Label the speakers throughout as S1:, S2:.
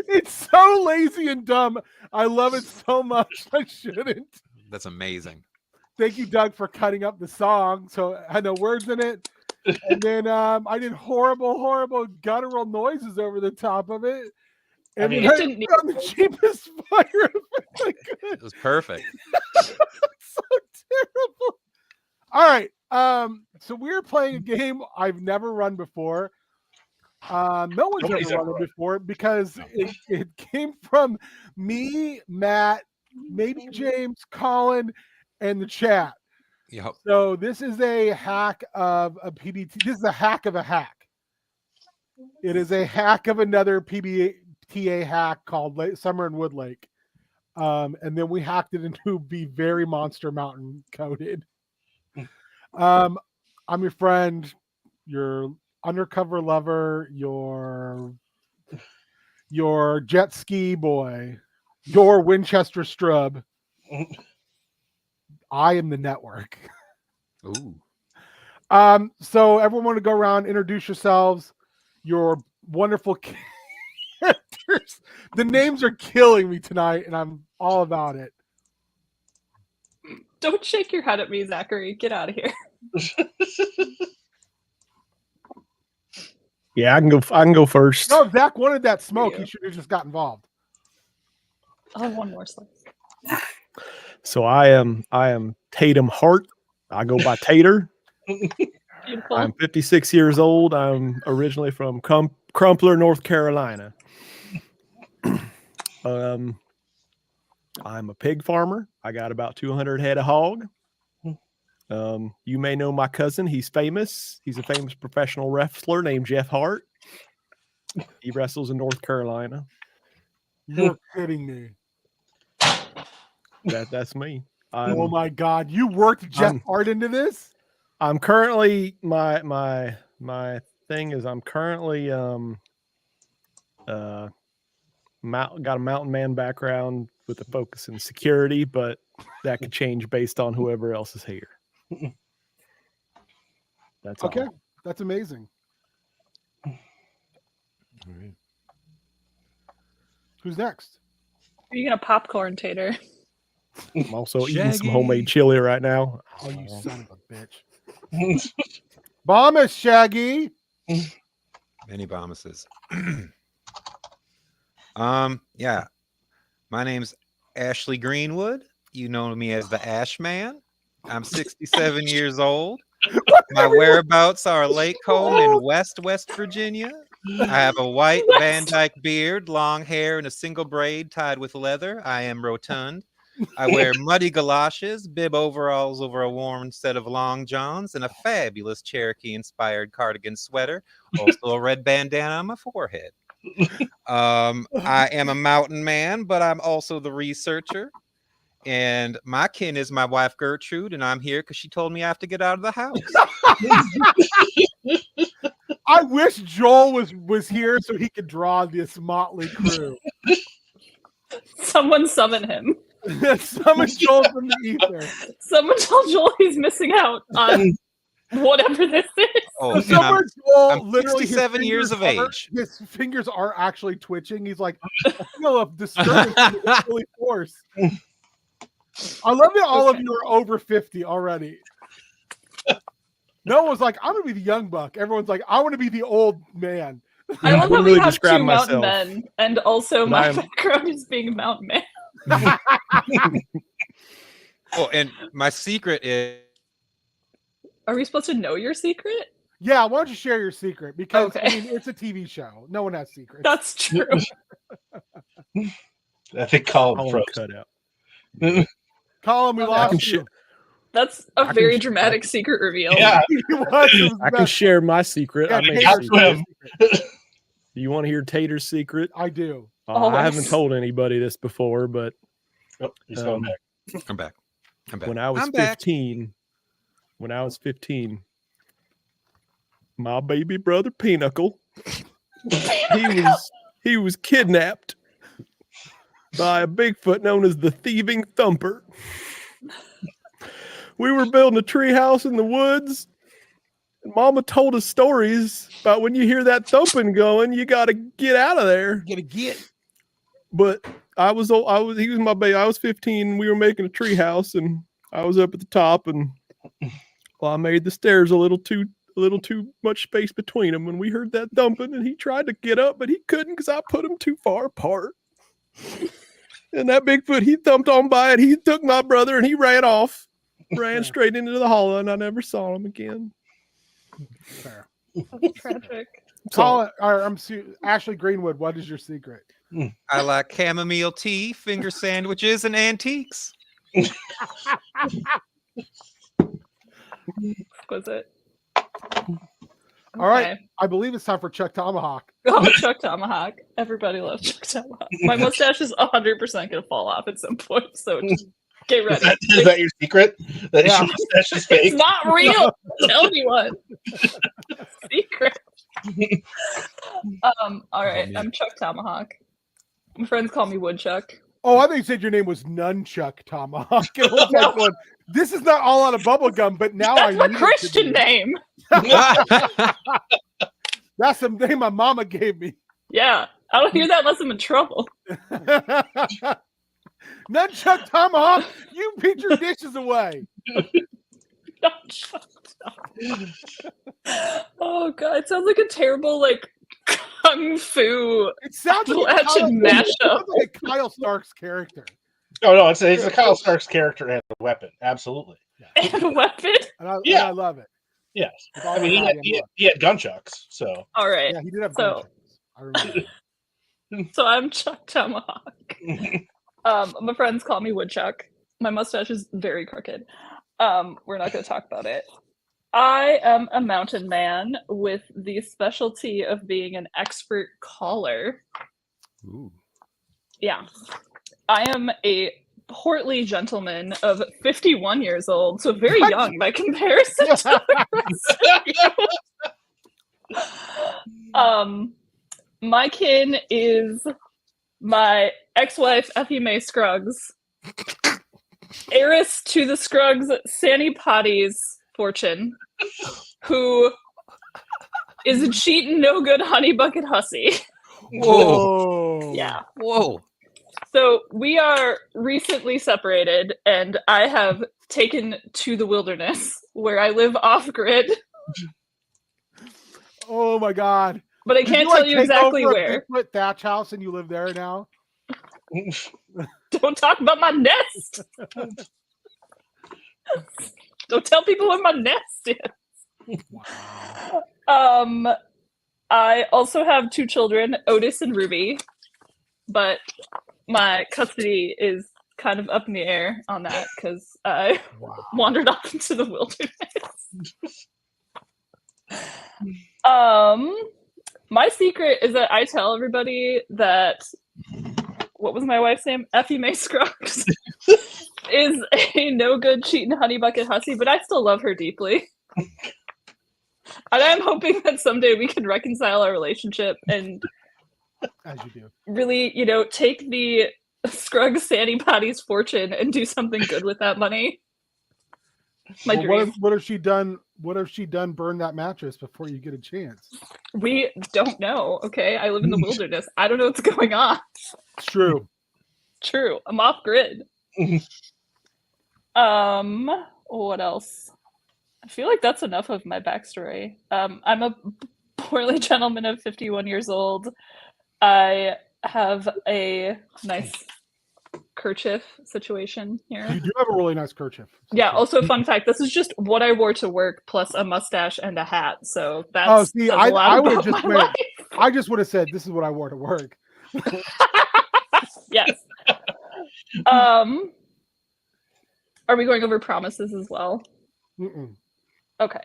S1: It's so lazy and dumb. I love it so much. I shouldn't.
S2: That's amazing.
S1: Thank you, Doug, for cutting up the song so it had no words in it. And then I did horrible guttural noises over the top of it. And
S3: I mean,
S1: then
S3: it didn't need
S1: on the cheapest fire effect I could.
S2: It was perfect.
S1: So terrible. All right. So we're playing a game I've never run before. No one's
S3: Nobody's
S1: ever
S3: ever
S1: run it before because it came from me, Matt, maybe James, Colin, and the chat.
S2: Yep.
S1: So this is a hack of a PbtA. This is a hack of a hack. It is a hack of another PbtA hack called Summer in Wood Lake. And then we hacked it into be very Monster Mountain coded. I'm your friend, your undercover lover, your jet ski boy, your Winchester Strub. I am the network.
S2: Ooh.
S1: So everyone want to go around, introduce yourselves, your wonderful characters. The names are killing me tonight, and I'm all about it.
S4: Don't shake your head at me, Zachary. Get out of here.
S5: Yeah, I can go first.
S1: No, if Zach wanted that smoke, he should have just got involved.
S4: I'll have one more slice.
S5: So I am Tatum Hart. I go by Tater.
S4: Beautiful.
S5: I'm 56 years old. I'm originally from Crumpler, North Carolina. I'm a pig farmer. I got about 200 head of hog. You may know my cousin. He's famous. He's a famous professional wrestler named Jeff Hart. He wrestles in North Carolina.
S1: You're kidding me.
S5: That's me.
S1: Oh my God! You worked Jeff Hart into this?
S5: I'm currently my thing is I'm currently got a mountain man background with a focus in security, but that could change based on whoever else is here. That's
S1: okay.
S5: all.
S1: That's amazing.
S2: All right.
S1: Who's next?
S4: Are you gonna popcorn, Tater?
S5: I'm also eating some homemade chili right now.
S1: Oh, you son of a bitch! Bomb us, Shaggy.
S2: Many bombasses. Yeah. My name's Ashley Greenwood. You know me as the Ash Man. I'm 67 years old. My whereabouts are Lake Home in West Virginia. I have a white Van Dyke beard, long hair, and a single braid tied with leather. I am rotund. I wear muddy galoshes, bib overalls over a warm set of long johns, and a fabulous Cherokee-inspired cardigan sweater. Also a red bandana on my forehead. I am a mountain man, but I'm also the researcher. And my kin is my wife Gertrude, and I'm here because she told me I have to get out of the house.
S1: I wish Joel was here so he could draw this motley crew.
S4: Someone summon him.
S1: Summon Joel from the ether.
S4: Someone tell Joel he's missing out on whatever this is.
S2: Oh,
S1: So Joel,
S2: I'm
S1: literally
S2: 67 years of age.
S1: His fingers are actually twitching. He's like, I feel a disturbance in the holy force. I love that all of you are over 50 already. No one's like, I'm gonna be the young buck. Everyone's like, I want to be the old man.
S4: I love that we
S5: really
S4: have
S5: describe
S4: two mountain
S5: myself.
S4: men, and also
S5: But
S4: my
S5: I'm-
S4: background is being a mountain man.
S2: Oh, and my secret is
S4: Are we supposed to know your secret?
S1: Yeah, why don't you share your secret? Because I
S4: Okay.
S1: mean, it's a TV show. No one has secrets.
S4: That's true.
S3: I think Colin
S5: I'll
S3: froze.
S5: cut out.
S1: Colin, we
S4: I
S1: lost
S5: can
S1: you.
S4: That's
S5: I
S4: a
S5: can
S4: very
S5: sh-
S4: dramatic secret reveal.
S3: Yeah.
S1: It was
S5: I can
S1: best.
S5: share my secret.
S1: Yeah,
S5: I made
S1: Tater,
S5: a
S1: share
S5: secret.
S1: your secret.
S5: Do you want to hear Tater's secret?
S1: I do.
S5: I haven't
S4: Always.
S5: told anybody this before, but
S3: Oh, he's going back.
S2: I'm back. I'm back.
S5: when I was
S2: I'm back.
S5: 15, my baby brother Pinochle He was kidnapped by a Bigfoot known as the Thieving Thumper. We were building a treehouse in the woods. And Mama told us stories about when you hear that thumping going, you got to get out of there.
S1: Gonna get.
S5: But he was my baby. I was 15. And we were making a treehouse, and I was up at the top, and I made the stairs a little too much space between them. When we heard that thumping, and he tried to get up, but he couldn't because I put him too far apart. And that Bigfoot, he thumped on by it. He took my brother, and he ran off. Ran straight into the hollow, and I never saw him again.
S1: Fair.
S4: That's tragic.
S1: Ashley Greenwood, what is your secret?
S2: I like chamomile tea, finger sandwiches, and antiques.
S4: Exquisite.
S1: All right. I believe it's time for Chuck Tomahawk.
S4: Oh, Chuck Tomahawk. Everybody loves Chuck Tomahawk. My mustache is 100% going to fall off at some point, so just get ready.
S3: Is that your secret? That your mustache is fake?
S4: It's not real. Tell me what. Secret. All right. I'm Chuck Tomahawk. My friends call me Woodchuck.
S1: Oh, I think you said your name was Nunchuck Tomahawk. It was like going, this is not all out of bubblegum, but now
S4: That's
S1: I
S4: my Christian name.
S1: That's the name my mama gave me.
S4: Yeah. I don't hear that unless I'm in trouble.
S1: Nunchuck Tomahawk, you beat your dishes away.
S4: Oh god, it sounds like a terrible kung fu.
S1: It sounds like a Kyle Stark's character.
S3: Oh no, it's a Kyle Stark's character and a weapon. Absolutely.
S4: And a weapon?
S1: And I love it.
S3: Yes. I mean, he had gunchucks, so.
S4: All right.
S1: Yeah, he did have gunchucks. I remember.
S4: So I'm Chuck Tomahawk. My friends call me Woodchuck. My mustache is very crooked. We're not going to talk about it. I am a mountain man with the specialty of being an expert caller.
S2: Ooh.
S4: Yeah. I am a portly gentleman of 51 years old, so very young by comparison to the rest of you. My kin is my ex-wife, Effie Mae Scruggs, heiress to the Scruggs Sandy Potty's fortune, who is a cheating, no good honey bucket hussy.
S2: Whoa.
S4: Yeah.
S2: Whoa.
S4: So we are recently separated, and I have taken to the wilderness where I live off grid.
S1: Oh my god.
S4: But I can't tell you exactly where.
S1: Bigfoot thatch house and you live there now?
S4: Don't talk about my nest. Don't tell people where my nest is.
S1: Wow.
S4: I also have 2 children, Otis and Ruby, but my custody is kind of up in the air on that because I wandered off into the wilderness. My secret is that I tell everybody that, what was my wife's name? Effie Mae Scruggs is a no good cheating honey bucket hussy, but I still love her deeply. And I'm hoping that someday we can reconcile our relationship and
S1: as you do.
S4: Really, take the Scruggs Sandy Potty's fortune and do something good with that money. My dream.
S1: What if she done burn that mattress before you get a chance?
S4: We don't know, okay? I live in the wilderness. I don't know what's going on.
S1: It's true.
S4: True. I'm off grid. What else? I feel like that's enough of my backstory. I'm a portly gentleman of 51 years old. I have a nice kerchief situation here.
S1: You do have a really nice kerchief.
S4: Yeah, also fun fact, this is just what I wore to work plus a mustache and a hat. So that's
S1: I would have just I just would have said this is what I wore to work.
S4: Yes. Are we going over promises as well?
S1: Mm-mm.
S4: Okay.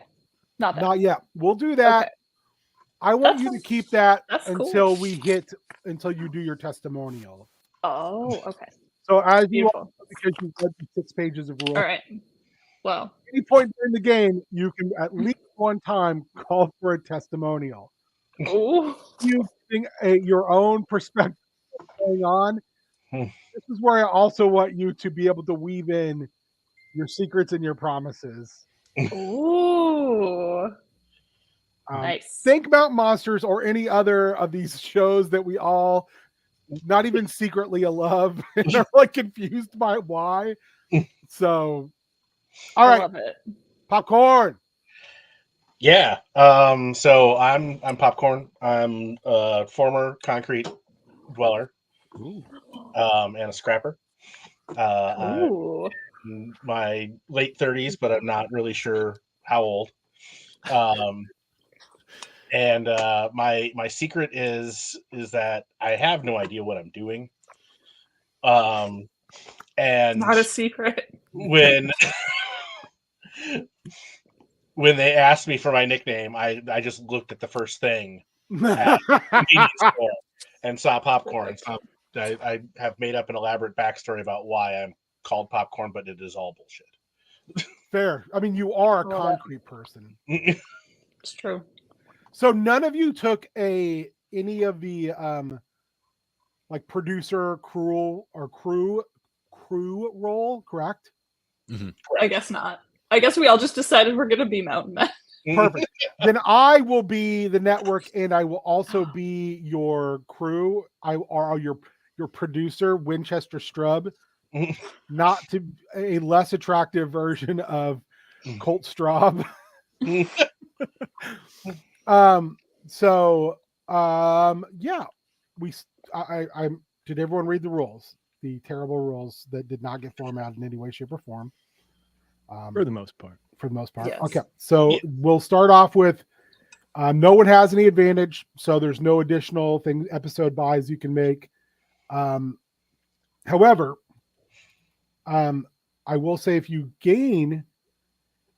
S4: Not
S1: yet. We'll do that.
S4: Okay.
S1: I want you to keep that until
S4: cool.
S1: until you do your testimonial.
S4: Oh, okay.
S1: So as
S4: Beautiful.
S1: because you read the 6 pages of rules.
S4: All right. Well,
S1: at any point during the game, you can at least one time call for a testimonial.
S4: Ooh.
S1: You think your own perspective going on.
S3: Hmm.
S1: This is where I also want you to be able to weave in your secrets and your promises.
S4: Ooh. Nice.
S1: Think about Monsters or any other of these shows that we all not even secretly love and are like confused by why. So, all
S4: I
S1: right,
S4: love it.
S1: popcorn.
S3: Yeah. So I'm Popcorn. I'm a former concrete dweller, and a scrapper. I'm
S4: Ooh.
S3: in my late 30s, but I'm not really sure how old. And my secret is that I have no idea what I'm doing. And
S4: Not a secret.
S3: when when they asked me for my nickname, I just looked at the first thing at the convenience store and saw popcorn. So I have made up an elaborate backstory about why I'm called Popcorn, but it is all bullshit.
S1: Fair. I mean, you are a
S4: Love it.
S1: concrete person.
S4: It's true.
S1: So none of you took any of the like producer, crew role, correct?
S4: I guess not. I guess we all just decided we're gonna be mountain men.
S1: Perfect. Then I will be the network, and I will also be your crew. I are your producer, Winchester Strub, not to a less attractive version of Colt Straub. Yeah, I did everyone read the rules? The terrible rules that did not get formatted in any way, shape, or form.
S5: For the most part.
S1: For the most part.
S4: Yes.
S1: Okay. So
S3: Yeah.
S1: we'll start off with no one has any advantage, so there's no additional thing episode buys you can make. However, I will say if you gain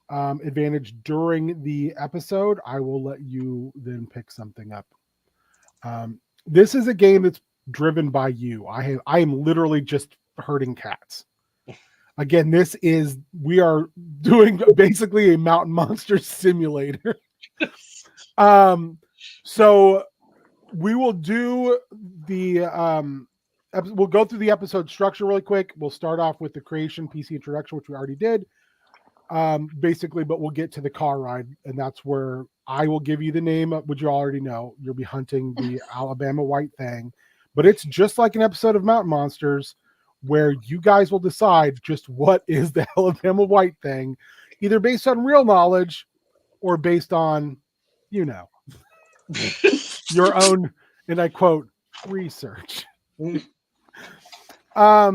S1: advantage during the episode, I will let you then pick something up. This is a game that's driven by you. I am literally just herding cats. Again, we are doing basically a mountain monster simulator. So we will do the we'll go through the episode structure really quick. We'll start off with the creation PC introduction, which we already did. Basically, but we'll get to the car ride, and that's where I will give you the name, which you already know. You'll be hunting the Alabama White Thang, but it's just like an episode of Mountain Monsters where you guys will decide just what is the Alabama White Thang, either based on real knowledge or based on, your own, and I quote, research. I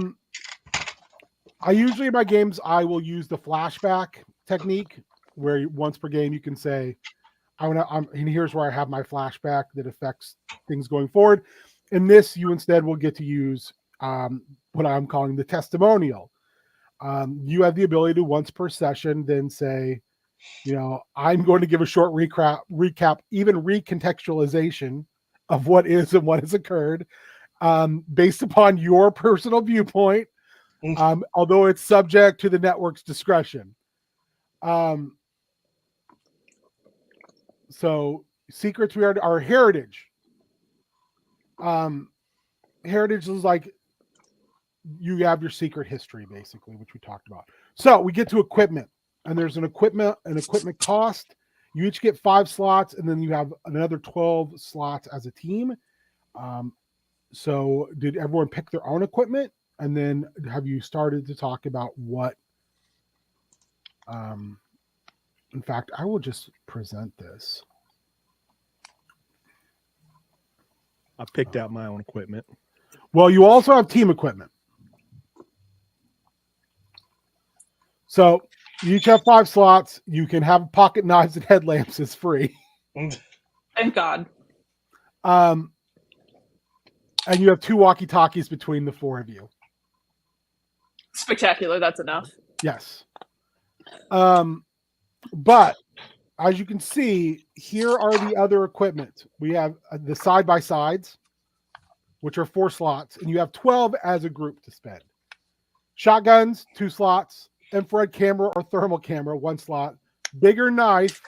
S1: usually in my games, I will use the flashback technique where once per game you can say, and here's where I have my flashback that affects things going forward. In this, you instead will get to use what I'm calling the testimonial. You have the ability to once per session then say, I'm going to give a short recap, even recontextualization of what is and what has occurred based upon your personal viewpoint. Although it's subject to the network's discretion. So secrets we are heritage. Heritage is like you have your secret history, basically, which we talked about. So we get to equipment, and there's an equipment cost. You each get 5 slots, and then you have another 12 slots as a team. So did everyone pick their own equipment? And then have you started to talk about what, in fact, I will just present this.
S5: I picked out my own equipment.
S1: Well, you also have team equipment. So you each have 5 slots. You can have pocket knives and headlamps as free.
S4: Thank God.
S1: And you have 2 walkie-talkies between the 4 of you.
S4: Spectacular. That's enough.
S1: Yes. But as you can see, here are the other equipment. We have the side-by-sides, which are 4 slots, and you have 12 as a group to spend. Shotguns, 2 slots. Infrared camera or thermal camera, 1 slot. Bigger knife,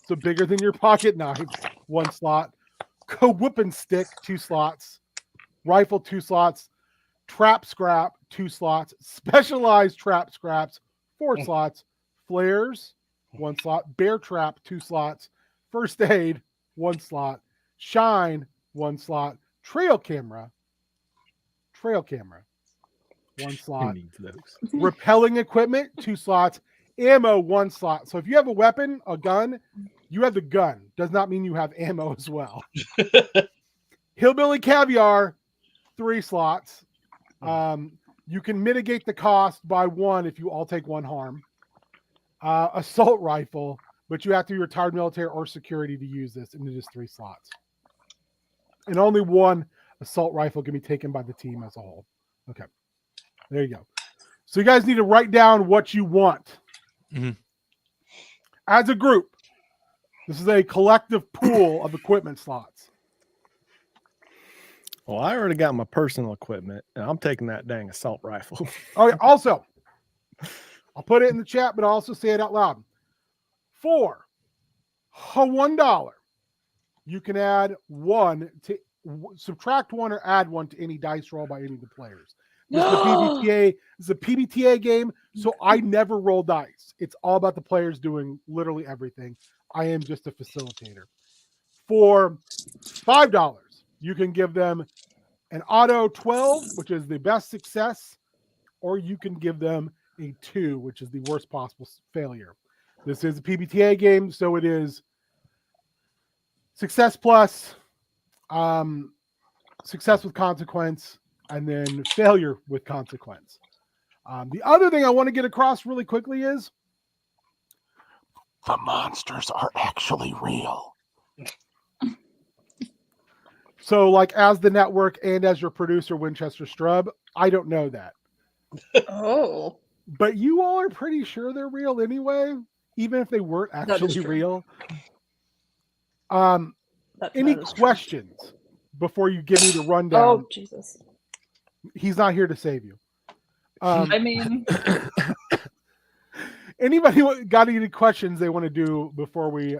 S1: so bigger than your pocket knife, 1 slot. Whipping stick, 2 slots. Rifle, 2 slots. Trap scrap, 2 slots. Specialized trap scraps, 4 slots. Flares, 1 slot. Bear trap, 2 slots. First aid, 1 slot. Shine, 1 slot. Trail camera, 1
S5: Who
S1: slot.
S5: needs those?
S1: Repelling equipment, 2 slots. Ammo, 1 slot. So if you have a weapon, a gun, you have the gun. Does not mean you have ammo as well. Hillbilly caviar, 3 slots. You can mitigate the cost by 1 if you all take 1 harm. Assault rifle, but you have to be retired military or security to use this, and it is 3 slots. And only 1 assault rifle can be taken by the team as a whole. Okay, there you go. So you guys need to write down what you want. As a group, this is a collective pool of equipment slots.
S5: Well, I already got my personal equipment, and I'm taking that dang assault rifle.
S1: Oh, yeah. Also, I'll put it in the chat, but I'll also say it out loud. For $1, you can add 1 to subtract 1 or add 1 to any dice roll by any of the players. This is a PbtA. This is a PbtA game, so I never roll dice. It's all about the players doing literally everything. I am just a facilitator. For $5, you can give them an auto 12, which is the best success, or you can give them a 2, which is the worst possible failure. This is a PbtA game, so it is success plus, success with consequence, and then failure with consequence. The other thing I want to get across really quickly is the monsters are actually real. So, like, as the network and as your producer, Winchester Strub, I don't know that.
S4: Oh.
S1: But you all are pretty sure they're real anyway, even if they weren't actually real. Any questions before you give me the rundown?
S4: Oh, Jesus.
S1: He's not here to save you.
S4: I mean,
S1: anybody got any questions they want to do before we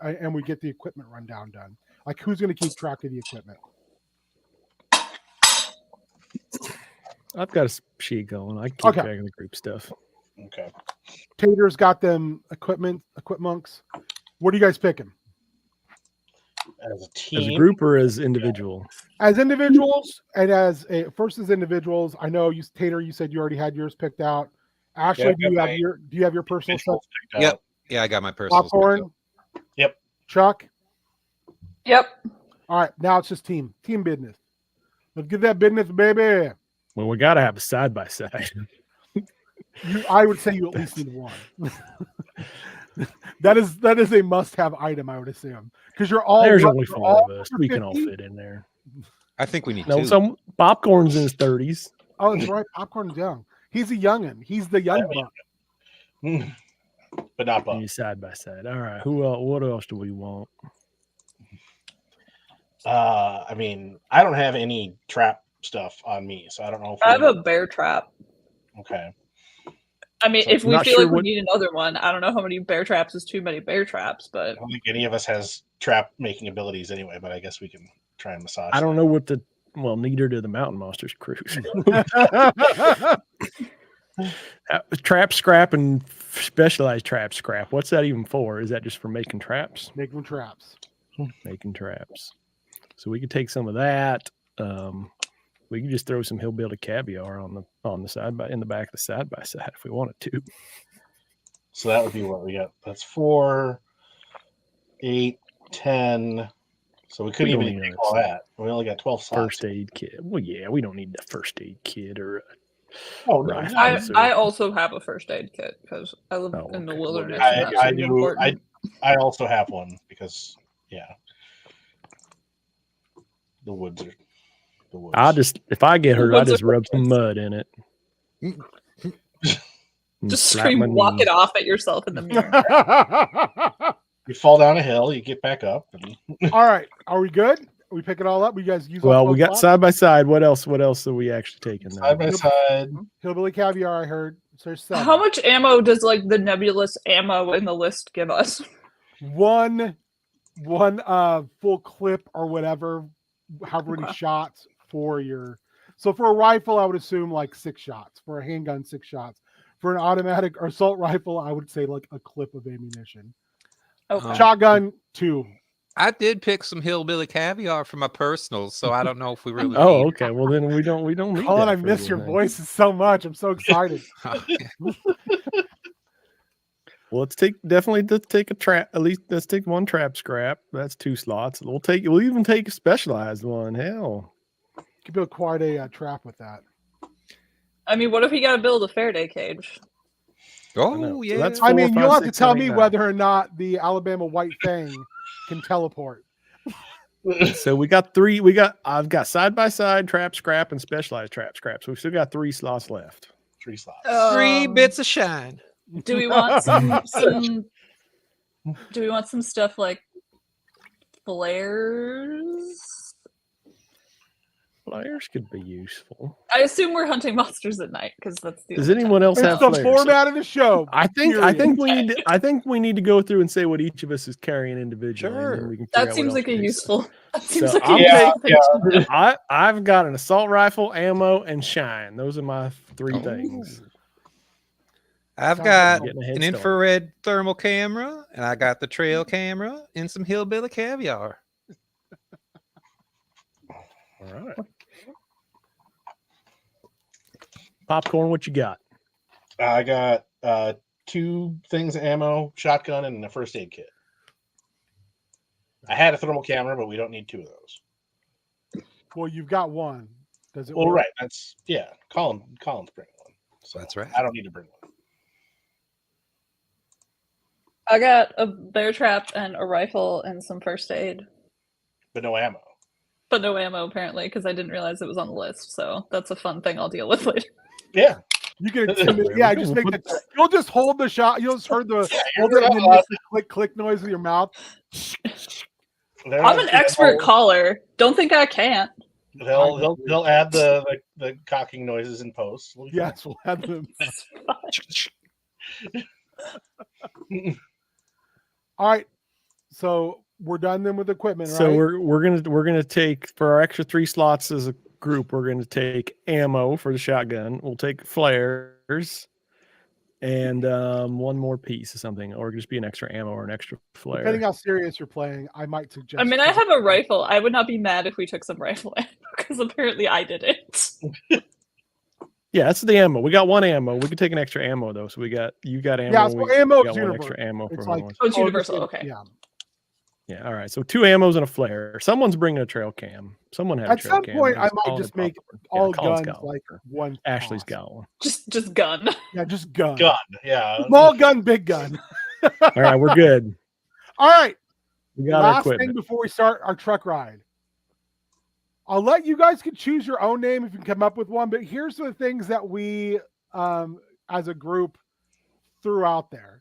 S1: and we get the equipment rundown done? Like, who's going to keep track of the equipment?
S5: I've got a sheet going. I keep track of the group stuff.
S3: Okay.
S1: Tater's got them equipmunks. What are you guys picking?
S3: As a team,
S5: As a group or as individual?
S1: As individuals, and as individuals. I know you, Tater. You said you already had yours picked out. Ashley, do you have your personal stuff?
S2: Yep. Yeah, I got my personal.
S1: Popcorn.
S3: Yep.
S1: Chuck.
S4: Yep.
S1: All right, now it's just team business. Let's get that business, baby.
S5: Well, we got to have a side by side.
S1: I would say you at least need 1. That is a must-have item, I would assume, because you're all.
S5: There's only 4 of us. We can all fit in there.
S2: I think we need 2.
S5: Some Popcorn's in his 30s.
S1: Oh, that's right. Popcorn's young. He's a youngin. He's the young buck.
S3: But not buck.
S5: Side by side. All right. Who else? What else do we want?
S3: I mean, I don't have any trap stuff on me, so I don't know if
S4: I have a bear trap.
S3: Okay.
S4: I mean,
S3: So
S4: if we
S5: not
S4: feel
S5: sure
S4: like we
S5: what-
S4: need another one, I don't know how many bear traps is too many bear traps, but
S3: I don't think any of us has trap making abilities anyway, but I guess we can try and massage.
S5: I don't know what the neither do the Mountain Monsters crews. Trap scrap and specialized trap scrap. What's that even for? Is that just for making traps?
S1: Making traps.
S5: Making traps. So we could take some of that. We could just throw some hillbilly caviar on the side in the back of the side by side if we wanted to.
S3: So that would be what we got. That's 4, 8, 10. So we couldn't
S5: We don't
S3: even
S5: need
S3: take all that. We only got 12 slots.
S5: First aid kit. Well, yeah, we don't need the first aid kit or.
S3: Oh, no.
S5: Right.
S4: I also have a first aid kit because I live in the
S5: okay.
S4: wilderness. And that's
S3: I
S4: really
S3: do.
S4: important.
S3: I also have one because, yeah, the woods are the woods.
S5: If I get hurt, I
S4: Woods
S5: just
S4: are
S5: rub some mud in it. And
S4: Just
S5: slap
S4: scream,
S5: my
S4: walk
S5: knee.
S4: it off at yourself in the mirror.
S3: You fall down a hill, you get back up.
S1: All right, are we good? We pick it all up. You guys use. all
S5: Well, we
S1: 12
S5: got
S1: slots?
S5: side by side. What else? What else are we actually taking?
S3: Side by side.
S1: Hillbilly caviar. I heard. So there's 7.
S4: How much ammo does like the nebulous ammo in the list give us?
S1: 1 one full clip or whatever, however many shots for your. So for a rifle, I would assume like 6 shots. For a handgun, 6 shots. For an automatic or assault rifle, I would say like a clip of ammunition.
S4: Okay.
S1: Shotgun, 2.
S2: I did pick some hillbilly caviar for my personals, so I don't know if we really.
S5: Oh,
S2: need
S5: okay. Well, then we don't need
S1: Colin,
S5: that
S1: I
S5: for
S1: miss your
S5: anything.
S1: voices so much. I'm so excited.
S5: Well, let's take a trap. At least let's take 1 trap scrap. That's 2 slots. We'll even take a specialized one. Hell,
S1: Could build quite a trap with that.
S4: I mean, what if we got to build a Faraday cage?
S2: Oh
S5: So
S2: yeah.
S5: that's
S1: I
S5: 4,
S1: mean,
S5: 5,
S1: you'll have to
S5: 6,
S1: tell
S5: 7,
S1: me
S5: 8, 9.
S1: whether or not the Alabama white thing can teleport.
S5: So I've got side by side trap scrap and specialized trap scrap. So we still got 3 slots left.
S3: 3 slots.
S2: 3 bits of shine.
S4: Do we want some? Do we want some stuff like flares?
S5: Flares could be useful.
S4: I assume we're hunting monsters at night because that's the.
S5: Does
S4: only
S5: anyone
S4: time.
S5: else
S1: It's
S5: have
S1: the
S5: flares?
S1: format of the show.
S5: I think
S1: period.
S5: we need to go through and say what each of us is carrying individually. And then
S2: Sure.
S5: we can figure out
S4: That
S5: what
S4: seems
S5: else
S4: like
S5: we
S4: a
S5: do.
S4: useful. That seems
S5: So
S4: like
S5: I'll
S4: a useful
S5: take-
S4: thing to know.
S5: I've got an assault rifle, ammo, and shine. Those are my 3 things.
S2: I've
S1: Sounds
S2: got
S1: good.
S5: Getting a head
S2: an
S5: start.
S2: infrared thermal camera, and I got the trail camera and some hillbilly caviar.
S5: All right. Popcorn, what you got?
S3: I got 2 things of ammo, shotgun, and a first aid kit. I had a thermal camera, but we don't need 2 of those.
S1: Well, you've got 1. Does it
S3: Well,
S1: work?
S3: right. That's Colin's bringing one. So
S2: That's right.
S3: I don't need to bring one.
S4: I got a bear trap and a rifle and some first aid,
S3: But no ammo.
S4: but no ammo apparently because I didn't realize it was on the list. So that's a fun thing I'll deal with later.
S3: Yeah.
S1: You can
S5: There
S1: intimidate.
S5: we
S1: Yeah,
S5: go.
S1: just
S5: We'll
S1: make the. You'll just hold the shot. You'll just heard the hold
S3: you're
S1: it and then
S3: not
S1: make the click noise with your mouth.
S4: I'm an expert caller. Don't think I can't.
S3: They'll add the cocking noises in post. We'll be fine.
S1: Yes, we'll have them. All right, so we're done then with equipment, right?
S5: So we're gonna take for our extra 3 slots as a group. We're gonna take ammo for the shotgun. We'll take flares and 1 more piece of something, or just be an extra ammo or an extra flare.
S1: Depending how serious you're playing, I might suggest.
S4: I mean, I have a rifle. I would not be mad if we took some rifle ammo because apparently I did it.
S5: Yeah, that's the ammo. We got 1 ammo. We could take an extra ammo though. So you got ammo.
S1: Yeah, so
S5: we
S1: ammo
S5: got
S1: is
S5: 1
S1: universal.
S5: extra ammo for
S1: It's
S5: one.
S1: like
S4: Oh, it's universal. Okay.
S1: Yeah.
S5: Yeah, all right. So 2 ammos and a flare. Someone's bringing a trail cam. Someone had a
S1: At
S5: trail
S1: some
S5: cam.
S1: point, I
S5: It's
S1: might
S5: Colin
S1: just
S5: and
S1: make
S5: Popcorn.
S1: all
S5: Colin's
S1: guns
S5: got one.
S1: like one.
S5: Ashley's
S1: cost.
S5: got one.
S4: Just gun.
S1: Yeah, just gun.
S3: Gun. Yeah.
S1: Small gun, big gun.
S5: All right, we're good.
S1: All right.
S5: We got our
S1: Last thing
S5: equipment.
S1: before we start our truck ride. I'll let you guys can choose your own name if you can come up with one, but here's the things that we as a group threw out there.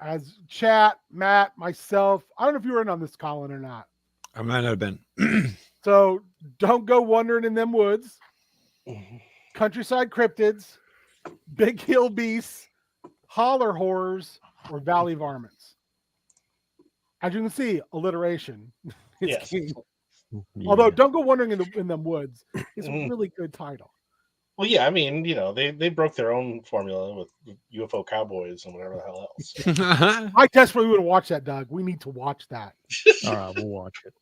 S1: As chat, Matt, myself, I don't know if you were in on this, Colin, or not.
S2: I might not have been.
S1: So don't go wandering in them woods. Countryside cryptids, big hill beasts, holler horrors, or valley varmints. As you can see, alliteration is
S3: Yes.
S1: key.
S5: Yeah.
S1: Although don't go wandering in them woods. It's a really good title.
S3: Well, yeah. I mean, they broke their own formula with UFO cowboys and whatever the hell else.
S1: I desperately want to watch that, Doug. We need to watch that.
S5: all right, we'll watch it.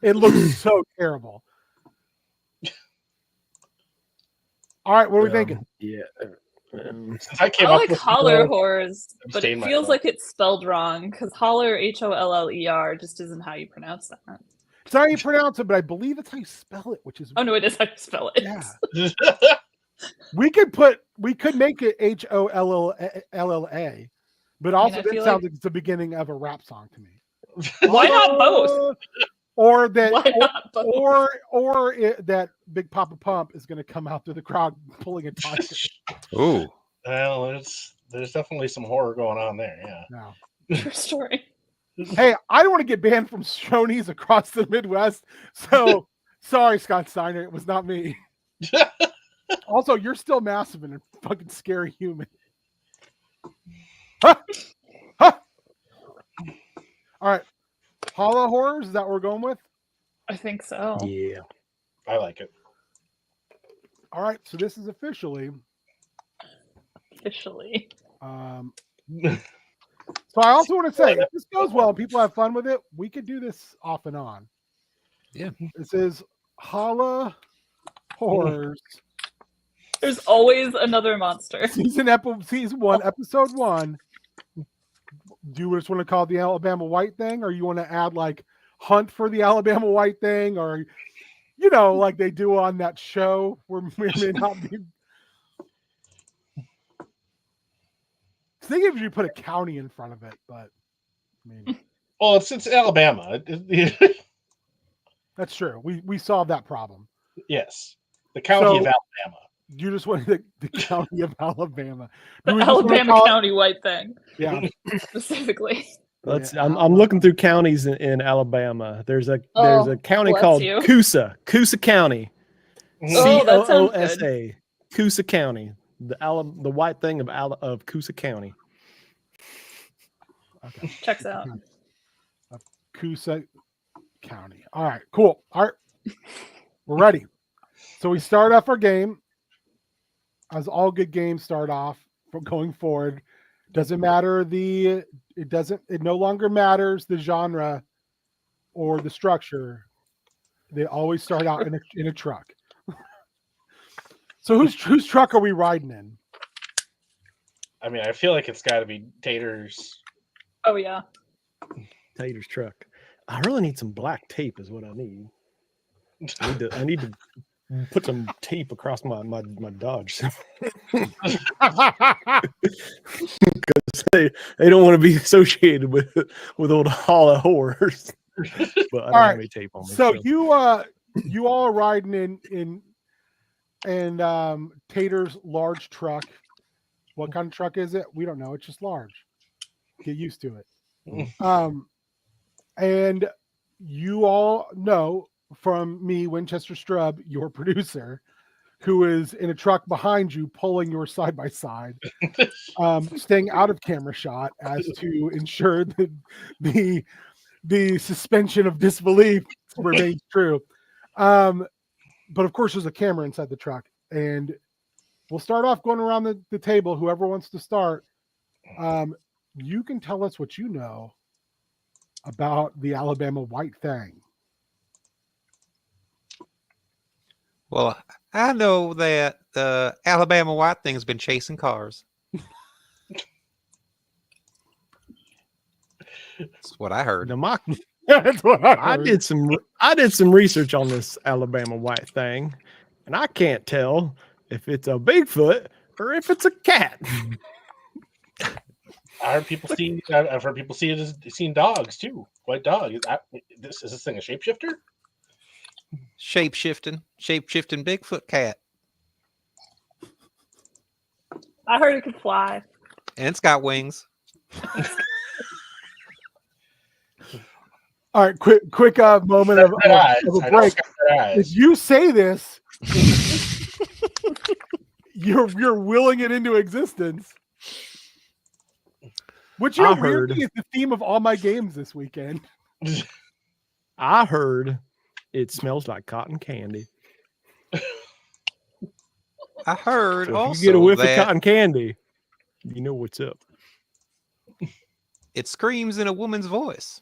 S1: It looks so terrible. All right, what are we thinking?
S5: Yeah.
S3: Since I came
S4: I
S3: up
S4: like
S3: with
S4: holler horrors, but
S3: abstain
S4: it feels
S3: myself.
S4: like it's spelled wrong because holler HOLLER just isn't how you pronounce that.
S1: It's not how you pronounce it, but I believe it's how you spell it, which is
S4: Oh no, it is how you spell it.
S1: yeah. We could make it HOLLA, but also
S4: I
S1: that
S4: feel
S1: sounds
S4: like-
S1: like it's the beginning of a rap song to me.
S4: Why not both?
S1: Or that,
S4: Why not both?
S1: that Big Papa Pump is going to come out through the crowd pulling a tiger.
S2: Ooh.
S3: Well, there's definitely some horror going on there. Yeah.
S1: No.
S4: True story.
S1: Hey, I don't want to get banned from Shoney's across the Midwest. So sorry, Scott Steiner. It was not me. Also, you're still massive and a fucking scary human. All right. Hollow horrors, is that what we're going with?
S4: I think so.
S5: Yeah.
S3: I like it.
S1: All right. So this is officially.
S4: Officially.
S1: So I also want to say, if this goes well and people have fun with it, we could do this off and on.
S2: Yeah.
S1: This is Hollow Horrors.
S4: There's always another monster.
S1: Season 1, episode 1. Do you just want to call it the Alabama White thing, or you want to add like hunt for the Alabama White thing, or like they do on that show where may or may not be. They usually put a county in front of it, but I mean,
S3: Well, it's Alabama.
S1: that's true. We solved that problem.
S3: Yes, the county of Alabama.
S1: You just want the county of Alabama.
S4: The
S1: Do we just wanna
S4: Alabama
S1: call it-
S4: County White thing,
S1: Yeah.
S4: specifically.
S5: I'm looking through counties in Alabama. There's a county
S4: bless
S5: called
S4: you.
S5: Coosa County.
S4: Oh, that sounds
S5: Coosa. Coosa County. The white thing of Coosa County.
S1: Okay.
S4: Checks out.
S1: Coosa County. All right, cool. All right, we're ready. So we start off our game, as all good games start off from going forward. Doesn't matter it no longer matters the genre or the structure. They always start out in a truck. So whose truck are we riding in?
S3: I mean, I feel like it's got to be Tater's.
S4: Oh yeah.
S5: Tater's truck. I really need some black tape is what I need. I need to put some tape across my Dodge. Because they don't want to be associated with old Hollow Horrors. But I don't have any tape on me.
S1: So you all are riding in Tater's large truck. What kind of truck is it? We don't know. It's just large. Get used to it. And you all know from me, Winchester Strub, your producer, who is in a truck behind you, pulling your side by side, staying out of camera shot as to ensure that the suspension of disbelief remains true. But of course, there's a camera inside the truck, and we'll start off going around the table. Whoever wants to start, you can tell us what you know about the Alabama White Thang.
S2: Well, I know that the Alabama White thing's been chasing cars. That's what I heard.
S5: Now,
S1: That's what
S5: I did some research on this Alabama White thing, and I can't tell if it's a Bigfoot or if it's a cat.
S3: I've heard people seen dogs too. White dog. Is this thing a shapeshifter?
S2: Shapeshifting Bigfoot cat.
S4: I heard it could fly.
S2: And it's got wings.
S1: All right, quick moment of a break. If you say this, you're willing it into existence. Which
S5: I
S1: weirdly
S5: heard.
S1: is the theme of all my games this weekend.
S5: I heard it smells like cotton candy.
S2: I heard
S5: So if
S2: also
S5: you get a whiff of
S2: that
S5: cotton candy, you know what's up.
S2: it screams in a woman's voice.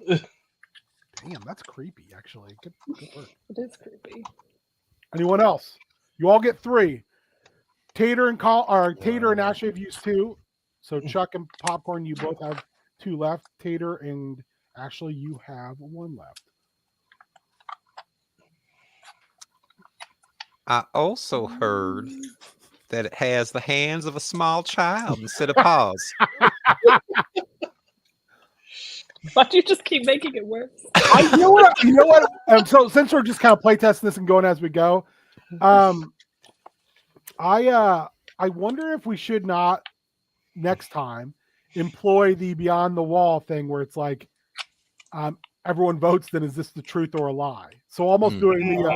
S1: Damn, that's creepy, actually. Good work.
S4: It is creepy.
S1: Anyone else? You all get 3. Tater and Ashley have used 2. So Chuck and Popcorn, you both have 2 left. Tater and Ashley, you have 1 left.
S2: I also heard that it has the hands of a small child instead of paws.
S4: Why do you just keep making it worse?
S1: You know what? So since we're just kind of playtesting this and going as we go, I wonder if we should not next time employ the beyond the wall thing where it's like everyone votes, then is this the truth or a lie? So almost doing the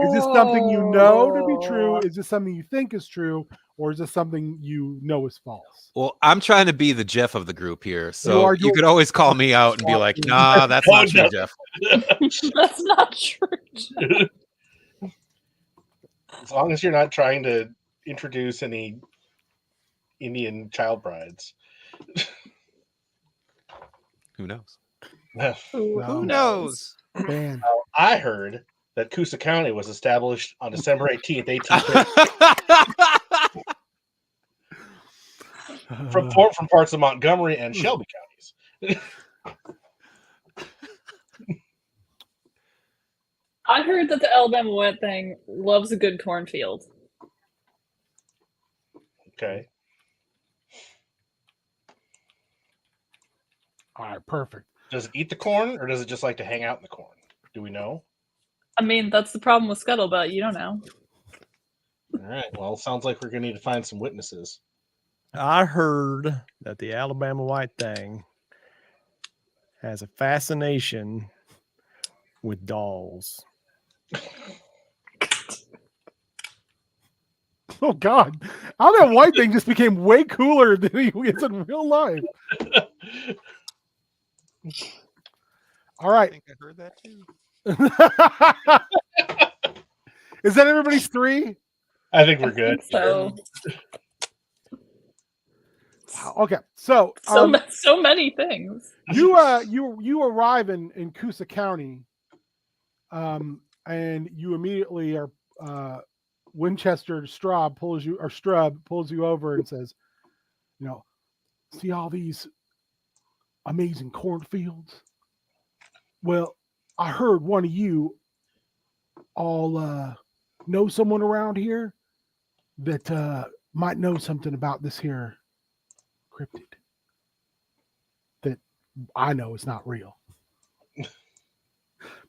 S1: is this something you know to be true? Is this something you think is true? or is this something you know is false?
S2: Well, I'm trying to be the Jeff of the group here, so
S1: are
S2: you
S1: doing-
S2: could always call me out and be like, "Nah, that's
S3: Oh,
S2: not true,
S3: no.
S2: Jeff."
S4: That's not true.
S3: As long as you're not trying to introduce any Indian child brides.
S2: Who knows?
S1: No.
S2: Who knows?
S1: Man.
S3: I heard that Coosa County was established on December 18th, 1850, from parts of Montgomery and Shelby counties.
S4: I heard that the Alabama Wet Thing loves a good cornfield.
S3: Okay.
S1: All right, perfect.
S3: Does it eat the corn, or does it just like to hang out in the corn? Do we know?
S4: I mean, that's the problem with Scuttlebutt. You don't know.
S3: All right. Well, sounds like we're going to need to find some witnesses.
S5: I heard that the Alabama White Thing has a fascination with dolls.
S1: Oh God, how that white thing just became way cooler than he is in real life. All
S2: I
S1: right.
S2: think I heard that too.
S1: Is that everybody's 3?
S3: I think we're
S4: I
S3: good.
S4: think so.
S1: Okay, so
S4: So many things.
S1: you arrive in Coosa County, and you immediately are Winchester Straub pulls you over and says, see all these amazing cornfields? Well, I heard one of you all know someone around here that might know something about this here cryptid that I know is not real.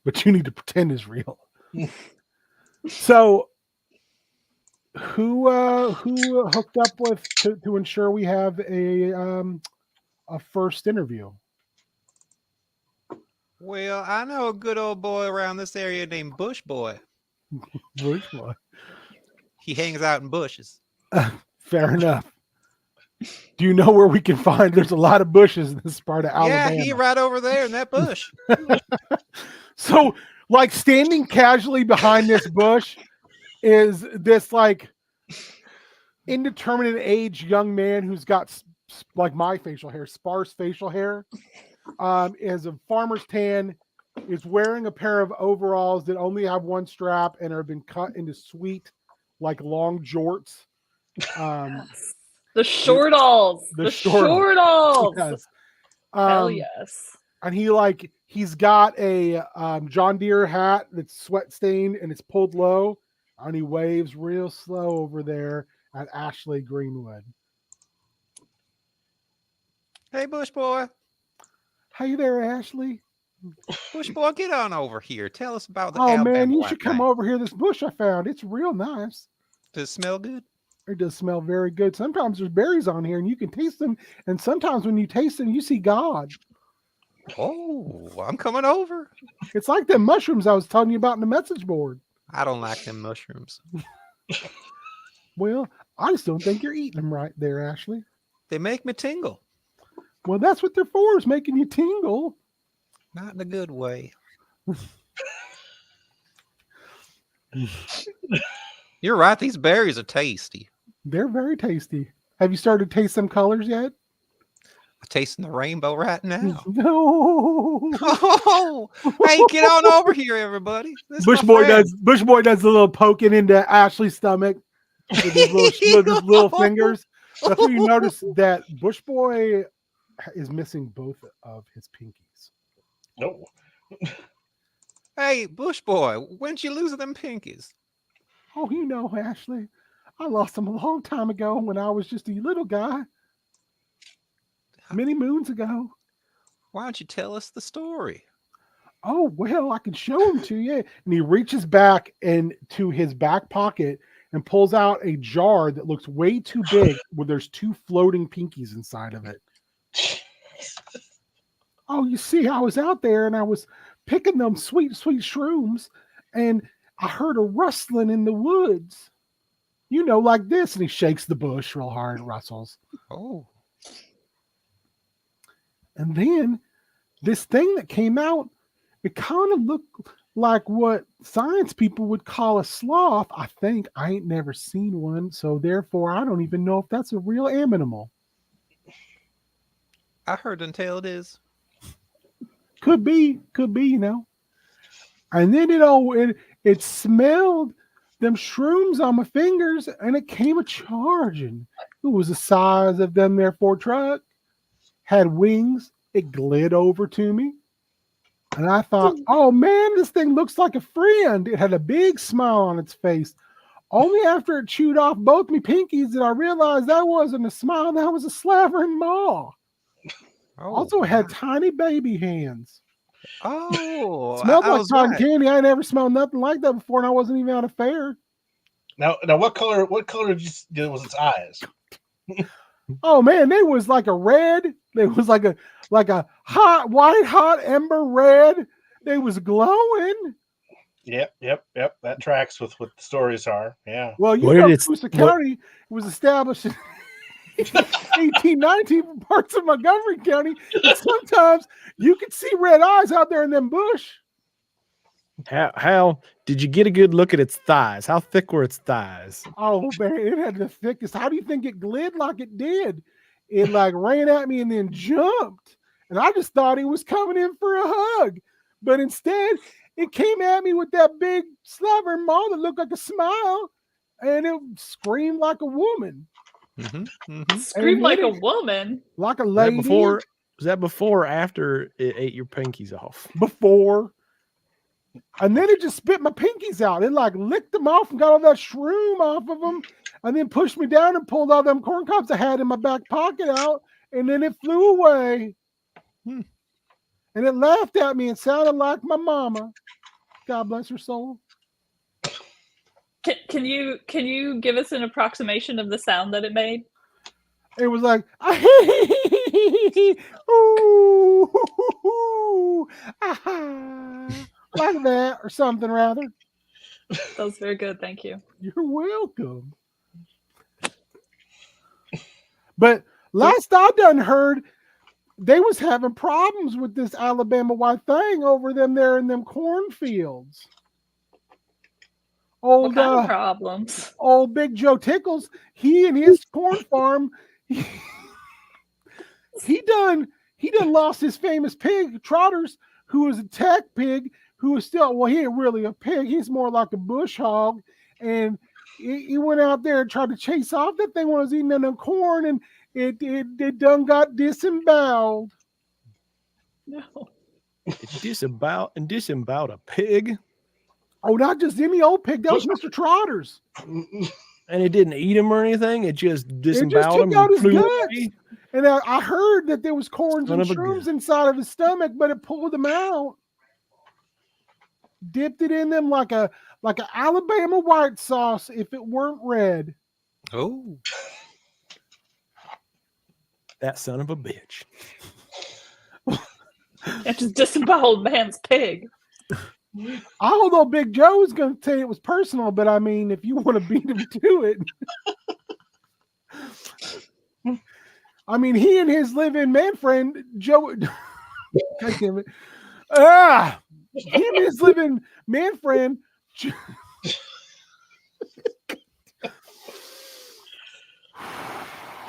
S1: But you need to pretend is real. So who hooked up with to ensure we have a first interview?
S2: Well, I know a good old boy around this area named Bush Boy.
S1: Which one?
S2: He hangs out in bushes.
S1: Fair enough. Do you know where we can find? There's a lot of bushes in this part of Alabama.
S2: Yeah, he right over there in that bush.
S1: So, like, standing casually behind this bush is this like indeterminate age young man who's got like my facial hair, sparse facial hair, is a farmer's tan, is wearing a pair of overalls that only have one strap and have been cut into sweet, like long jorts.
S4: The shortalls.
S1: The
S4: The
S1: shortalls.
S4: shortalls.
S1: Yes.
S4: Hell yes.
S1: And he's got a John Deere hat that's sweat stained and it's pulled low, and he waves real slow over there at Ashley Greenwood.
S2: Hey, Bush Boy.
S1: Hey there, Ashley.
S2: Bush Boy, get on over here. Tell us about the
S1: Oh
S2: Alabama
S1: man, you
S2: White
S1: should come
S2: Thing.
S1: over here. This bush I found, it's real nice.
S2: Does it smell good?
S1: It does smell very good. Sometimes there's berries on here and you can taste them. And sometimes when you taste them, you see God.
S2: Oh, I'm coming over.
S1: It's like them mushrooms I was telling you about in the message board.
S2: I don't like them mushrooms.
S1: Well, I just don't think you're eating them right there, Ashley.
S2: They make me tingle.
S1: Well, that's what they're for, is making you tingle.
S2: Not in a good way. You're right. These berries are tasty.
S1: They're very tasty. Have you started to taste some colors yet?
S2: I'm tasting the rainbow right now.
S1: No.
S2: Oh, hey, get on over here, everybody. This is
S1: Bush
S2: my
S1: boy
S2: friend.
S1: does a little poking into Ashley's stomach with his little fingers. That's when you notice that Bush boy is missing both of his pinkies.
S3: No.
S2: Hey, Bush Boy, when'd you lose them pinkies?
S1: Oh, you know, Ashley, I lost them a long time ago when I was just a little guy. Many moons ago.
S2: Why don't you tell us the story?
S1: Oh, well, I can show them to you. And he reaches back into his back pocket and pulls out a jar that looks way too big where there's 2 floating pinkies inside of it. Oh, you see, I was out there and I was picking them sweet, sweet shrooms, and I heard a rustling in the woods. you know, like this, and he shakes the bush real hard, rustles.
S2: Oh.
S1: And then this thing that came out, it kind of looked like what science people would call a sloth. I think I ain't never seen one, so therefore I don't even know if that's a real animal.
S2: I heard until it is.
S1: Could be, you know. And then it smelled them shrooms on my fingers, and it came a charging. It was the size of them there Ford truck, had wings. It glid over to me. And I thought, oh man, this thing looks like a friend. It had a big smile on its face. Only after it chewed off both me pinkies did I realize that wasn't a smile, that was a slavering maw.
S2: Oh,
S1: Also, it had tiny baby hands.
S2: Oh,
S1: Smelled
S2: I
S1: like
S2: was
S1: cotton
S2: right.
S1: candy. I never smelled nothing like that before, and I wasn't even at a fair.
S3: Now, what color was its eyes?
S1: Oh man, they was like a red. They was like a hot ember red. They was glowing.
S3: Yep. That tracks with what the stories are. Yeah.
S1: Well, you
S5: What
S1: know,
S5: did it-
S1: Coosa
S5: what-
S1: County was established in 1819 for parts of Montgomery County. And sometimes you could see red eyes out there in them bush.
S5: How did you get a good look at its thighs? How thick were its thighs?
S1: Oh man, it had the thickest. How do you think it glid like it did? It like ran at me and then jumped. And I just thought he was coming in for a hug. But instead, it came at me with that big slavering maw that looked like a smile. And it screamed like a woman.
S4: Scream like a
S1: it-
S4: woman.
S1: Like a
S5: Was
S1: lady.
S5: was that before or after it ate your pinkies off?
S1: Before. And then it just spit my pinkies out. It like licked them off and got all that shroom off of them. And then pushed me down and pulled all them corn cobs I had in my back pocket out. And then it flew away. And it laughed at me and sounded like my mama. God bless her soul.
S4: Can you give us an approximation of the sound that it made?
S1: It was like, ooh, like that or something rather.
S4: That was very good, thank you.
S1: You're welcome. But last I done heard, they was having problems with this Alabama white thing over them there in them cornfields.
S4: What kind of problems?
S1: Old Big Joe Tickles, he and his corn farm, he done lost his famous pig, Trotters, who was a tech pig, who was still, well, he ain't really a pig, he's more like a bush hog, and he went out there and tried to chase off that thing when it was eating them corn, and it done got disemboweled.
S4: No.
S5: It disemboweled a pig,
S1: Oh, not just any old pig, that was Mr. Trotters.
S5: and it didn't eat him or anything. It just disemboweled
S1: took
S5: him
S1: out
S5: and
S1: his
S5: flew
S1: guts.
S5: away.
S1: And I heard that there was corns
S5: Son
S1: and
S5: of a
S1: shrooms
S5: gun.
S1: inside of his stomach, but it pulled them out. Dipped it in them like a Alabama white sauce if it weren't red.
S2: Oh.
S5: That son of a bitch.
S4: It just disemboweled man's pig.
S1: Although Big Joe was going to tell you it was personal, but I mean, if you want to beat him to it. I mean, he and his live-in man friend, Joe. God damn it. He and his live-in man friend.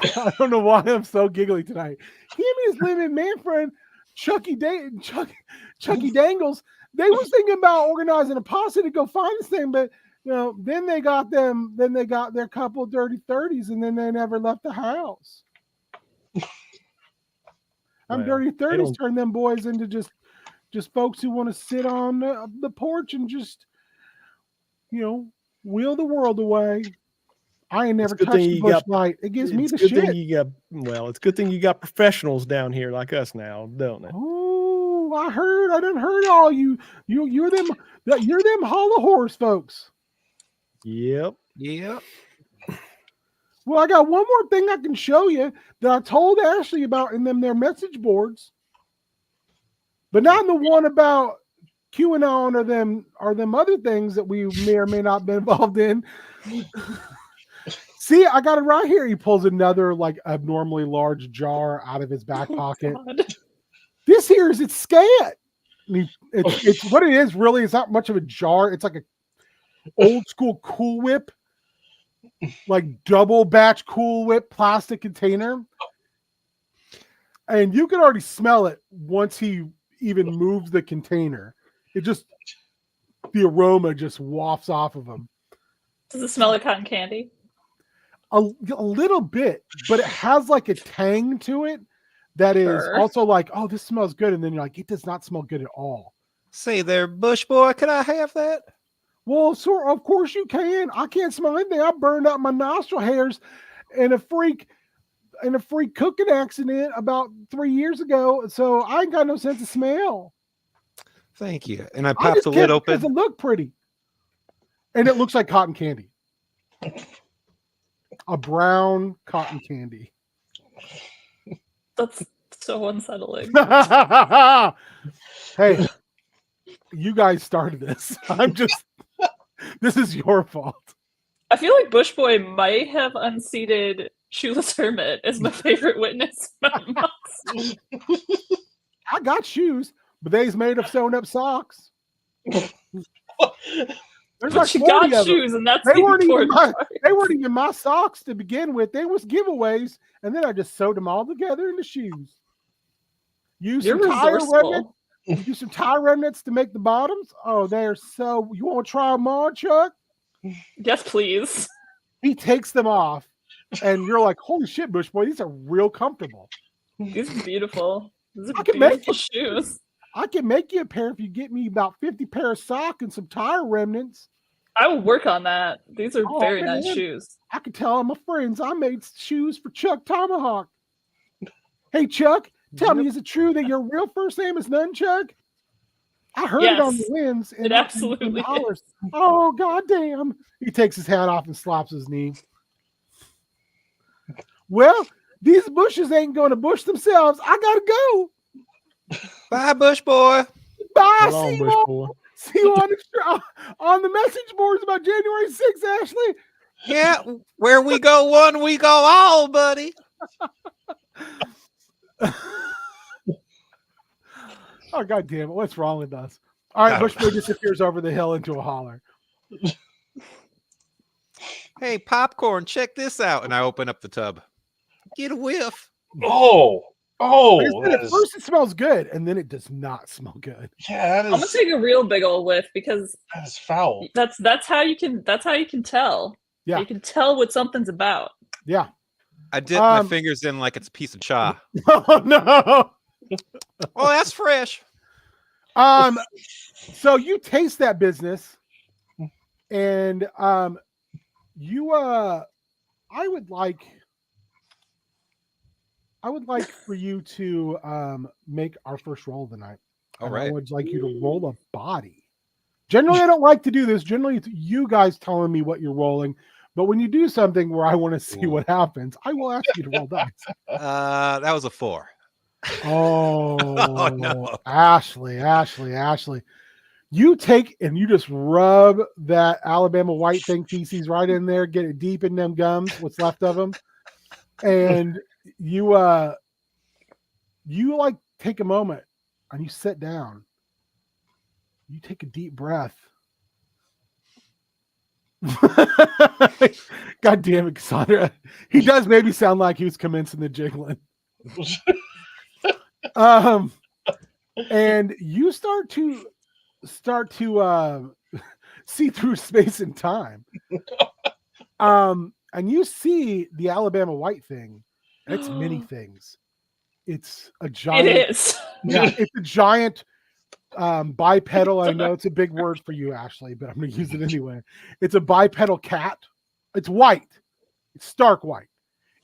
S1: I don't know why I'm so giggly tonight. He and his live-in man friend, Chucky Dangles, they was thinking about organizing a posse to go find this thing, but you know, then they got their couple dirty 30s, and then they never left the house.
S5: Well,
S1: Dirty
S5: they
S1: 30s
S5: don't-
S1: turn them boys into just folks who want to sit on the porch and just, you know, wheel the world away. I ain't never
S5: It's a good
S1: touched
S5: thing
S1: the
S5: you
S1: bush
S5: got-
S1: light. It gives me
S5: It's
S1: the
S5: good thing
S1: shit.
S5: you got. Well, it's a good thing you got professionals down here like us now, don't it?
S1: Oh, I done heard all you're them hollow horse folks.
S5: Yep.
S2: Yeah.
S1: Well, I got one more thing I can show you that I told Ashley about in their message boards, but not in the one about QAnon or them other things that we may or may not be involved in. See, I got it right here. He pulls another like abnormally large jar out of his back
S4: Oh,
S1: pocket.
S4: God.
S1: This here is its scat. It's what it is. Really, it's not much of a jar. It's like a old school Cool Whip, like double batch Cool Whip plastic container. And you can already smell it once he even moves the container. It just, the aroma just wafts off of him.
S4: Does it smell like cotton candy?
S1: A little bit, but it has like a tang to it that is
S4: Sure.
S1: also like, oh, this smells good. And then you're like, it does not smell good at all.
S2: Say there, Bush boy, could I have that?
S1: Well, sir, of course you can. I can't smell anything. I burned out my nostril hairs in a freak cooking accident about 3 years ago. So I ain't got no sense of smell.
S2: Thank you. And I
S1: I
S2: popped
S1: just
S2: the
S1: kept
S2: lid
S1: it 'cause
S2: open.
S1: it looked pretty. And it looks like cotton candy. A brown cotton candy.
S4: That's so unsettling.
S1: Hey, you guys started this. This is your fault.
S4: I feel like Bush Boy might have unseated Shoeless Hermit as my favorite witness amongst.
S1: I got shoes, but they's made of sewn up socks. There's
S4: But
S1: like
S4: you
S1: 40
S4: got
S1: of them.
S4: shoes, and that's
S1: They
S4: the
S1: weren't even
S4: important part.
S1: They weren't even my socks to begin with. They was giveaways, and then I just sewed them all together into shoes. Use
S4: You're
S1: some tire
S4: resourceful.
S1: remnants. Use some tire remnants to make the bottoms. Oh, they're so. You want to try them on, Chuck?
S4: Yes, please.
S1: He takes them off, and you're like, "Holy shit, Bush Boy! These are real comfortable.
S4: These are beautiful. These are
S1: I can make
S4: beautiful
S1: it.
S4: shoes.
S1: I can make you a pair if you get me about 50 pair of socks and some tire remnants.
S4: I will work on that. These are
S1: Oh,
S4: very nice
S1: man.
S4: shoes.
S1: I can tell all my friends I made shoes for Chuck Tomahawk. Hey, Chuck, tell me, is it true that your real first name is Nunchuck? I heard it on the
S4: Yes,
S1: winds.
S4: it absolutely
S1: hollers. Oh, goddamn. He takes his hat off and slaps his knee. Well, these bushes ain't going to bush themselves. I got to go.
S2: Bye, Bush boy.
S1: Bye.
S5: Hold on,
S1: See
S5: Bush
S1: you,
S5: boy.
S1: see you on the message boards about January 6th, Ashley.
S2: Yeah, where we go one, we go all, buddy.
S1: Oh, God damn it. What's wrong with us? All right,
S2: I
S1: Bush
S2: don't
S1: Boy disappears over the hill into a holler.
S2: Hey, popcorn, check this out. And I open up the tub. Get a whiff.
S3: Oh,
S1: Like I said,
S3: that
S1: at
S3: is,
S1: first it smells good, and then it does not smell good.
S3: yeah,
S4: I'm gonna take a real big old whiff because
S3: that is foul.
S4: that's how you can tell.
S1: Yeah.
S4: You can tell what something's about.
S1: Yeah.
S2: I dip my fingers in like it's a piece of cha.
S1: Oh, no.
S2: Oh, that's fresh.
S1: So you taste that business, and you I would like for you to make our first roll of the night.
S2: All
S1: And
S2: right.
S1: I would like you to roll a body. Generally, I don't like to do this. Generally, it's you guys telling me what you're rolling. But when you do something where I want to see what happens, I will ask you to roll dice.
S2: That was a 4.
S1: Oh,
S2: no.
S1: Ashley. You take and you just rub that Alabama white thing feces right in there, get it deep in them gums, what's left of them. And you like take a moment and you sit down. You take a deep breath. God damn it, Cassandra. He does maybe sound like he was commencing the jiggling. And you start to see through space and time. And you see the Alabama white thing. It's many things. It's a giant.
S4: It is.
S1: Yeah, it's a giant bipedal. I know it's a big word for you, Ashley, but I'm going to use it anyway. It's a bipedal cat. It's white. It's stark white.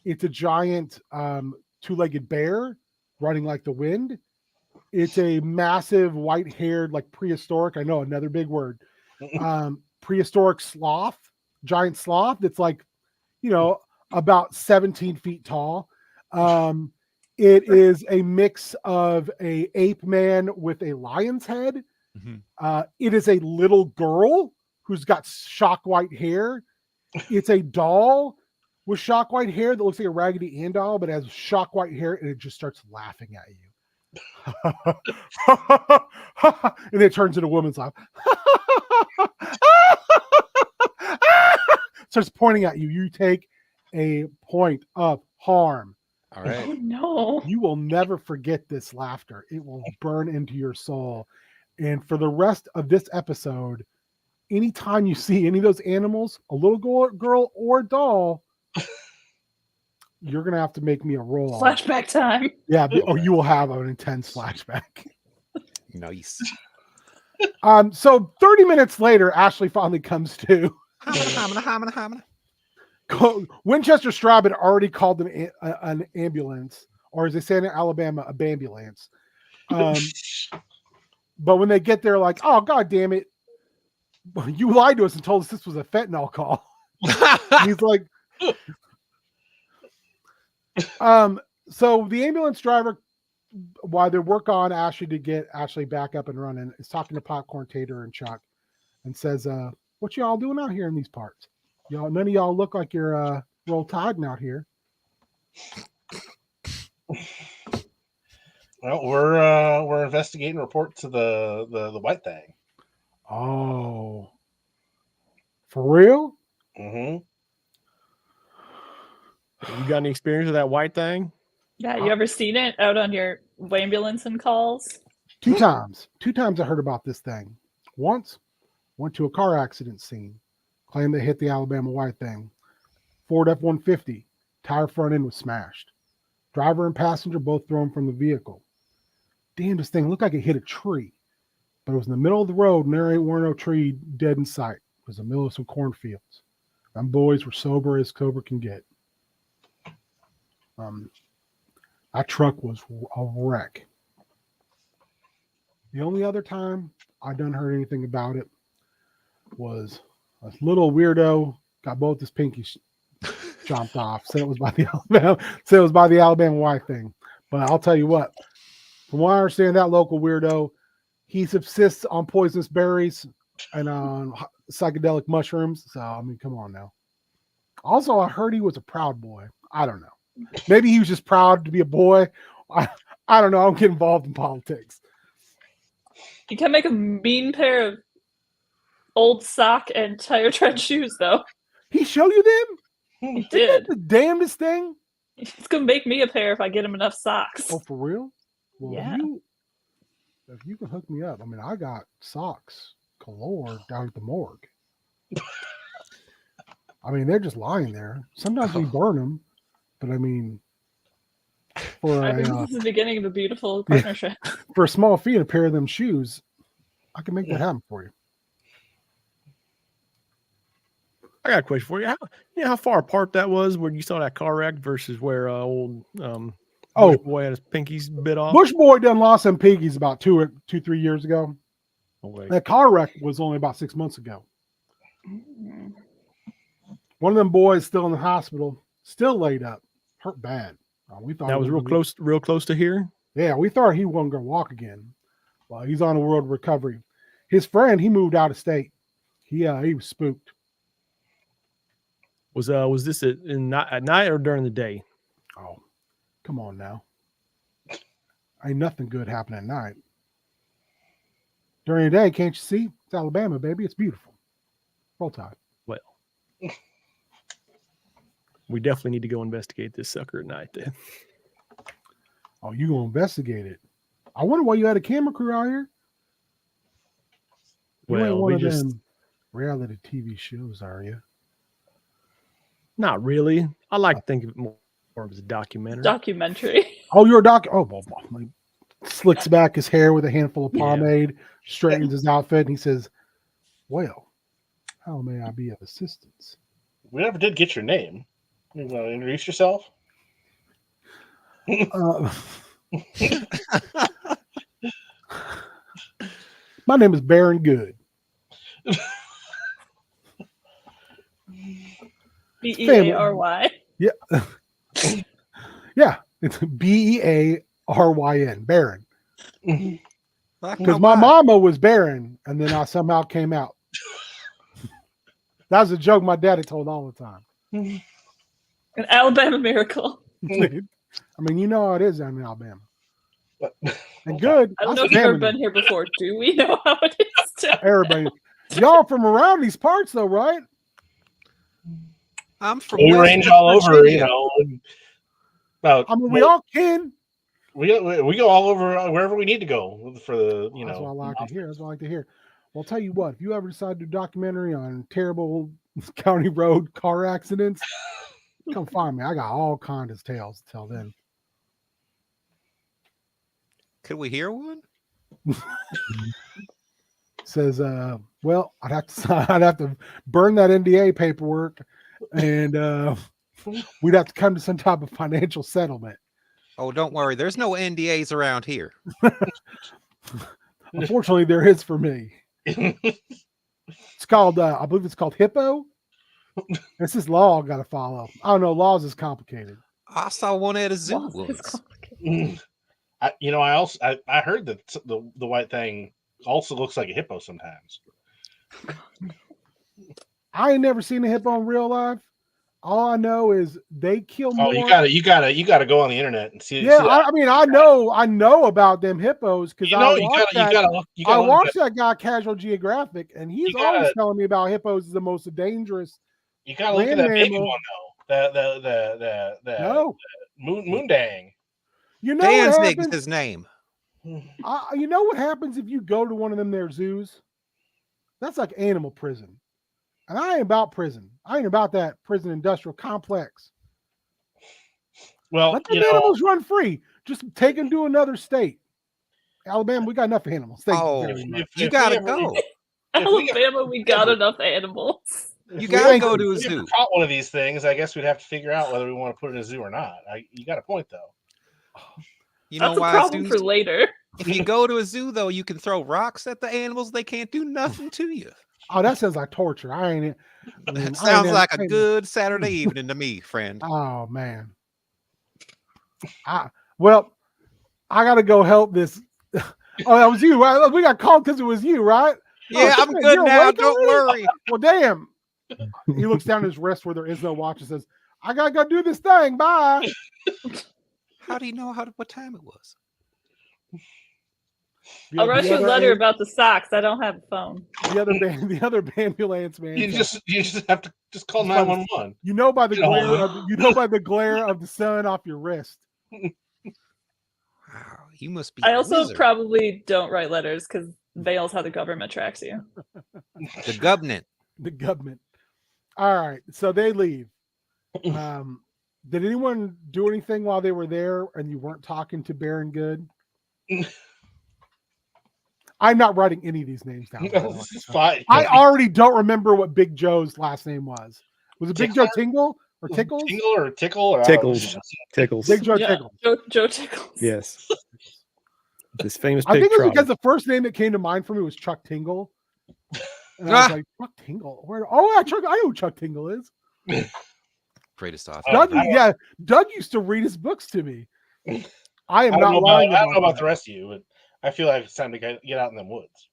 S1: It's a giant two-legged bear running like the wind. It's a massive white-haired, like prehistoric. I know, another big word. Prehistoric sloth, giant sloth that's like, about 17 feet tall. It is a mix of a ape man with a lion's head.
S2: Mm-hmm.
S1: It is a little girl who's got shock white hair. It's a doll with shock white hair that looks like a Raggedy Ann doll, but has shock white hair, and it just starts laughing at you. And it turns into a woman's laugh. Starts pointing at you. You take a point of harm.
S2: All right.
S4: Oh no.
S1: You will never forget this laughter. It will burn into your soul. And for the rest of this episode, anytime you see any of those animals, a little girl or doll, you're going to have to make me a roll.
S4: Flashback time.
S1: Yeah, or you will have an intense flashback.
S2: Nice.
S1: So 30 minutes later, Ashley finally comes to. Winchester Straub had already called an ambulance, or as they say in Alabama, a bambulance. But when they get there, like, oh, God damn it. You lied to us and told us this was a fentanyl call. He's like, so the ambulance driver, while they work on Ashley to get Ashley back up and running, is talking to Popcorn, Tater, and Chuck and says, what y'all doing out here in these parts? Y'all, none of y'all look like you're roll tiding out here.
S3: Well, we're investigating report to the White Thang.
S1: Oh, for real?
S3: Mm-hmm.
S5: You got any experience with that white thing?
S4: Yeah, you ever seen it out on your ambulance and calls?
S1: 2 times. 2 times I heard about this thing. Once, went to a car accident scene. Claimed they hit the Alabama White Thing. Ford F-150. Tire front end was smashed. Driver and passenger both thrown from the vehicle. Damn, this thing looked like it hit a tree. But it was in the middle of the road and there weren't no tree dead in sight. It was in the middle of some cornfields. Them boys were sober as sober can get. That truck was a wreck. The only other time I done heard anything about it was a little weirdo got both his pinkies chomped off. Said it was by the Alabama White Thing. But I'll tell you what, from what I understand, that local weirdo, he subsists on poisonous berries and on psychedelic mushrooms. So I mean, come on now. Also, I heard he was a proud boy. I don't know. Maybe he was just proud to be a boy. I don't know. I don't get involved in politics.
S4: You can make a mean pair of old sock and tire tread shoes, though.
S1: He showed you them?
S4: He did.
S1: The damnedest thing?
S4: He's gonna make me a pair if I get him enough socks.
S1: Oh, for real? Well,
S4: Yeah.
S1: if you can hook me up, I mean, I got socks galore down at the morgue. I mean, they're just lying there. Sometimes we burn them, but I mean,
S4: I think this is the beginning of a beautiful partnership.
S1: for a small fee and a pair of them shoes, I can make that happen for you.
S5: I got a question for you. How far apart that was where you saw that car wreck versus where old Bush boy had his pinkies bit off?
S1: Bush boy done lost some piggies about 3 years ago.
S5: Okay.
S1: That car wreck was only about 6 months ago. One of them boys still in the hospital, still laid up, hurt bad. We thought
S5: that was real close to here.
S1: Yeah, we thought he wasn't going to walk again. Well, he's on a world recovery. His friend, he moved out of state. He was spooked.
S5: Was this at night or during the day?
S1: Oh, come on now. Ain't nothing good happening at night. During the day, can't you see? It's Alabama, baby. It's beautiful. Roll Tide.
S5: Well, we definitely need to go investigate this sucker at night then.
S1: Oh, you gonna investigate it? I wonder why you had a camera crew out here. You ain't one of them reality TV shows, are you?
S5: Not really. I like to think of it more as a documentary.
S4: Documentary.
S1: Oh, you're a doc. Oh, well, he slicks back his hair with a handful of pomade, straightens his outfit, and he says, "Well, how may I be of assistance?"
S3: We never did get your name. You want to introduce yourself?
S1: My name is Baron Good.
S4: B-E-A-R-Y.
S1: Yeah. Yeah. It's B-E-A-R-Y-N. Baron. Because my mama was Baron, and then I somehow came out. That was a joke my daddy told all the time.
S4: An Alabama miracle.
S1: I mean, you know how it is down in Alabama. And
S3: Okay.
S1: good.
S4: I don't know
S1: That's
S4: if you've ever
S1: family.
S4: been here before. Do we know how it is? To...
S1: Everybody, y'all from around these parts, though, right?
S2: I'm from
S3: We
S2: West
S3: range all over,
S2: Virginia.
S3: About
S1: I mean, we all can.
S3: we go all over wherever we need to go for the
S1: That's what I like to hear. That's what I like to hear. Well, I'll tell you what. If you ever decide to do a documentary on terrible county road car accidents, come find me. I got all kinds of tales to tell then.
S2: Could we hear one?
S1: Says, well, I'd have to burn that NDA paperwork, and we'd have to come to some type of financial settlement.
S2: Oh, don't worry. There's no NDAs around here.
S1: Unfortunately, there is for me. It's called, I believe it's called Hippo. This is law I got to follow. I don't know. Laws is complicated.
S2: I saw one at a zoo
S4: Well, it's
S2: once.
S4: complicated.
S3: I heard that the white thing also looks like a hippo sometimes.
S1: I ain't never seen a hippo in real life. All I know is they kill more.
S3: Oh, you gotta go on the internet and see.
S1: Yeah,
S3: see that.
S1: I mean, I know about them hippos because
S3: You know,
S1: I watched
S3: that.
S1: that guy Casual Geographic, and he's
S3: You gotta-
S1: always telling me about hippos is the most dangerous.
S3: You gotta look at
S1: land
S3: that baby
S1: mammal.
S3: one though. The
S1: No,
S3: Moondang.
S1: you know what
S2: Danzig's
S1: happens.
S2: his name.
S1: You know what happens if you go to one of them there zoos? That's like animal prison, and I ain't about prison. I ain't about that prison industrial complex.
S3: Well,
S1: Let them animals run free. Just take them to another state. Alabama, we got enough animals. Thank
S2: Oh,
S1: you very much.
S2: you gotta go.
S4: Alabama, we got enough animals.
S2: You gotta
S1: Thank
S2: go
S1: you.
S2: to a
S3: If we ever
S2: zoo.
S3: caught one of these things, I guess we'd have to figure out whether we want to put it in a zoo or not. You got a point though.
S2: You know
S4: That's a
S2: why
S4: problem
S2: zoos?
S4: for later.
S2: If you go to a zoo, though, you can throw rocks at the animals. They can't do nothing to you.
S1: Oh, that sounds like torture. I mean,
S2: That
S1: I
S2: sounds
S1: ain't
S2: like a
S1: never-
S2: good Saturday evening to me, friend.
S1: Oh man. I gotta go help this. Oh, that was you, right? We got called because it was you, right?
S2: Yeah,
S1: Oh,
S2: I'm
S1: shit,
S2: good
S1: you're
S2: now.
S1: awake
S2: Don't
S1: already?
S2: worry.
S1: Well, damn. He looks down at his wrist where there is no watch and says, I gotta go do this thing. Bye.
S2: How do you know what time it was?
S4: I'll write you a
S1: other
S4: letter
S1: am-
S4: about the socks. I don't have a phone.
S1: the other ambulance man.
S3: You
S1: says,
S3: just have to just call
S1: Just by the-
S3: 911.
S1: you know by the
S3: You know.
S1: glare of the glare of the sun off your wrist.
S2: Wow, you must be.
S4: I
S2: a
S4: also
S2: wizard.
S4: probably don't write letters because mail's how the government tracks you.
S2: The government.
S1: The government. All right, so they leave. Did anyone do anything while they were there and you weren't talking to Baron Good? I'm not writing any of these names down. by the way.
S3: This is fine.
S1: I already don't remember what Big Joe's last name was. Was it Big Joe Tingle or Tickles?
S3: Tingle or Tickle? Or
S5: Tickles. Tickles.
S1: Big Joe
S4: Yeah,
S1: Tickles.
S4: Joe Tickles.
S5: Yes. This famous
S1: I
S5: pig
S1: think it was
S5: trotter.
S1: because the first name that came to mind for me was Chuck Tingle. And I was like, Chuck Tingle? I know who Chuck Tingle is.
S2: Greatest author.
S1: Doug used to read his books to me. I am
S3: I
S1: not
S3: don't
S1: lying
S3: know about
S1: that.
S3: the rest of you, but I feel like it's time to get out in the woods.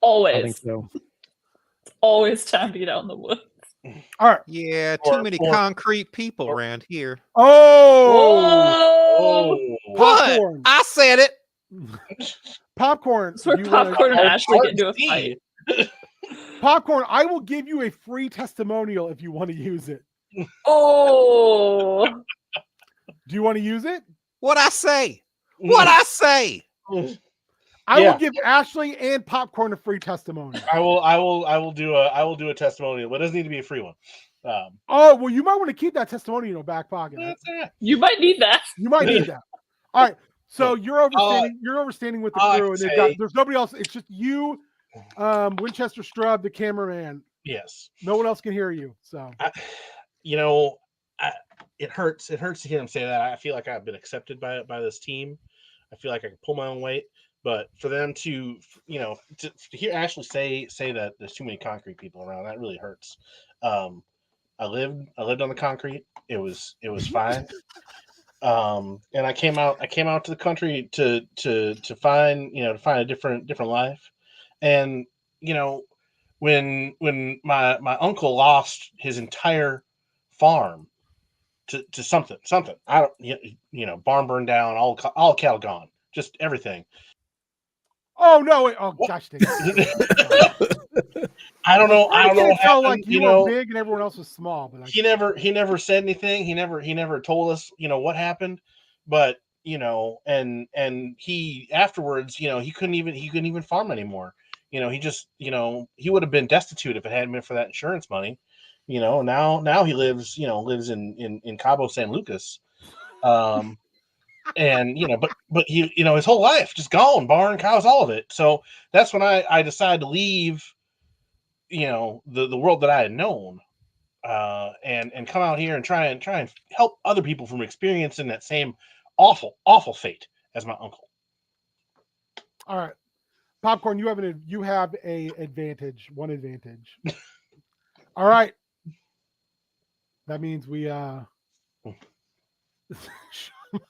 S4: Always.
S5: I think so.
S4: Always time to get out in the woods.
S1: All right.
S2: Yeah,
S3: Or-
S2: too many
S3: or-
S2: concrete people around here.
S1: Oh,
S4: Whoa!
S1: popcorn.
S2: I said it.
S1: Popcorn.
S4: That's where
S1: Do you wanna-
S4: Popcorn and
S3: Oh,
S4: Ashley get into a
S3: Steve.
S4: fight.
S1: Popcorn, I will give you a free testimonial if you want to use it.
S4: Oh!
S1: Do you want to use it?
S2: What I say? What I say?
S1: I
S3: Yeah.
S1: will give Ashley and Popcorn a free testimonial.
S3: I will do a testimonial, but it doesn't need to be a free one.
S1: Oh, well, you might want to keep that testimonial in your back pocket.
S3: That's it.
S4: You might need that.
S1: You might need that. All right. So you're overstanding with the
S3: all I
S1: crew,
S3: can
S1: and
S3: say-
S1: there's nobody else. It's just you, Winchester Strub, the cameraman.
S3: Yes.
S1: No one else can hear you. So
S3: It hurts. It hurts to hear him say that. I feel like I've been accepted by this team. I feel like I can pull my own weight. But for them to hear Ashley say that there's too many concrete people around, that really hurts. I lived on the concrete. It was fine. And I came out to the country to find a different life. And when my uncle lost his entire farm to something. I don't, barn burned down, all cattle gone, just everything.
S1: Oh no! Oh
S3: What?
S1: gosh, dang it.
S3: I don't know.
S1: I
S3: I don't know
S1: get
S3: what
S1: it felt
S3: happened.
S1: like you were big and everyone else was small, but
S3: He never said anything. He never told us, what happened. But and he afterwards, he couldn't even farm anymore. He just, he would have been destitute if it hadn't been for that insurance money. Now he lives in Cabo San Lucas. And but he, his whole life just gone, barn, cows, all of it. So that's when I decided to leave, the world that I had known, and come out here and try and help other people from experiencing that same awful fate as my uncle.
S1: all right, Popcorn, you have a advantage, one advantage. All right, that means we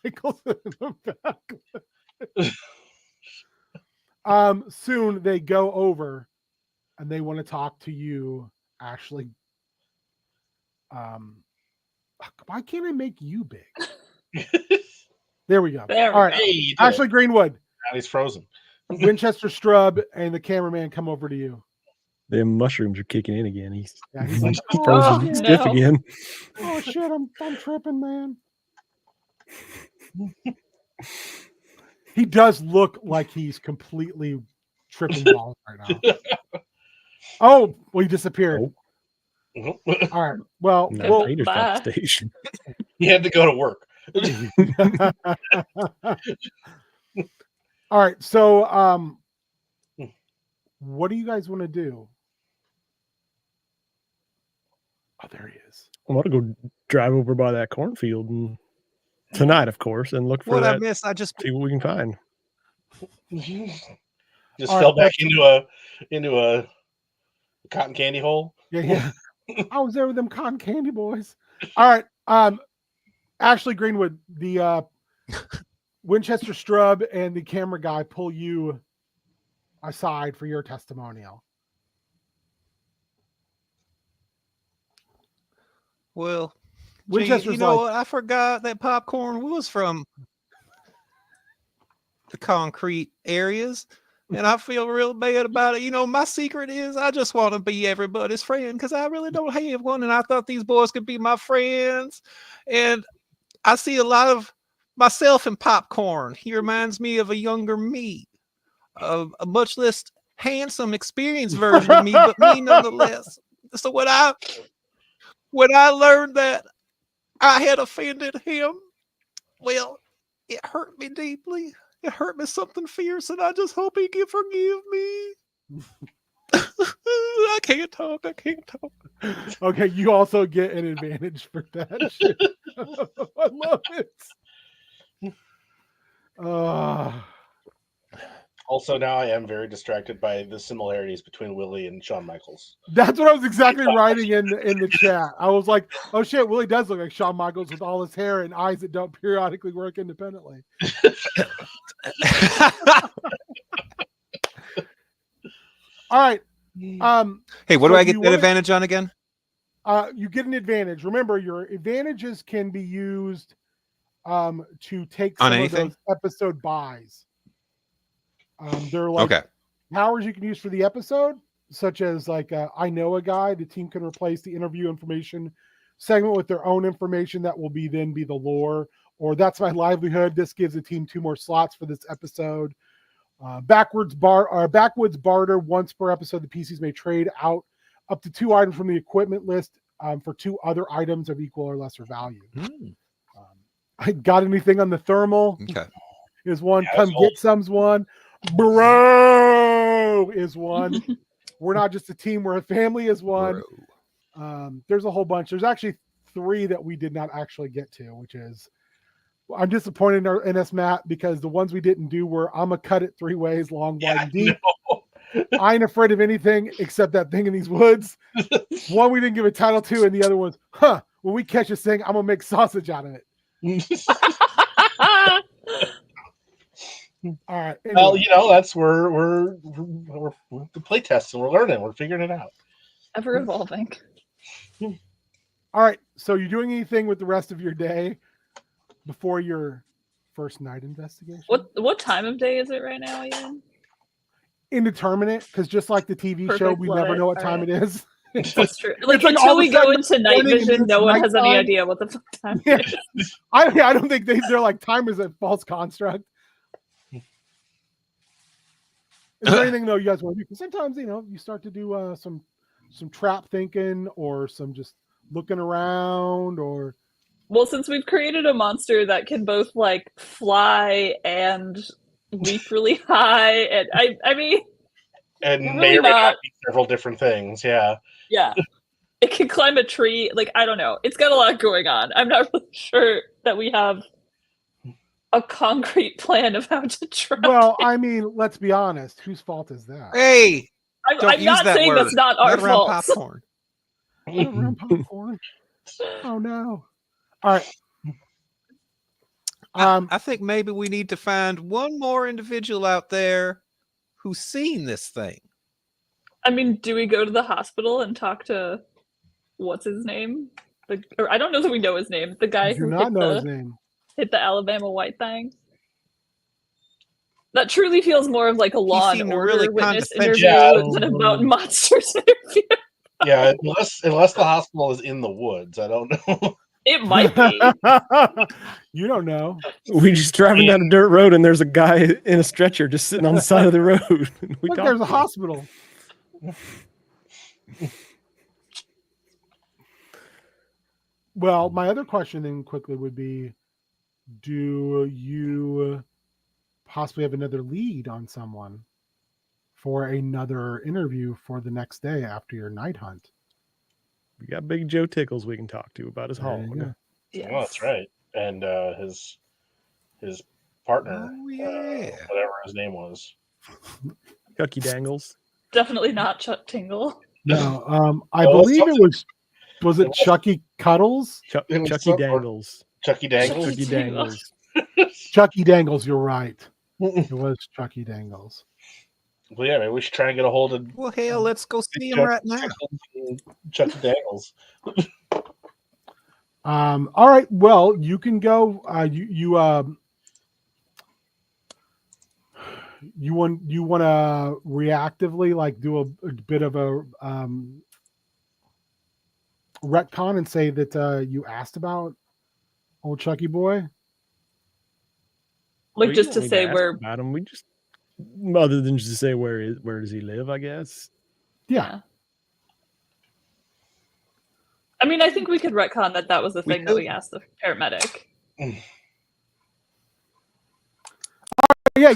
S1: Michael's in the back. Soon they go over and they want to talk to you, Ashley. Why can't I make you big? There we go.
S4: There we
S1: All right,
S4: go.
S3: Hey,
S1: Ashley Greenwood,
S3: now he's frozen.
S1: Winchester Strub, and the cameraman come over to you.
S5: Them mushrooms are kicking in again. He's
S1: Like,
S5: frozen
S4: Oh,
S5: stiff
S4: no.
S5: again.
S1: oh shit, I'm tripping, man. He does look like he's completely tripping balls right now. Oh, well, he disappeared.
S5: Oh.
S1: All right. Well,
S5: No,
S1: well,
S5: Peter's got the station.
S3: He had to go to work.
S1: all right. So, what do you guys want to do? Oh, there he is.
S5: I want to go drive over by that cornfield and tonight, of course, and look for
S2: What I
S5: that.
S2: missed, I just
S5: See what we can find.
S3: Just
S1: All
S3: fell
S1: right,
S3: back into a cotton candy hole.
S1: Yeah. I was there with them cotton candy boys. All right. Ashley Greenwood, the Winchester Strub and the camera guy pull you aside for your testimonial.
S2: well, gee,
S1: Winchester's
S2: you know
S1: like,
S2: what? I forgot that Popcorn was from the concrete areas, and I feel real bad about it. My secret is I just want to be everybody's friend because I really don't have one, and I thought these boys could be my friends. And I see a lot of myself in Popcorn. He reminds me of a younger me, of a much less handsome, experienced version of me, but me nonetheless. So when I learned that I had offended him, well, it hurt me deeply. It hurt me something fierce, and I just hope he can forgive me. I can't talk.
S1: okay, you also get an advantage for that shit. I love it.
S3: Also, now I am very distracted by the similarities between Willie and Shawn Michaels.
S1: That's what I was exactly writing in the chat. I was like, oh shit, Willie does look like Shawn Michaels with all his hair and eyes that don't periodically work independently. All right.
S2: Hey, what
S1: So
S2: do I
S1: do
S2: get
S1: you
S2: that
S1: wanna-
S2: advantage on again?
S1: You get an advantage. Remember, your advantages can be used to take
S2: On
S1: some
S2: anything?
S1: of those episode buys. They're like
S2: Okay.
S1: powers you can use for the episode, such as like I know a guy. The team can replace the interview information segment with their own information that will be the lore, or that's my livelihood. This gives the team 2 more slots for this episode. Backwoods barter once per episode. The PCs may trade out up to 2 items from the equipment list for 2 other items of equal or lesser value. I got anything on the thermal?
S2: Okay.
S1: Is one.
S3: Yeah,
S1: Come
S3: that's
S1: get some's one. Bro is one. We're not just a team, we're a family is one. There's a whole bunch. There's actually 3 that we did not actually get to, which is I'm disappointed in us, Matt, because the ones we didn't do were I'm gonna cut it 3 ways, long, wide, and deep. I ain't afraid of anything except that thing in these woods. One we didn't give a title to, and the other was, when we catch this thing, I'm gonna make sausage out of it. All right. Anyway.
S3: Well, that's where we're the play testing. We're learning. We're figuring it out.
S4: Ever evolving.
S1: All right. So you're doing anything with the rest of your day before your first night investigation?
S4: What time of day is it right now, Ian?
S1: Indeterminate, because just like the TV show,
S4: Perfect,
S1: we
S4: love
S1: never
S4: it.
S1: know what
S4: All
S1: time
S4: right.
S1: it is. It's
S4: That's true. Like
S1: it's like
S4: until
S1: all of a
S4: we go
S1: sudden
S4: into night
S1: morning and
S4: vision,
S1: then
S4: no
S1: it's
S4: one has any
S1: nighttime.
S4: idea what the fuck time
S1: Yeah.
S4: it is.
S1: I don't think they're like time is a false construct. Is there anything though you guys want to do? Because sometimes you start to do some trap thinking or some just looking around or
S4: Well, since we've created a monster that can both like fly and leap really high, and I mean,
S3: And
S4: we're
S3: may
S4: really
S3: or may not
S4: not.
S3: be several different things. Yeah.
S4: Yeah, it can climb a tree. Like I don't know. It's got a lot going on. I'm not really sure that we have a concrete plan of how to try.
S1: well, I mean, let's be honest. Whose fault is that?
S2: Hey,
S4: I'm
S2: don't use
S4: not
S2: that
S4: saying
S2: word.
S4: that's not our
S2: Not around
S4: fault.
S2: popcorn.
S1: Around popcorn. Oh no! All right.
S2: I think maybe we need to find one more individual out there who's seen this thing.
S4: I mean, do we go to the hospital and talk to what's his name? Or I don't know that we know his name. The guy
S1: I do
S4: who
S1: not know his name.
S4: hit the Alabama white thing. That truly feels more of like a Law and
S2: seemed
S4: Order
S2: really
S4: witness
S2: condescension.
S4: interview than a mountain monsters interview.
S3: Yeah, unless the hospital is in the woods, I don't know.
S4: It might be.
S1: You don't know.
S5: We just driving down a dirt road and there's a guy in a stretcher just sitting on the side of the road. We
S1: Look,
S5: talked
S1: there's a
S5: to him.
S1: hospital. Well, my other question then quickly would be, do you possibly have another lead on someone for another interview for the next day after your night hunt?
S5: We got Big Joe Tickles we can talk to about his
S1: There you
S5: hog.
S1: go.
S4: Yes.
S3: Oh, that's right. And his partner,
S2: Oh, yeah.
S3: whatever his name was.
S5: Cucky Dangles.
S4: Definitely not Chuck Tingle.
S1: No, I
S3: Well,
S1: believe it was it Chucky Cuddles?
S3: It was
S5: Chucky
S3: some- or-
S5: Dangles.
S3: Chucky Dangles.
S5: Chucky Dangles.
S1: Chucky Dangles, you're right. It was Chucky Dangles.
S3: Well, yeah, maybe we should try and get a hold of
S2: Well, hell, let's go see him
S3: Chuck
S2: right now.
S3: Chucky Dangles.
S1: All right. Well, you can go. You want to reactively like do a bit of a retcon and say that you asked about old Chucky boy.
S4: Like
S5: You
S4: just
S5: don't
S4: to
S5: need
S4: say
S5: ask
S4: we're
S5: about him. We just other than just to say where does he live, I guess.
S1: Yeah.
S4: I mean, I think we could retcon that was the
S2: We
S4: thing that we
S2: could.
S4: asked the paramedic.
S1: Yeah.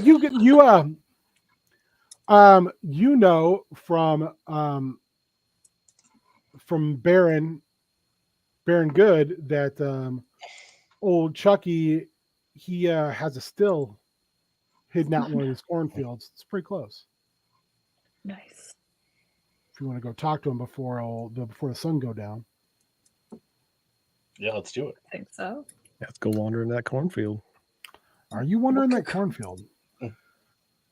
S1: From Baron Good that old Chucky he has a still hidden out in one of these cornfields. It's pretty close.
S4: Nice.
S1: If you want to go talk to him before the sun go down.
S3: Yeah, let's do it.
S4: I think so.
S5: Let's go wander in that cornfield.
S1: Are you wandering that cornfield?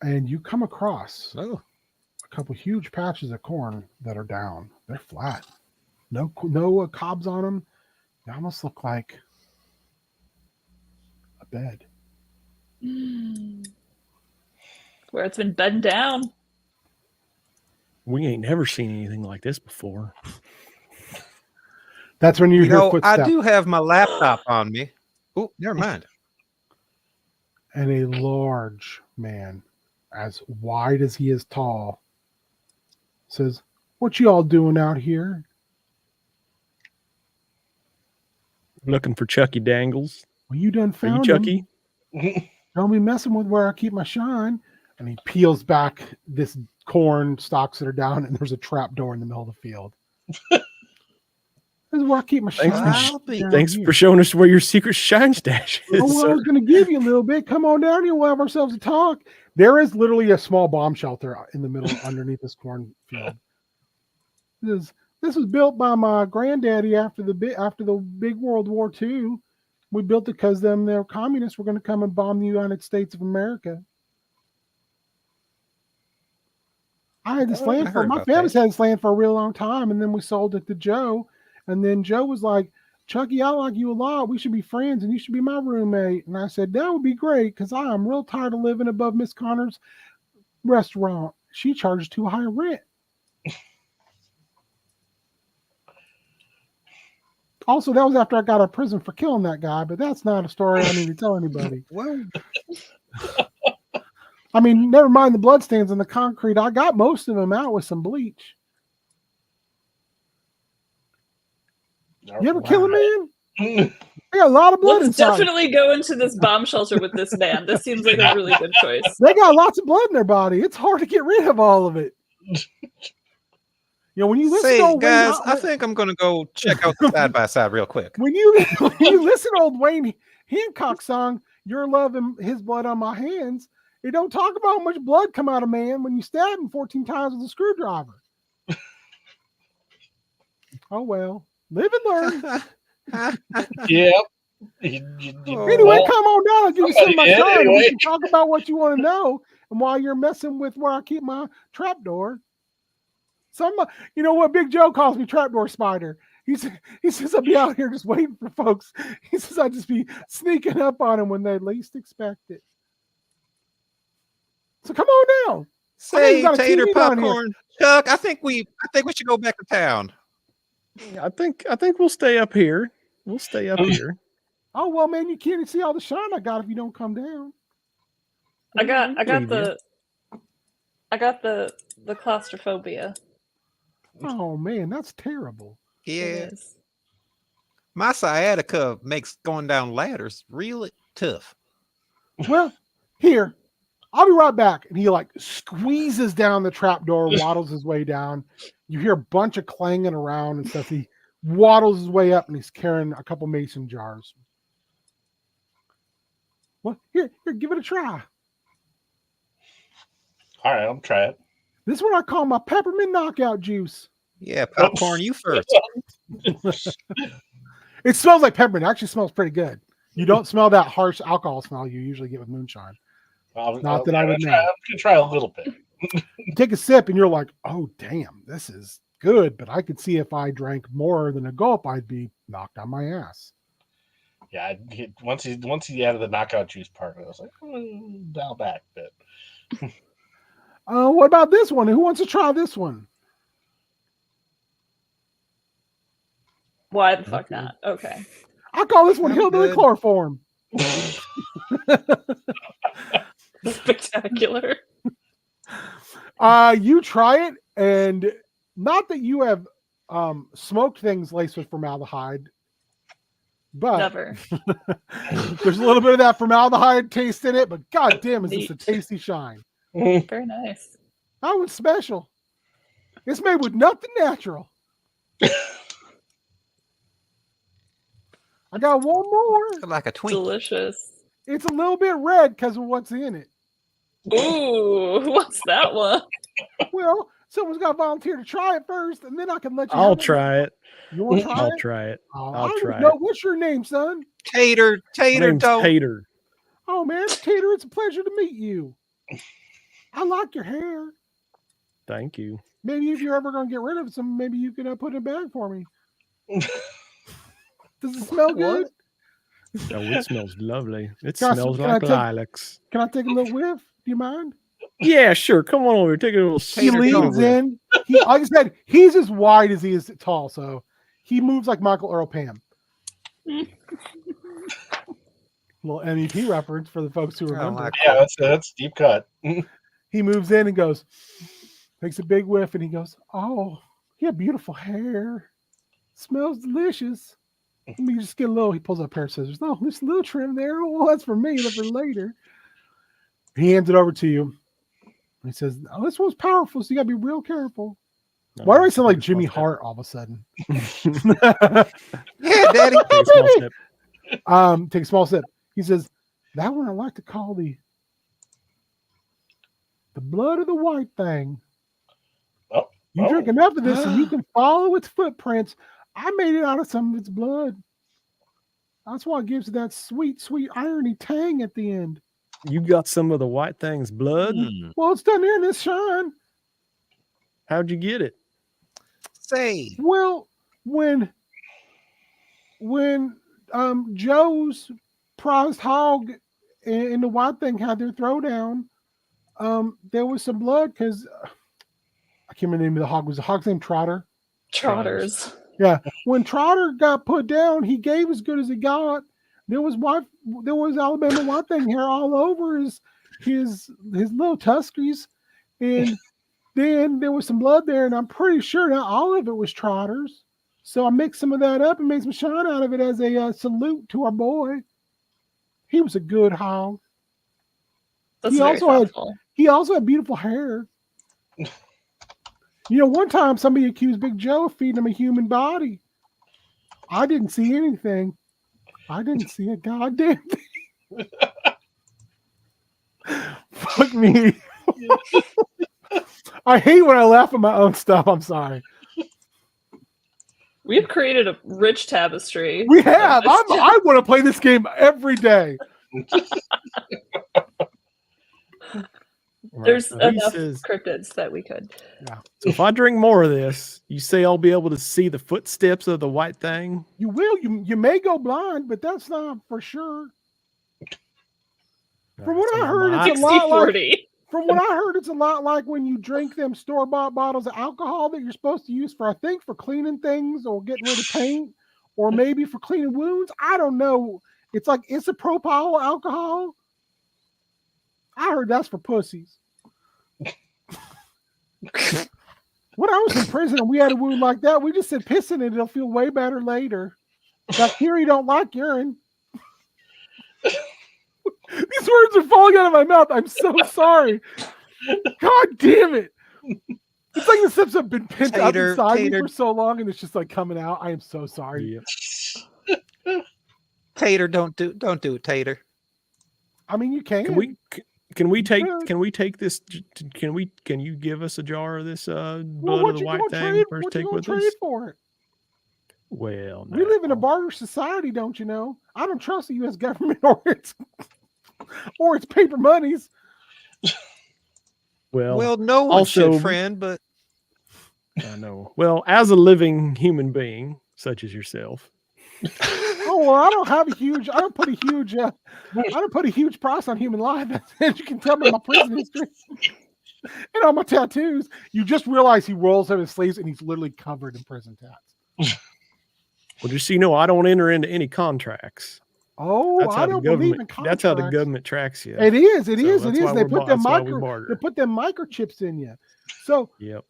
S1: And you come across
S2: Oh,
S1: a couple huge patches of corn that are down. They're flat. No cobs on them. They almost look like a bed.
S4: Where it's been bent down.
S5: We ain't never seen anything like this before.
S1: That's when you hear footsteps.
S2: I do have my laptop on me. Oh, never mind.
S1: And a large man, as wide as he is tall, says, "What you all doing out here?"
S5: Looking for Chucky Dangles.
S1: Well, you done
S5: Are you
S1: found
S5: Chucky?
S1: him. Don't be messing with where I keep my shine. And he peels back this corn stalks that are down, and there's a trap door in the middle of the field. This is where I keep my
S5: Thanks for
S1: shine. down
S5: Thanks
S1: here.
S5: for showing us where your secret shine stash is.
S1: Oh, well, I
S5: sir.
S1: was going to give you a little bit. Come on down here. We'll have ourselves a talk. There is literally a small bomb shelter in the middle underneath this cornfield. This was built by my granddaddy after the big World War II. We built it because they're communists were going to come and bomb the United States of America. I had this land for my family's had this land for a real long time, and then we sold it to Joe, And then Joe was like, Chucky, I like you a lot. We should be friends and you should be my roommate. And I said, that would be great because I am real tired of living above Miss Connor's restaurant. She charges too high a rent. Also, that was after I got out of prison for killing that guy, but that's not a story I need to tell anybody.
S2: Well,
S1: I mean, never mind the bloodstains on the concrete. I got most of them out with some bleach. You ever kill a man? They got a lot of blood
S4: Let's
S1: inside.
S4: definitely go into this bomb shelter with this man. This seems like a really good choice.
S1: They got lots of blood in their body. It's hard to get rid of all of it. You know, when you listen
S2: say,
S1: to old
S2: guys,
S1: Wayne,
S2: I think I'm gonna go check out the side by side real quick.
S1: when you listen to old Wayne Hancock song, "Your Love and His Blood on My Hands," it don't talk about how much blood come out of man when you stab him 14 times with a screwdriver. Oh well, live and learn.
S3: Yep.
S1: Anyway,
S3: Well,
S1: come on down. I'll give you some of my
S3: somebody did,
S1: time.
S3: anyway.
S1: We can talk about what you want to know and why you're messing with where I keep my trapdoor. You know what? Big Joe calls me trapdoor spider. He says I'll be out here just waiting for folks. He says I'd just be sneaking up on them when they least expect it. So come on down.
S2: Say,
S1: got a
S2: tater
S1: TV down here.
S2: popcorn, Chuck. I think we should go back to town.
S5: I think we'll stay up here. We'll stay up here.
S1: Oh well, man, you can't see all the shine I got if you don't come down.
S4: I got
S5: Believe
S4: the claustrophobia.
S1: Oh man, that's terrible.
S2: Yeah,
S4: It is.
S2: my sciatica makes going down ladders really tough.
S1: Well, here, I'll be right back. And he like squeezes down the trapdoor, waddles his way down. You hear a bunch of clanging around and stuff. He waddles his way up and he's carrying a couple mason jars. Well, here, give it a try.
S3: All right, I'll try it.
S1: This is what I call my peppermint knockout juice.
S2: Yeah, popcorn, you first.
S1: It smells like peppermint. It actually smells pretty good. You don't smell that harsh alcohol smell you usually get with moonshine. Not that I would know.
S3: I'm gonna try a little bit.
S1: You take a sip and you're like, oh, damn, this is good. But I could see if I drank more than a gulp, I'd be knocked on my ass.
S3: Yeah, once he added the knockout juice part, I was like, dial back a bit.
S1: What about this one? Who wants to try this one?
S4: Why the fuck not? Okay.
S1: I call this one
S2: I'm
S1: hillbilly
S2: good.
S1: chloroform.
S4: Spectacular.
S1: You try it, and not that you have smoked things laced with formaldehyde, but
S4: Never.
S1: there's a little bit of that formaldehyde taste in it. But god damn, is this a
S4: Neat.
S1: tasty shine?
S4: Very nice.
S1: That one's special. It's made with nothing natural. I got one more.
S2: Like a twink.
S4: Delicious.
S1: It's a little bit red because of what's in it.
S4: Ooh, what's that one?
S1: Well, someone's got to volunteer to try it first, and then I can let you.
S5: I'll
S1: have it.
S5: try it.
S1: You want to try
S5: I'll
S1: it?
S5: try it.
S1: Oh,
S5: I'll
S1: I don't
S5: try
S1: know.
S5: it.
S1: What's your name, son?
S2: Tater
S5: My name's
S2: dough.
S5: Tater.
S1: Oh man, Tater, it's a pleasure to meet you. I like your hair.
S5: Thank you.
S1: Maybe if you're ever going to get rid of some, maybe you can put it in a bag for me. Does it smell good?
S5: Oh, it smells lovely. It
S1: Can I-
S5: smells
S1: can I
S5: like
S1: take-
S5: lilacs.
S1: Can I take a little whiff? Do you mind?
S5: Yeah, sure. Come on over. Take a little
S1: He
S5: sip.
S1: leans in. He, like I said, he's as wide as he is tall, so he moves like Michael Earl Pam. Little MEP reference for the folks who
S2: I don't
S1: remember.
S2: like
S3: Yeah, that's a deep cut.
S1: He moves in and goes, takes a big whiff, and he goes, "Oh, you have beautiful hair. Smells delicious." Let me just get a little. He pulls out a pair of scissors. No, there's a little trim there. Oh, that's for me. That's for later. He hands it over to you. He says, "Oh, this one's powerful, so you gotta be real careful." Why do I sound like Jimmy Hart all of a sudden?
S2: Yeah, Daddy.
S5: Take a small sip.
S1: Take a small sip. He says, "That one I like to call the blood of the white thing.
S3: Oh,
S1: You drink enough of this and you can follow its footprints. I made it out of some of its blood. That's why it gives it that sweet, sweet irony tang at the end.
S5: You got some of the white thing's blood?
S1: Well, it's done here in this shine.
S5: How'd you get it?
S2: Say,
S1: Well, when when Joe's prized hog and the White Thing had their throwdown, there was some blood because I can't remember the name of the hog. Was the hog's name Trotter?
S4: Trotters.
S1: Yeah. When Trotter got put down, he gave as good as he got. There was Alabama White Thing hair all over his little tuskies, and then there was some blood there, and I'm pretty sure not all of it was Trotters. So I mixed some of that up and made some shine out of it as a salute to our boy. He was a good hog.
S4: That's
S1: He
S4: very
S1: also had
S4: thoughtful.
S1: he also had beautiful hair. You know, one time somebody accused Big Joe of feeding him a human body. I didn't see anything. I didn't see a goddamn thing. Fuck me. I hate when I laugh at my own stuff. I'm sorry.
S4: We've created a rich tapestry.
S1: We have. I want to play this game every day.
S4: There's
S5: So he
S4: enough
S5: says-
S4: cryptids that we could.
S5: So if I drink more of this, you say I'll be able to see the footsteps of the White Thing?
S1: You will. You may go blind, but that's not for sure. From what I heard, it's a lot like
S4: 60-40.
S1: From what I heard, it's a lot like when you drink them store-bought bottles of alcohol that you're supposed to use for, I think, for cleaning things or getting rid of paint, or maybe for cleaning wounds. I don't know. It's like isopropyl alcohol. I heard that's for pussies. When I was in prison and we had a wound like that, we just said piss in it. It'll feel way better later. Bacteria don't like urine. These words are falling out of my mouth. I'm so sorry. God damn it. It's like the steps have been pent up inside me for so long and it's just like coming out. I am so sorry.
S5: Yep.
S2: Tater, don't do it, Tater.
S1: I mean, you can.
S5: Can we take this? Can you give us a jar of this blood of the White Thing first? Take with us
S1: for it.
S5: Well,
S1: we live in a barter society, don't you know? I don't trust the U.S. government or its paper monies.
S5: Well,
S2: no one should, friend, but
S5: I know. Well, as a living human being such as yourself.
S1: Oh well, I don't put a huge price on human life, as you can tell by my prison history and all my tattoos. You just realize he rolls up his sleeves and he's literally covered in prison tats.
S5: Well, just so you know, I don't enter into any contracts.
S1: Oh, I don't believe in contracts.
S5: That's how the government tracks you.
S1: It is. They put them
S5: barter.
S1: microchips in you. So,
S5: yep.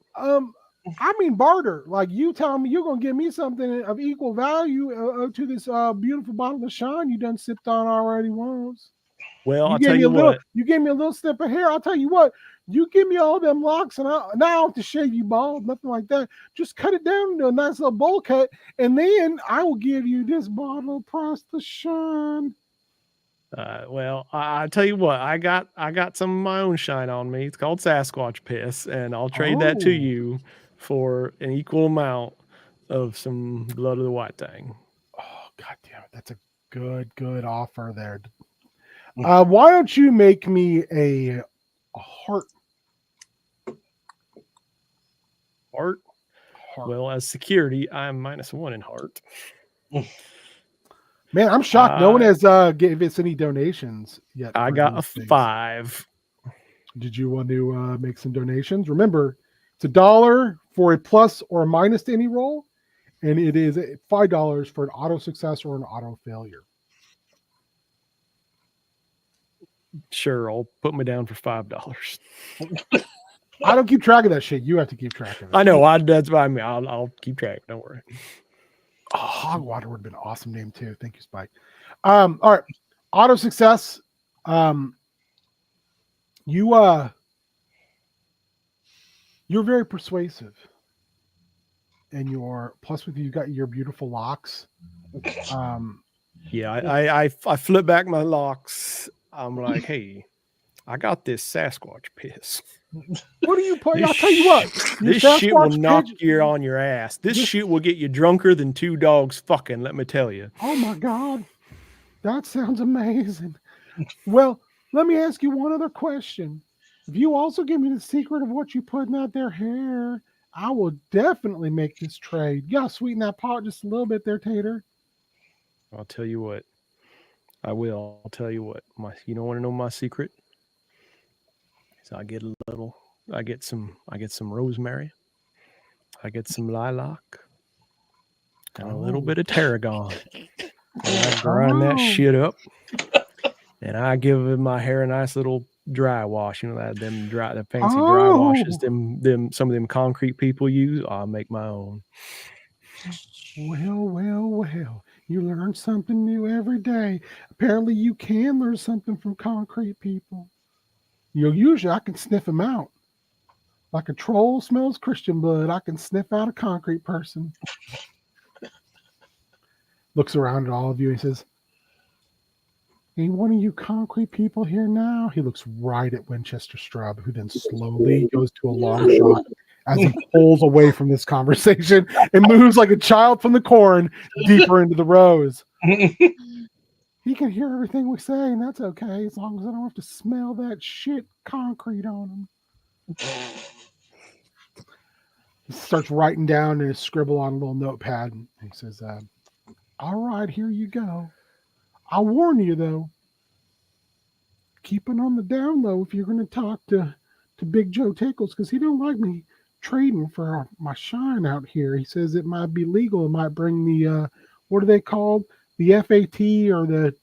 S1: I mean barter. Like you tell me you're gonna give me something of equal value to this beautiful bottle of shine you done sipped on already once.
S5: Well, I'll tell you what.
S1: You gave me a little snip of hair. I'll tell you what. You give me all them locks, and now I don't have to shave you bald, nothing like that. Just cut it down into a nice little bowl cut, and then I will give you this bottle of Price the Shine.
S5: Well, I tell you what, I got some of my own shine on me. It's called Sasquatch piss, and I'll trade that to you for an equal amount of some blood of the White Thing.
S1: Oh, God damn it. That's a good offer there. Why don't you make me a heart?
S5: Heart? Well, as security, I'm -1 in heart.
S1: Man, I'm shocked. No one has gave us any donations yet.
S5: I got a 5.
S1: Did you want to make some donations? Remember, it's $1 for a plus or a minus to any roll, and it is $5 for an auto success or an auto failure.
S5: Sure, I'll put me down for $5.
S1: I don't keep track of that shit. You have to keep track of it.
S5: I know. That's what I mean. I'll keep track. Don't worry.
S1: Oh, Hogwater would have been an awesome name too. Thank you, Spike. All right, auto success. You're very persuasive, and you're plus with you got your beautiful locks.
S5: Yeah, I flip back my locks. I'm like, hey, I got this Sasquatch piss.
S1: What do you put? I'll tell you what.
S5: This shit will knock you on your ass. This shit will get you drunker than 2 dogs fucking, let me tell you.
S1: Oh my God. That sounds amazing. Well, let me ask you one other question. If you also give me the secret of what you put in that there hair, I will definitely make this trade. You gotta sweeten that pot just a little bit there, Tater.
S5: I'll tell you what. I will. I'll tell you what. You don't want to know my secret? So I get some rosemary. I get some lilac and a little bit of tarragon. And I grind that shit up. And I give my hair a nice little dry wash. You know, the fancy dry washes some of them concrete people use. I'll make my own.
S1: Well. You learn something new every day. Apparently you can learn something from concrete people. Usually I can sniff them out. Like a troll smells Christian blood, I can sniff out a concrete person. Looks around at all of you and says, "Ain't one of you concrete people here now?" He looks right at Winchester Strub, who then slowly goes to a long shot as he pulls away from this conversation and moves like a child from the corn deeper into the rows. He can hear everything we say, and that's okay, as long as I don't have to smell that shit concrete on him. He starts writing down and scribble on a little notepad, and he says, "All right, here you go. I'll warn you, though. Keep it on the down low if you're going to talk to Big Joe Tickles, because he don't like me trading for my shine out here. He says it might be legal. It might bring the, what are they called? The FAT or the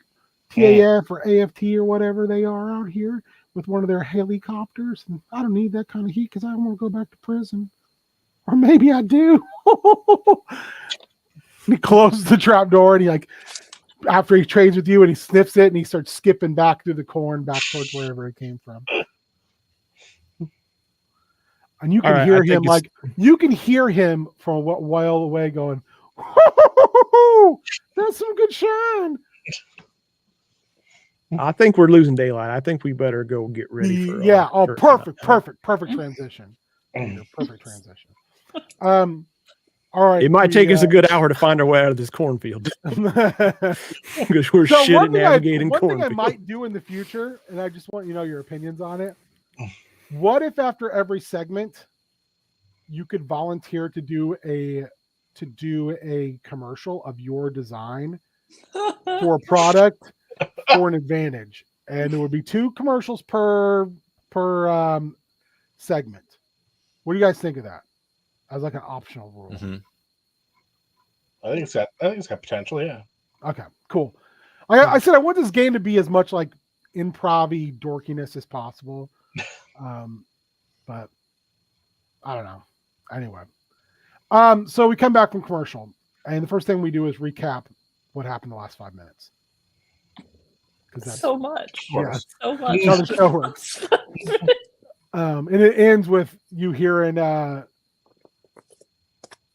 S1: TAF or AFT or whatever they are out here with one of their helicopters. And I don't need that kind of heat because I don't want to go back to prison. Or maybe I do." He closes the trap door and he after he trades with you and he sniffs it and he starts skipping back through the corn back towards wherever it came from. And you can hear him you can hear him from a while away going, "That's some good shine."
S5: I think we're losing daylight. I think we better go get ready for
S1: perfect transition. Perfect transition. All right.
S5: It might take us a good hour to find our way out of this cornfield because we're shit at navigating cornfield.
S1: One thing I might do in the future, and I just want you to know your opinions on it. What if after every segment you could volunteer to do a commercial of your design for a product for an advantage, and there would be 2 commercials per segment. What do you guys think of that? As like an optional rule.
S2: Mm-hmm.
S3: I think it's got potential. Yeah.
S1: Okay. Cool. I said I want this game to be as much like improv-y dorkiness as possible, but I don't know. Anyway, so we come back from commercial, and the first thing we do is recap what happened the last 5 minutes.
S4: That's so much.
S1: Yeah.
S4: So much.
S1: How the show works. And it ends with you hearing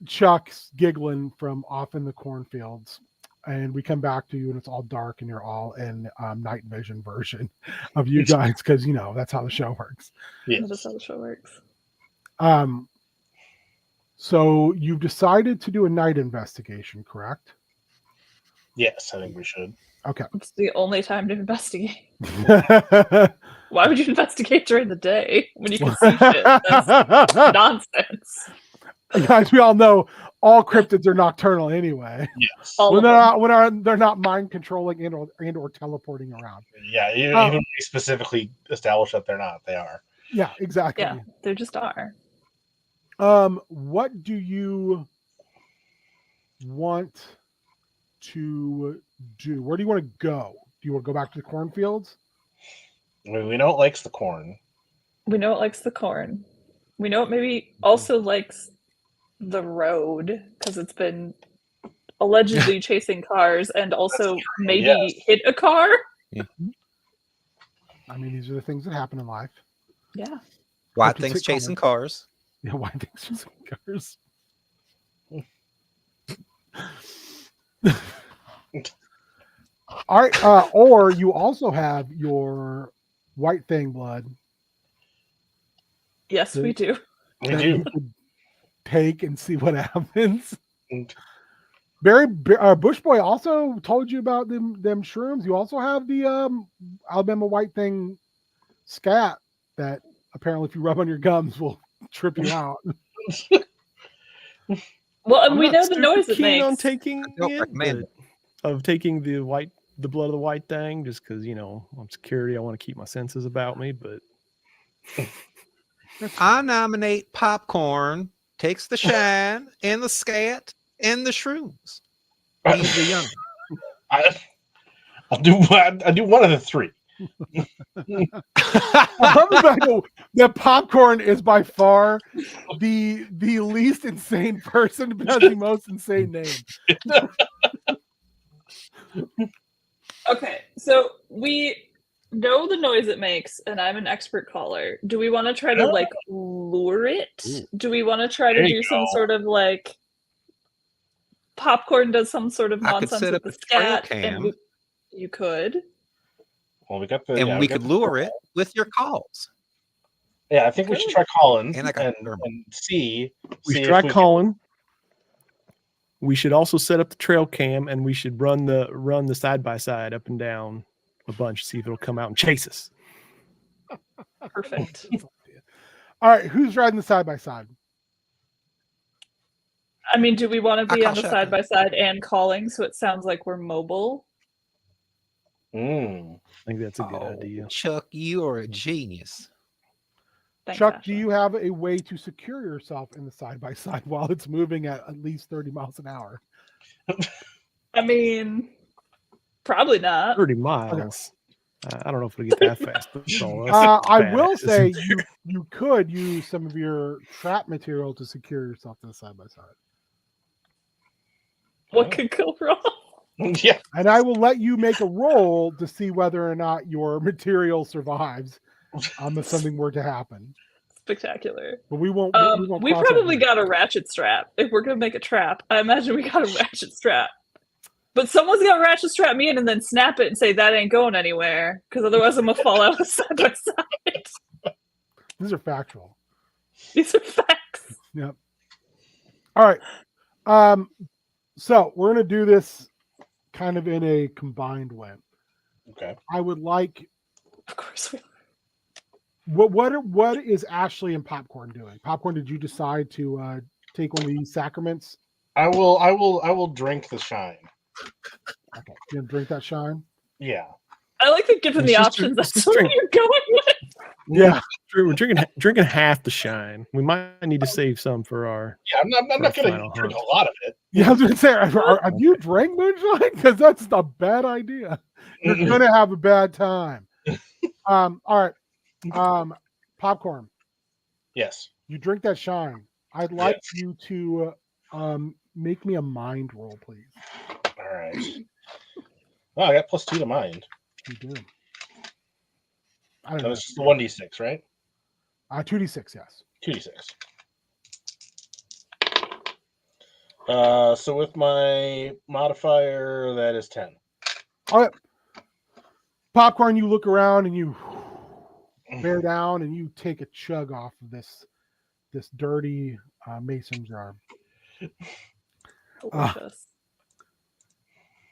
S1: Chuck's giggling from off in the cornfields, and we come back to you and it's all dark and you're all in night vision version of you guys because that's how the show works.
S3: Yeah,
S4: that's how the show works.
S1: So you've decided to do a night investigation, correct?
S3: Yes, I think we should.
S1: Okay.
S4: It's the only time to investigate. Why would you investigate during the day when you can see shit? That's nonsense.
S1: Guys, we all know all cryptids are nocturnal anyway.
S3: Yes.
S1: They're not mind controlling and or teleporting around.
S3: Yeah, even we specifically establish that they're not. They are.
S1: Yeah, exactly.
S4: Yeah, they just are.
S1: What do you want to do? Where do you want to go? Do you want to go back to the cornfields?
S3: I mean, we know it likes the corn.
S4: We know it likes the corn. We know it maybe also likes the road because it's been allegedly chasing cars and also maybe hit a car.
S2: Yeah.
S1: I mean, these are the things that happen in life.
S4: Yeah.
S2: Why things chasing cars?
S1: Yeah, why things chasing cars? All right, or you also have your white thing blood.
S4: Yes, we do.
S3: We do.
S1: Take and see what happens. Barry Bush Boy also told you about them shrooms. You also have the Alabama white thing scat that apparently if you rub on your gums will trip you out.
S4: Well, and we know the noise it makes.
S5: On taking
S2: I don't recommend it.
S5: of taking the blood of the white thing, just because I'm security. I want to keep my senses about me, but
S2: I nominate popcorn takes the shine and the scat and the shrooms. Leave the young.
S3: I do one of the three.
S1: The popcorn is by far the least insane person, but has the most insane name.
S4: Okay, so we know the noise it makes, and I'm an expert caller. Do we want to try to like lure it?
S5: Ooh.
S4: Do we want to try to
S3: There
S4: do
S3: you
S4: some
S3: go.
S4: sort of like popcorn does some sort of
S2: I could
S4: nonsense
S2: set
S4: with
S2: up
S4: the
S2: a trail
S4: scat, and
S2: cam,
S4: you could.
S3: Well, we got the
S2: and we
S3: got
S2: could
S3: the
S2: lure
S3: trail.
S2: it with your calls.
S3: Yeah, I think we should try calling
S2: And I got
S3: and see.
S5: we
S3: see
S5: should try
S3: if we
S5: calling. We should also set up the trail cam, and we should run the side by side up and down a bunch, see if it'll come out and chase us.
S4: Perfect.
S1: All right, who's riding the side by side?
S4: I mean, do we want to
S2: I
S4: be
S2: call
S4: on the
S2: shotgun.
S4: side by side and calling so it sounds like we're mobile?
S3: Mm.
S5: I think that's a good
S2: Oh,
S5: idea.
S2: Chuck, you are a genius.
S4: Thanks,
S1: Chuck,
S4: Ashley.
S1: do you have a way to secure yourself in the side by side while it's moving at least 30 miles an hour?
S4: I mean, probably not.
S5: 30 miles. I don't know if it'll get that fast. But
S1: I will say you could use some of your trap material to secure yourself to the side by side.
S4: What could go wrong?
S3: Yeah.
S1: And I will let you make a roll to see whether or not your material survives if something were to happen.
S4: Spectacular.
S1: But we won't.
S4: We
S1: cross that
S4: probably
S1: bridge.
S4: got a ratchet strap. If we're gonna make a trap, I imagine we got a ratchet strap. But someone's got to ratchet strap me in and then snap it and say that ain't going anywhere, because otherwise I'm gonna fall out of side by side.
S1: These are factual.
S4: These are facts.
S1: Yep. All right. So we're gonna do this kind of in a combined way.
S3: Okay.
S1: I would like.
S4: Of course we.
S1: What is Ashley and Popcorn doing? Popcorn, did you decide to take one of these sacraments?
S3: I will drink the shine.
S1: Okay, you gonna drink that shine?
S3: Yeah.
S4: I like the given
S5: It's
S4: the
S5: just
S4: options.
S5: it's
S4: That's
S5: just
S4: what
S5: drink.
S4: you're going with.
S1: Yeah.
S5: We're drinking half the shine. We might need to save some for our.
S3: Yeah, I'm not
S5: For a
S3: gonna
S5: final
S3: drink
S5: hunt.
S3: a lot of it.
S1: Yeah, I was gonna say, have you drank moonshine? Because that's a bad idea. You're gonna have a bad time. All right. Popcorn,
S3: Yes.
S1: you drink that shine. I'd like
S3: Yes.
S1: you to make me a mind roll, please.
S3: All right. Oh, I got +2 to mind.
S1: You do. I don't
S3: So
S1: know.
S3: it's just the 1d6, right?
S1: 2d6, yes.
S3: 2d6. So with my modifier, that is 10.
S1: All right. Popcorn, you look around and you bear down and you take a chug off of this dirty mason jar.
S4: Delicious.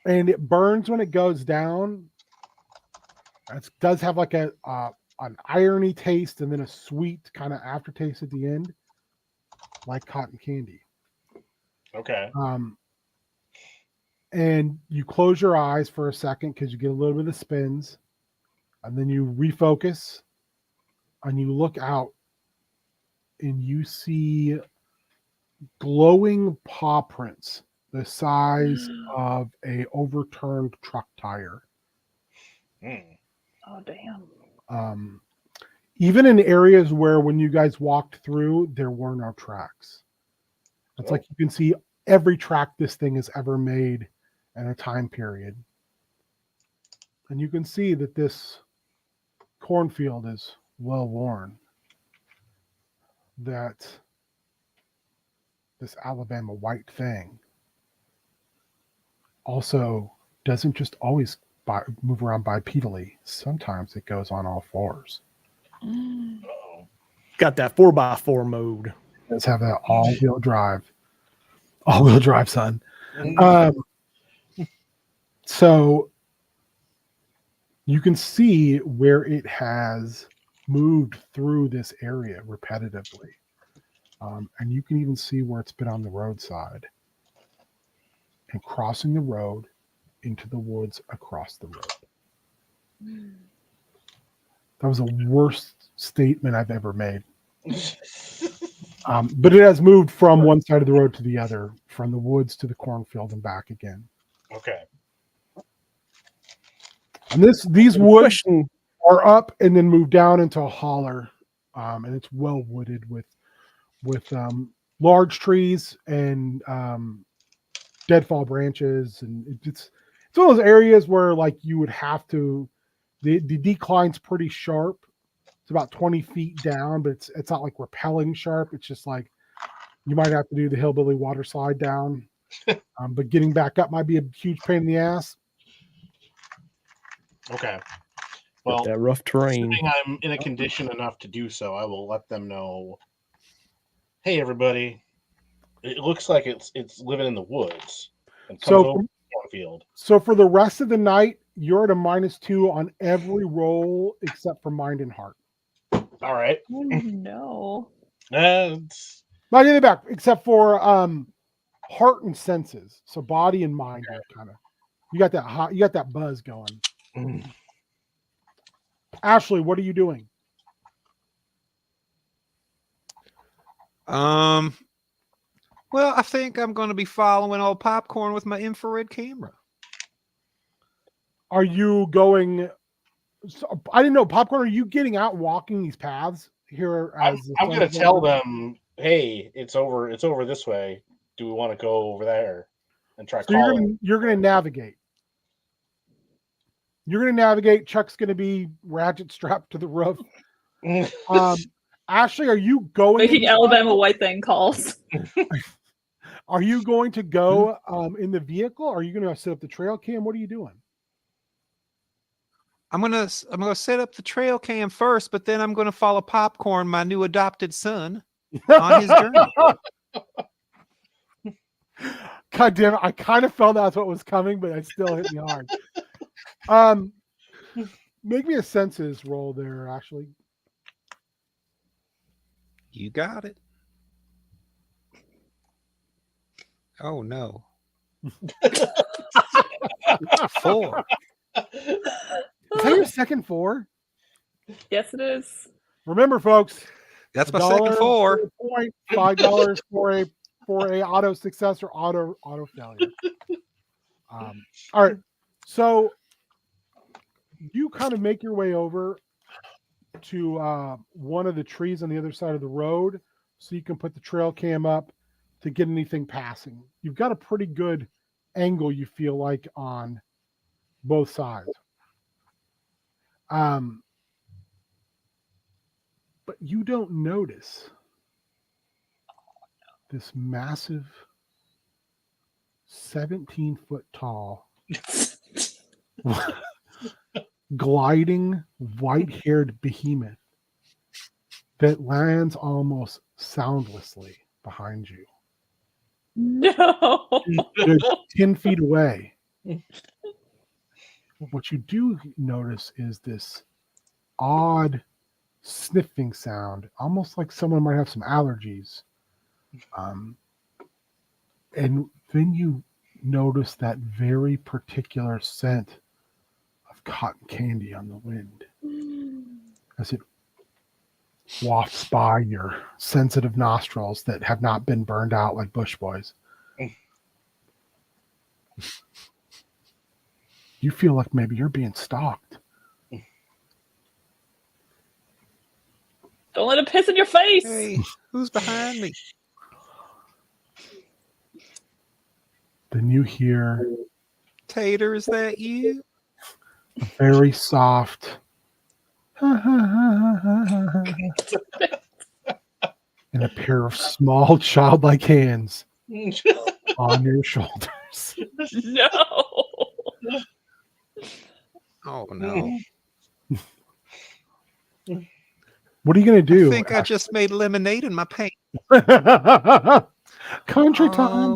S1: And it burns when it goes down. It does have like an irony taste and then a sweet kind of aftertaste at the end, like cotton candy.
S3: Okay.
S1: And you close your eyes for a second because you get a little bit of spins, and then you refocus and you look out and you see glowing paw prints the size of a overturned truck tire.
S3: Mm.
S4: Oh damn.
S1: Even in areas where when you guys walked through, there were no tracks. It's like you can see every track this thing has ever made in a time period. And you can see that this cornfield is well worn. That this Alabama white thing also doesn't just always move around bipedally. Sometimes it goes on all fours.
S3: Uh-oh.
S5: Got that 4x4 mode.
S1: Let's have that all-wheel drive. All-wheel drive, son. So you can see where it has moved through this area repetitively. And you can even see where it's been on the roadside and crossing the road into the woods across the road. That was the worst statement I've ever made. But it has moved from one side of the road to the other, from the woods to the cornfield and back again.
S3: Okay.
S1: And these woods are up and then move down into a holler, and it's well wooded with large trees and deadfall branches, and it's one of those areas where like you would have to. The decline's pretty sharp. It's about 20 feet down, but it's not like rappelling sharp. It's just like you might have to do the hillbilly water slide down, but getting back up might be a huge pain in the ass.
S3: Okay. Well,
S5: that rough terrain.
S3: assuming I'm in a condition enough to do so, I will let them know. Hey, everybody! It looks like it's living in the woods and comes over the cornfield.
S1: So for the rest of the night, you're at a -2 on every roll except for mind and heart.
S3: All right.
S4: Oh, no.
S3: It's
S1: Not getting back, except for heart and senses. So body and mind are kind of you got that buzz going. Ashley, what are you doing?
S2: Well, I think I'm going to be following old Popcorn with my infrared camera.
S1: Are you going? So, I didn't know, Popcorn. Are you getting out and walking these paths here?
S3: I'm going to tell them, hey, it's over this way. Do we want to go over there and try calling?
S1: You're going to navigate. You're going to navigate. Chuck's going to be ratchet strapped to the roof. Ashley, are you going?
S4: Making Alabama White Thing calls.
S1: Are you going to go in the vehicle? Or are you going to set up the trail cam? What are you doing?
S2: I'm gonna set up the trail cam first, but then I'm gonna follow Popcorn, my new adopted son, on his journey.
S1: God damn it! I kind of felt that's what was coming, but it still hit me hard. Make me a senses roll there, Ashley.
S2: You got it. Oh no. 4.
S1: Is that your second 4?
S4: Yes, it is.
S1: Remember, folks,
S2: That's my second 4.
S1: $5 for a auto success or auto failure. All right, so you kind of make your way over to one of the trees on the other side of the road, so you can put the trail cam up to get anything passing. You've got a pretty good angle, you feel like, on both sides. But you don't notice this massive 17-foot tall gliding white-haired behemoth that lands almost soundlessly behind you.
S4: No.
S1: They're 10 feet away. What you do notice is this odd sniffing sound, almost like someone might have some allergies. And then you notice that very particular scent of cotton candy on the wind as it wafts by your sensitive nostrils that have not been burned out like Bush Boys. You feel like maybe you're being stalked.
S4: Don't let it piss in your face.
S2: Hey, who's behind me?
S1: Then you hear
S2: Tater, is that you?
S1: a very soft and a pair of small childlike hands on your shoulders.
S4: No.
S2: Oh no.
S1: What are you going to do?
S2: I think I just made lemonade in my paint.
S1: Country time.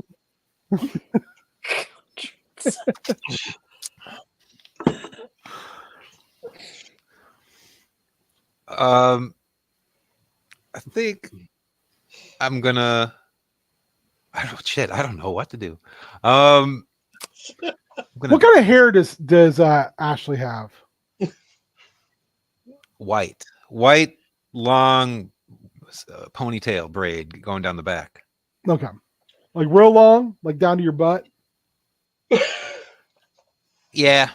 S2: I think I'm gonna. I don't know what to do.
S1: What kind of hair does Ashley have?
S2: White, long ponytail braid going down the back.
S1: Okay, like real long, like down to your butt.
S2: Yeah.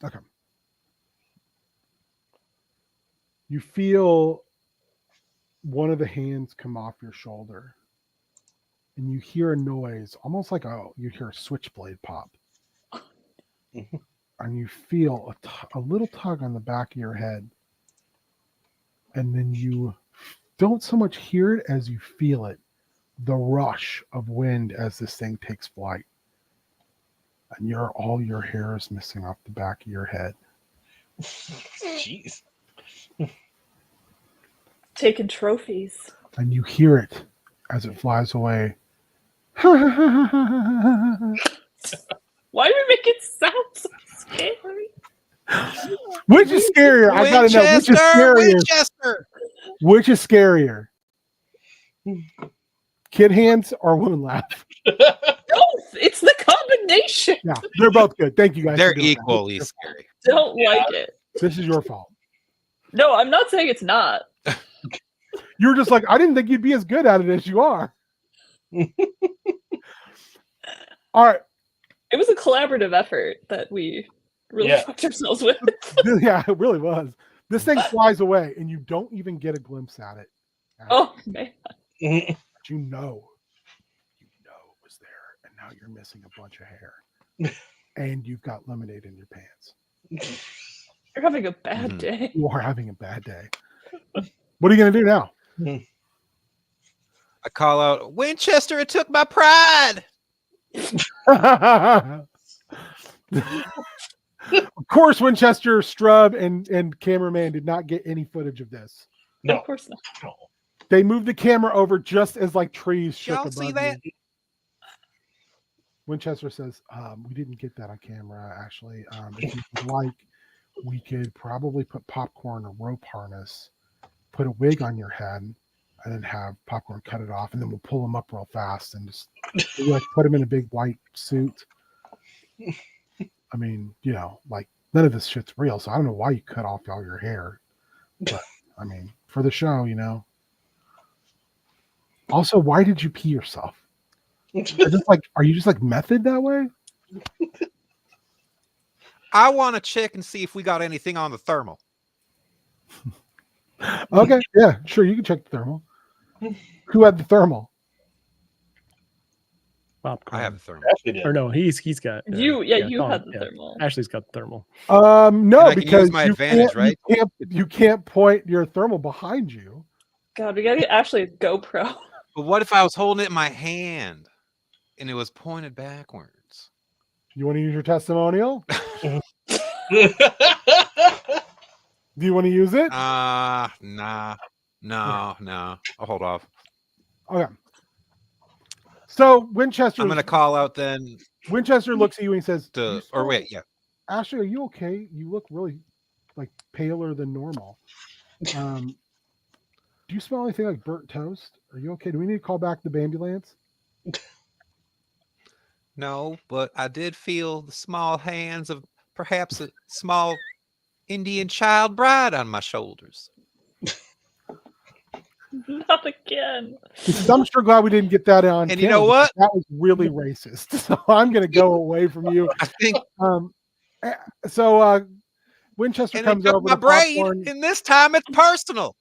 S1: Okay. You feel one of the hands come off your shoulder, and you hear a noise, almost like you hear a switchblade pop. And you feel a little tug on the back of your head. And then you don't so much hear it as you feel it, the rush of wind as this thing takes flight. And all your hair is missing off the back of your head.
S3: Jeez.
S4: Taking trophies.
S1: And you hear it as it flies away.
S4: Why do we make it sound so scary?
S1: Which is scarier? I gotta know. Which is scarier?
S2: Winchester.
S1: Which is scarier? Kid hands or woman laugh?
S4: Both. It's the combination.
S1: Yeah, they're both good. Thank you guys.
S2: They're
S1: for doing that.
S2: equally scary.
S4: Don't like it.
S1: This is your fault.
S4: No, I'm not saying it's not.
S1: You were just like, I didn't think you'd be as good at it as you are. All right.
S4: It was a collaborative effort that we really fucked ourselves with.
S1: Yeah, it really was. This thing flies away, and you don't even get a glimpse at it.
S4: Oh, man.
S1: But you know it was there, and now you're missing a bunch of hair. And you've got lemonade in your pants.
S4: You're having a bad day.
S1: You are having a bad day. What are you going to do now?
S2: I call out, Winchester, it took my pride.
S1: Of course, Winchester, Strub, and cameraman did not get any footage of this.
S3: No,
S4: of course not.
S3: No.
S1: They moved the camera over just as like trees shook
S2: Y'all
S1: above
S2: see that?
S1: you. Winchester says, we didn't get that on camera, actually. If you would like, we could probably put Popcorn a rope harness, put a wig on your head, and then have Popcorn cut it off, and then we'll pull him up real fast and just like put him in a big white suit. I mean, like none of this shit's real, so I don't know why you cut off all your hair. But I mean, for the show, Also, why did you pee yourself? Are you just like method that way?
S2: I want to check and see if we got anything on the thermal.
S1: Okay, yeah, sure, you can check the thermal. Who had the thermal?
S5: Popcorn.
S2: I have the thermal.
S5: Or no, he's got
S4: You had the
S5: yeah.
S4: thermal.
S5: Ashley's got the thermal.
S1: No,
S2: And I can
S1: because
S2: use my advantage, right?
S1: You can't point your thermal behind you.
S4: God, we gotta get Ashley a GoPro.
S2: But what if I was holding it in my hand and it was pointed backwards?
S1: You want to use your testimonial? Do you want to use it?
S2: No. I'll hold off.
S1: Okay. So Winchester,
S2: I'm gonna call out then
S1: Winchester looks at you and he says, Ashley, are you okay? You look really like paler than normal. Do you smell anything like burnt toast? Are you okay? Do we need to call back the ambulance?
S2: No, but I did feel the small hands of perhaps a small Indian child bride on my shoulders.
S4: Not again.
S1: I'm sure glad we didn't get that on.
S2: And you know what?
S1: That was really racist. So I'm going to go away from you.
S2: I think.
S1: So Winchester
S2: And
S1: comes
S2: they took
S1: over
S2: my
S1: to
S2: braid,
S1: Popcorn.
S2: and this time it's personal.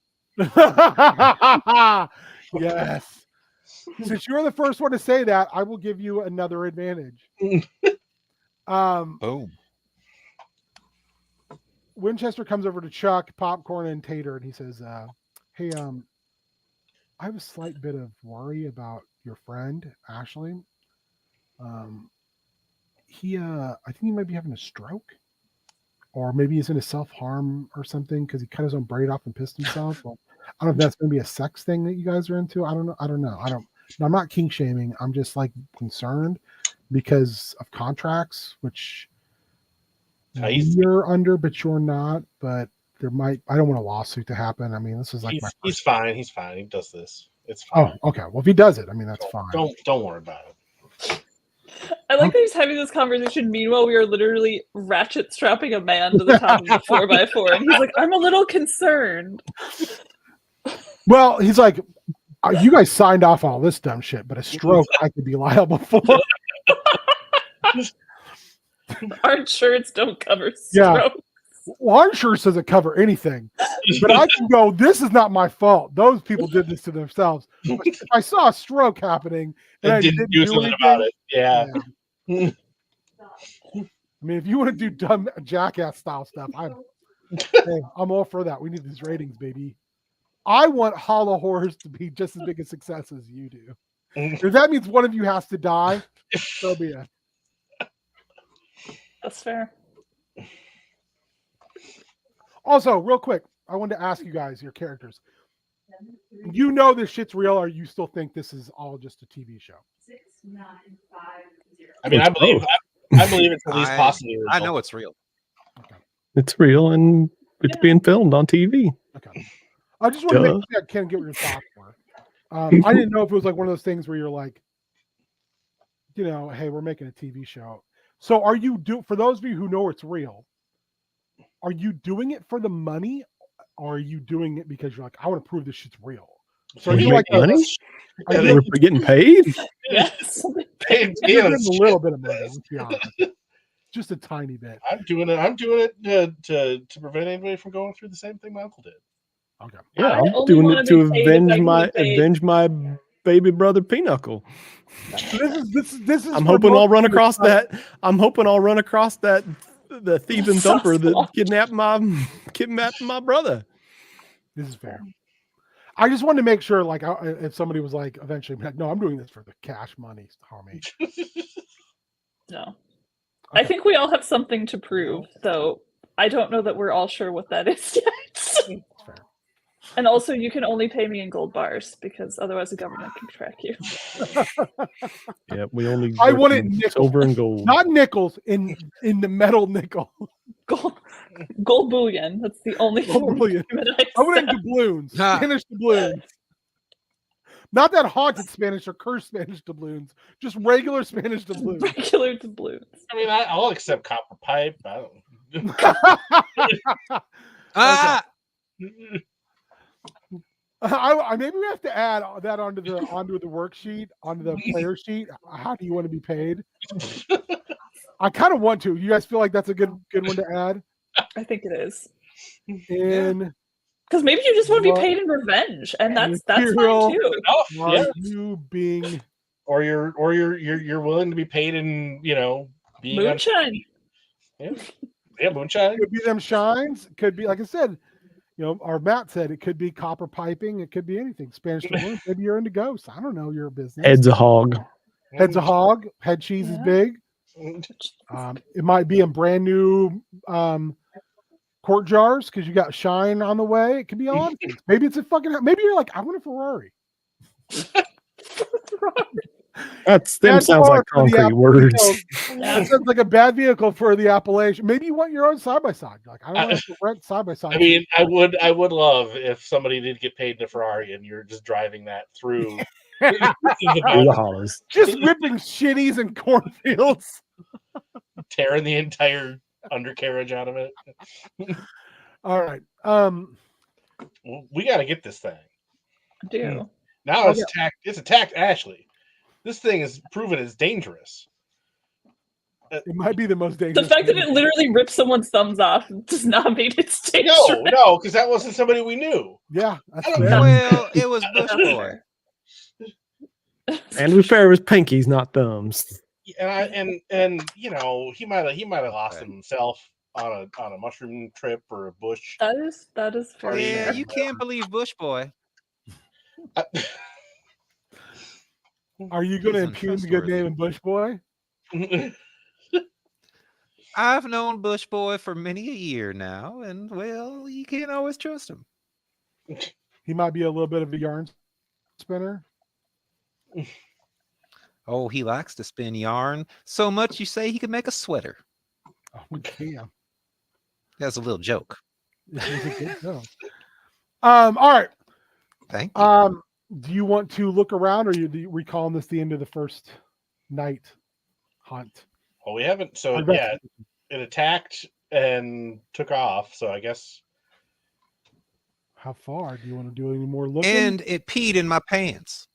S1: Yes. Since you're the first one to say that, I will give you another advantage.
S2: Boom.
S1: Winchester comes over to Chuck, Popcorn, and Tater, and he says, hey, I have a slight bit of worry about your friend, Ashley. I think he might be having a stroke. Or maybe he's in a self-harm or something because he cut his own braid off and pissed himself. Well, I don't know if that's going to be a sex thing that you guys are into. I don't know. I'm not kink shaming. I'm just like concerned because of contracts, which you're under, but you're not. But there might. I don't want a lawsuit to happen. I mean, this is like
S3: he's fine. He's fine. He does this. It's fine.
S1: Oh, okay. Well, if he does it, I mean that's fine.
S3: Don't worry about it.
S4: I like that he's having this conversation. Meanwhile, we are literally ratchet strapping a man to the top of the 4x4, and he's like, "I'm a little concerned."
S1: Well, he's like, you guys signed off all this dumb shit, but a stroke I could be liable for.
S4: Our insurance don't cover
S1: Yeah.
S4: stroke.
S1: Well, our insurance doesn't cover anything, but I can go, this is not my fault. Those people did this to themselves. But if I saw a stroke happening and I didn't do
S3: something
S1: anything
S3: about it. Yeah.
S1: I mean, if you want to do dumb jackass style stuff, I'm all for that. We need these ratings, baby. I want Hollow Horrors to be just as big a success as you do. If that means one of you has to die, so be it.
S4: That's fair.
S1: Also, real quick, I wanted to ask you guys, your characters. You know this shit's real, or you still think this is all just a TV show?
S6: 6950.
S3: I mean, I believe it's at least possibly real.
S2: I know it's real.
S1: Okay.
S5: It's real and it's being filmed on TV.
S1: Okay. I just want to make sure I can get what your thoughts were. I didn't know if it was like one of those things where you're like, you know, hey, we're making a TV show. So are you for those of you who know it's real, are you doing it for the money, or are you doing it because you're like, I want to prove this shit's real? So are
S5: We
S1: you
S5: make
S1: like
S5: money?
S1: Are you,
S5: We're getting paid?
S4: Yes.
S3: Hey,
S1: you're
S3: damn,
S1: getting a little bit of money, let's be honest. Just a tiny bit.
S3: I'm doing it to prevent anybody from going through the same thing my uncle did.
S1: Okay.
S5: Yeah,
S4: I
S5: I'm
S4: only
S5: doing
S4: wanna
S5: it to
S4: be paid if I
S5: avenge
S4: can
S5: my baby brother Pinochle.
S1: So this is
S5: I'm
S1: for
S5: hoping
S1: most
S5: I'll run
S1: people
S5: across
S1: that's
S5: that. I'm hoping I'll run across that the thief and thumper that kidnapped my brother.
S1: This is fair. I just wanted to make sure, like, if somebody was like, eventually, like, no, I'm doing this for the cash money, homie.
S4: No. I think we all have something to prove, though. I don't know that we're all sure what that is yet.
S1: That's fair.
S4: And also, you can only pay me in gold bars because otherwise the government can track you.
S5: Yeah, we only.
S1: I
S5: work
S1: want it
S5: in
S1: in nickels.
S5: silver and gold.
S1: Not nickels, in the metal nickel.
S4: Gold bullion. That's the only
S1: Gold
S4: form
S1: bullion.
S4: of payment I
S1: I want it
S4: accept.
S1: in doubloons. Spanish doubloons. Not that haunted Spanish or cursed Spanish doubloons. Just regular Spanish doubloons.
S4: Regular doubloons.
S3: I mean, I'll accept copper pipe. I don't.
S2: Ah!
S1: Maybe we have to add that onto the worksheet, onto the player sheet. How do you want to be paid? I kind of want to. You guys feel like that's a good one to add?
S4: I think it is.
S1: Because
S4: maybe you just want to be paid in revenge, and that's fine too.
S3: Yeah.
S1: You being,
S3: or you're willing to be paid in being
S4: moonshine.
S3: Yeah, moonshine.
S1: Could be them shines. Could be, like I said, our Matt said it could be copper piping. It could be anything. Spanish doubloons. Maybe you're into ghosts. I don't know. Your business.
S5: Head's a hog.
S1: Head's a hog. Head cheese is big. It might be in brand new quart jars because you got shine on the way. It could be on. Maybe it's a fucking. Maybe you're like, I want a Ferrari.
S5: That sounds like concrete words.
S1: It sounds like a bad vehicle for the Appalachian. Maybe you want your own side by side. Like, I don't want to rent side by side.
S3: I mean, I would love if somebody did get paid in a Ferrari and you're just driving that through
S5: the hollows,
S1: just ripping shitties and cornfields,
S3: tearing the entire undercarriage out of it.
S1: All right.
S3: We got to get this thing.
S4: I do.
S3: Now it's attacked Ashley. This thing is proven as dangerous.
S1: It might be the most dangerous.
S4: The fact that it literally rips someone's thumbs off does not mean it's dangerous.
S3: No, because that wasn't somebody we knew.
S1: Yeah, that's
S2: well, it was Bush Boy.
S5: And to be fair, it was pinkies, not thumbs.
S3: And he might have lost himself on a mushroom trip or a bush.
S4: That is fair.
S2: Yeah, you can't believe Bush Boy.
S1: Are you going to impugn the good name of Bush Boy?
S2: I've known Bush Boy for many a year now, and well, you can't always trust him.
S1: He might be a little bit of a yarn spinner.
S2: Oh, he likes to spin yarn so much you say he could make a sweater.
S1: Oh, we can.
S2: That's a little joke.
S1: All right.
S2: Thank you.
S1: Do you want to look around, or do you recalling this the end of the first night? Hunt.
S3: Well, we haven't. So
S1: I bet-
S3: yeah, it attacked and took off. So I guess.
S1: How far? Do you want to do any more looking?
S2: And it peed in my pants.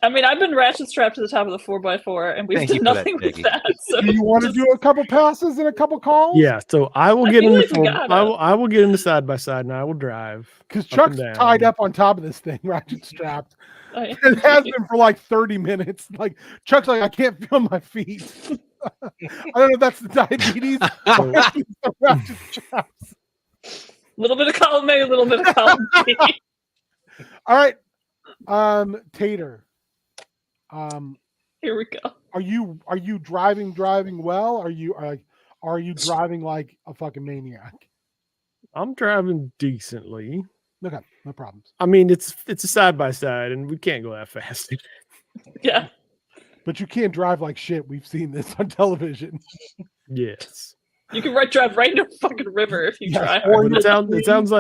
S4: I mean, I've been ratchet strapped to the top of the 4x4, and we've
S2: Thank
S4: done
S2: you for that,
S4: nothing with
S2: Peggy.
S4: that. So
S1: Do you want to
S4: just-
S1: do a couple passes and a couple calls?
S5: Yeah, so I will
S4: I
S5: get
S4: feel
S5: in the
S4: like we
S5: four,
S4: gotta.
S5: I will get in the side by side and I will drive.
S1: Because
S5: up
S1: Chuck's
S5: and
S1: tied
S5: down.
S1: up on top of this thing, ratchet strapped.
S4: I-
S1: It has been for like 30 minutes. Like Chuck's like, I can't feel my feet. I don't know if that's the diabetes. or if it's the ratchet straps.
S4: little bit of column A, a little bit of column B.
S1: All right. Tater.
S4: Here we go.
S1: Are you driving well? Are you driving like a fucking maniac?
S5: I'm driving decently.
S1: Okay, no problems.
S5: I mean, it's a side by side, and we can't go that fast.
S4: Yeah.
S1: But you can't drive like shit. We've seen this on television.
S5: Yes,
S4: You can drive right into a fucking river if you
S1: Yes,
S4: try.
S1: or
S5: but
S1: you're-
S5: it sounds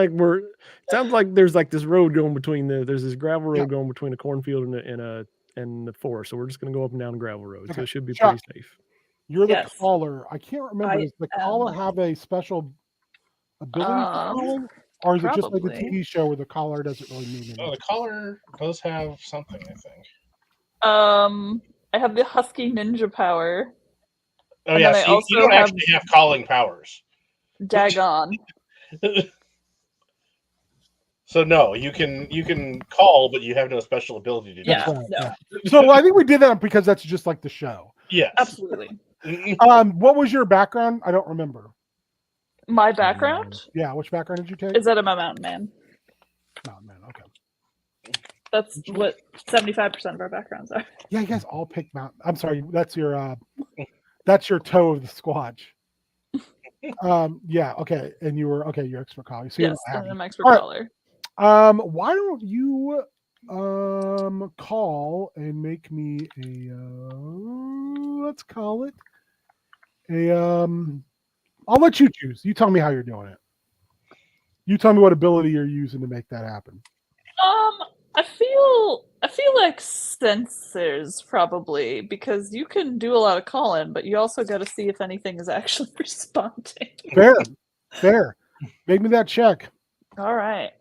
S5: like there's like this road going between there's this gravel road
S1: Yeah.
S5: going between a cornfield and the forest. So we're just gonna go up and down the gravel road. So
S1: Okay.
S5: it should be
S1: Chuck.
S5: pretty safe.
S1: You're the
S4: Yes.
S1: caller. I can't remember.
S4: I
S1: Does the
S4: am.
S1: caller have a special ability for calling? Or is it just like the
S4: probably.
S1: TV show where the caller doesn't really mean
S3: Oh,
S1: anything?
S3: the collar does have something, I think.
S4: I have the husky ninja power.
S3: Oh
S4: And
S3: yeah,
S4: then I
S3: so you
S4: also
S3: don't
S4: have-
S3: actually have calling powers.
S4: Dagon.
S3: So no, you can call, but you have no special ability to do
S4: Yeah.
S3: that.
S1: Right,
S4: no.
S1: yeah. So I think we did that because that's just like the show.
S3: Yes.
S4: Absolutely.
S1: What was your background? I don't remember.
S4: My background
S1: Yeah, which background did you take?
S4: is that I'm a mountain man.
S1: Oh man, okay.
S4: That's what 75% of our backgrounds are.
S1: Yeah, you guys all picked mountain. I'm sorry, that's your toe of the squatch. Yeah, okay. And you were okay, you're expert caller. So
S4: Yes,
S1: you're
S4: and
S1: not
S4: I'm expert
S1: All right.
S4: caller.
S1: happy. Why don't you call and make me a let's call it a I'll let you choose. You tell me how you're doing it. You tell me what ability you're using to make that happen.
S4: I feel like sensors probably because you can do a lot of calling, but you also got to see if anything is actually responding.
S1: Fair. Make me that check.
S4: All right,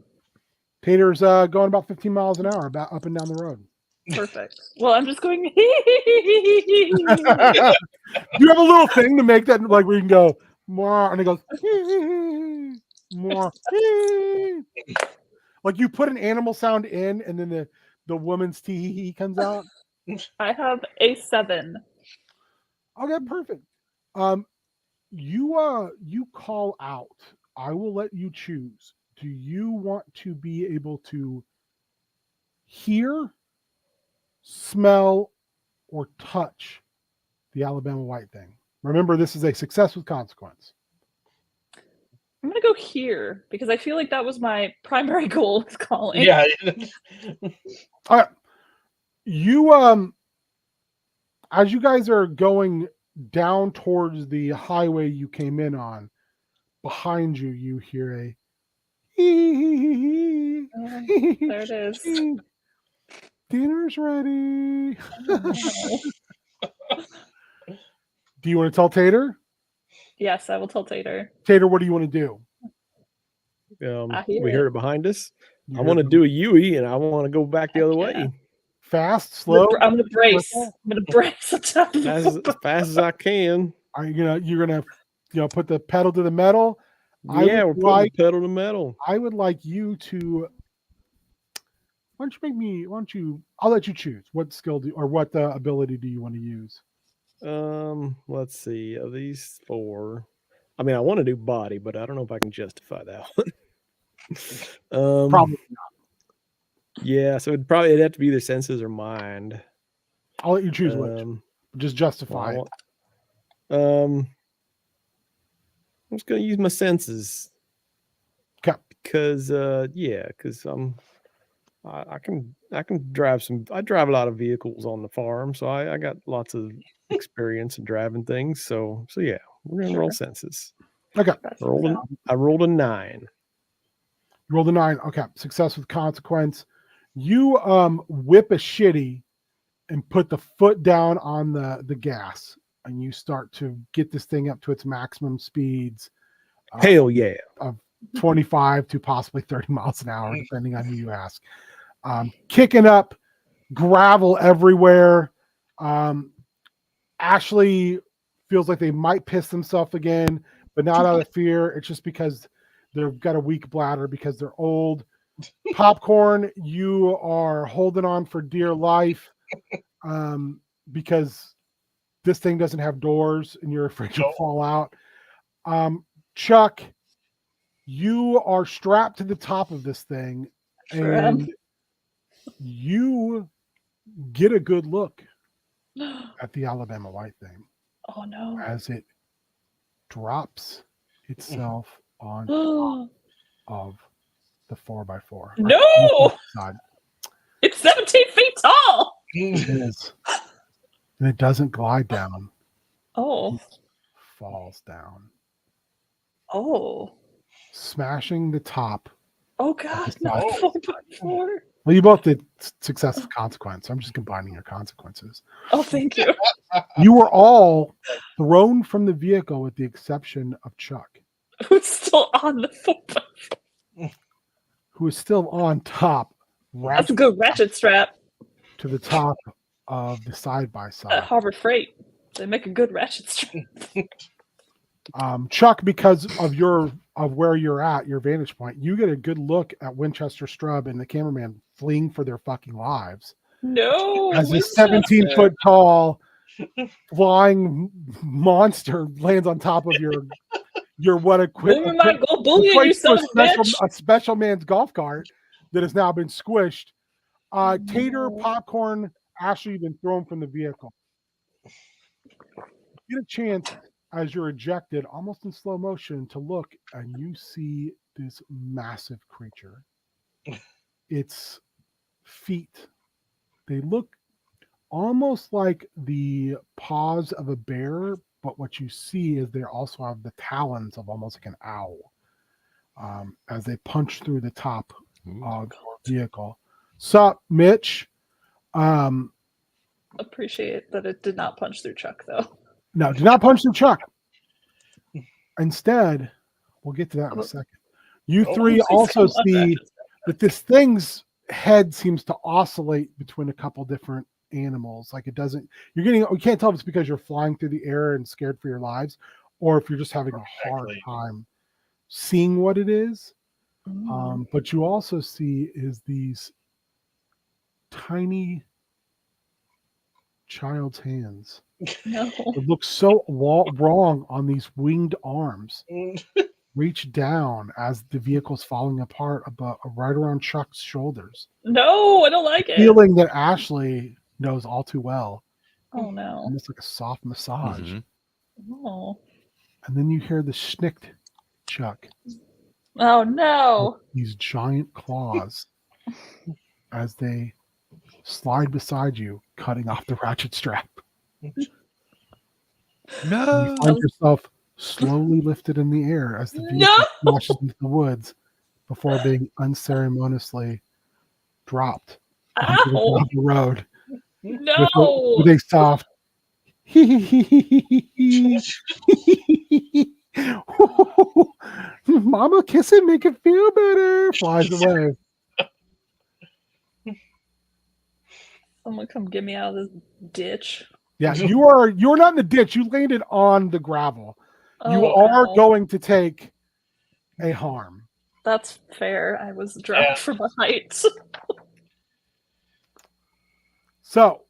S1: Tater's going about 15 miles an hour about up and down the road.
S4: perfect. Well, I'm just going.
S1: Do you have a little thing to make that like where you can go more and it goes more like you put an animal sound in and then the woman's tee comes out?
S4: I have a 7.
S1: Okay, perfect. You call out. I will let you choose. Do you want to be able to hear, smell, or touch the Alabama White thing? Remember, this is a success with consequence.
S4: I'm gonna go here because I feel like that was my primary goal with calling.
S3: Yeah.
S1: All right. You as you guys are going down towards the highway you came in on, behind you, you hear a
S4: There it is.
S1: dinner's ready. Do you want to tell Tater?
S4: Yes, I will tell Tater.
S1: Tater, what do you want to do?
S4: I hear
S5: We
S4: it.
S5: heard it behind us.
S1: You
S5: I want to
S1: heard
S5: do a Yui, and I want to go back the other
S4: Yeah.
S5: way
S1: fast, slow.
S4: I'm gonna brace. I'm gonna brace on top of
S5: as fast as I can.
S1: Are you you're gonna put the pedal to the metal? I
S5: Yeah, we're
S1: would
S5: putting
S1: like-
S5: the pedal to metal.
S1: I would like you to. Why don't you? I'll let you choose. What skill or what ability do you want to use?
S5: Let's see. Of these 4, I mean, I want to do body, but I don't know if I can justify that one.
S1: Probably not.
S5: Yeah, so it'd have to be either senses or mind.
S1: I'll let you choose which.
S5: Um,
S1: Just
S5: well,
S1: justify
S5: I
S1: it.
S5: want- I'm just gonna use my senses.
S1: 'Kay.
S5: Because I can drive I drive a lot of vehicles on the farm, so I got lots of experience in driving things. So yeah, we're gonna roll senses.
S1: Okay.
S5: I rolled a 9.
S1: You rolled a 9. Okay. Success with consequence. You whip a shitty and put the foot down on the gas, and you start to get this thing up to its maximum speeds.
S5: Hell yeah.
S1: Of 25 to possibly 30 miles an hour, depending on who you ask. Kicking up gravel everywhere. Ashley feels like they might piss themselves again, but not out of fear. It's just because they've got a weak bladder because they're old. Popcorn, you are holding on for dear life because this thing doesn't have doors and you're afraid to fall out. Chuck, you are strapped to the top of this thing and you get a good look at the Alabama White thing.
S4: Oh no.
S1: As it drops itself on top of the 4x4.
S4: No! It's 17 feet tall!
S1: It is. And it doesn't glide down.
S4: Oh.
S1: It falls down.
S4: Oh.
S1: Smashing the top.
S4: Oh God, not 4x4.
S1: Well, you both did successive consequence. I'm just combining your consequences.
S4: Oh, thank you.
S1: You were all thrown from the vehicle with the exception of Chuck.
S4: Who's still on the 4x4?
S1: Who is still on top.
S4: That's a good ratchet strap.
S1: To the top of the side-by-side.
S4: At Harbor Freight. They make a good ratchet strap.
S1: Chuck, because of where you're at, your vantage point, you get a good look at Winchester Strub and the cameraman fleeing for their fucking lives.
S4: No.
S1: As this 17-foot tall flying monster lands on top of your what
S4: Women might go bullying you, son of a bitch.
S1: A special man's golf cart that has now been squished. Tater, Popcorn, Ashley, you've been thrown from the vehicle. Get a chance as you're ejected, almost in slow motion, to look, and you see this massive creature. Its feet, they look almost like the paws of a bear, but what you see is they also have the talons of almost like an owl as they punch through the top of the vehicle. Sup, Mitch?
S4: Appreciate that it did not punch through Chuck, though.
S1: No, do not punch through Chuck. Instead, we'll get to that in a second. You three also see that this thing's head seems to oscillate between a couple different animals. Like it doesn't, you can't tell if it's because you're flying through the air and scared for your lives, or if you're just having a hard time seeing what it is. But you also see is these tiny child's hands.
S4: No.
S1: It looks so wrong on these winged arms. Reach down as the vehicle's falling apart right around Chuck's shoulders.
S4: No, I don't like it.
S1: Feeling that Ashley knows all too well.
S4: Oh no.
S1: Almost like a soft massage.
S4: Oh.
S1: And then you hear the schnicked Chuck.
S4: Oh no.
S1: These giant claws as they slide beside you, cutting off the ratchet strap.
S2: No.
S1: You find yourself slowly lifted in the air as the vehicle smashes into the woods before being unceremoniously dropped onto the road.
S4: No.
S1: With a soft Mama kiss it, make it feel better. Flies away.
S4: Someone come get me out of this ditch.
S1: Yeah, you're not in the ditch. You landed on the gravel. You are going to take a harm.
S4: That's fair. I was dropped from a height.
S1: So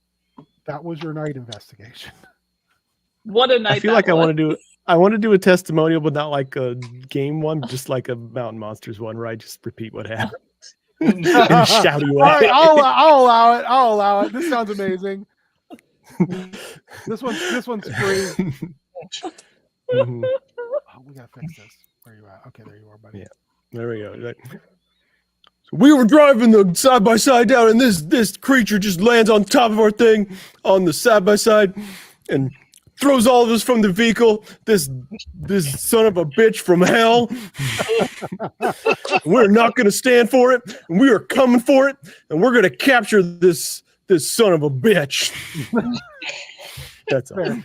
S1: that was your night investigation.
S4: What a night!
S5: I feel like I want to do a testimonial, but not like a game one, just like a Mountain Monsters one, where I just repeat what happened and shout you
S1: All right,
S5: out.
S1: I'll allow it. I'll allow it. This sounds amazing. This one's free.
S5: Mhm.
S1: Oh, we gotta fix this. Where you at? Okay, there you are, buddy.
S5: Yeah. There we go. So we were driving the side by side down, and this creature just lands on top of our thing on the side by side, and throws all of us from the vehicle. This son of a bitch from hell. We're not going to stand for it, and we are coming for it, and we're going to capture this this son of a bitch. That's all.
S1: Fair.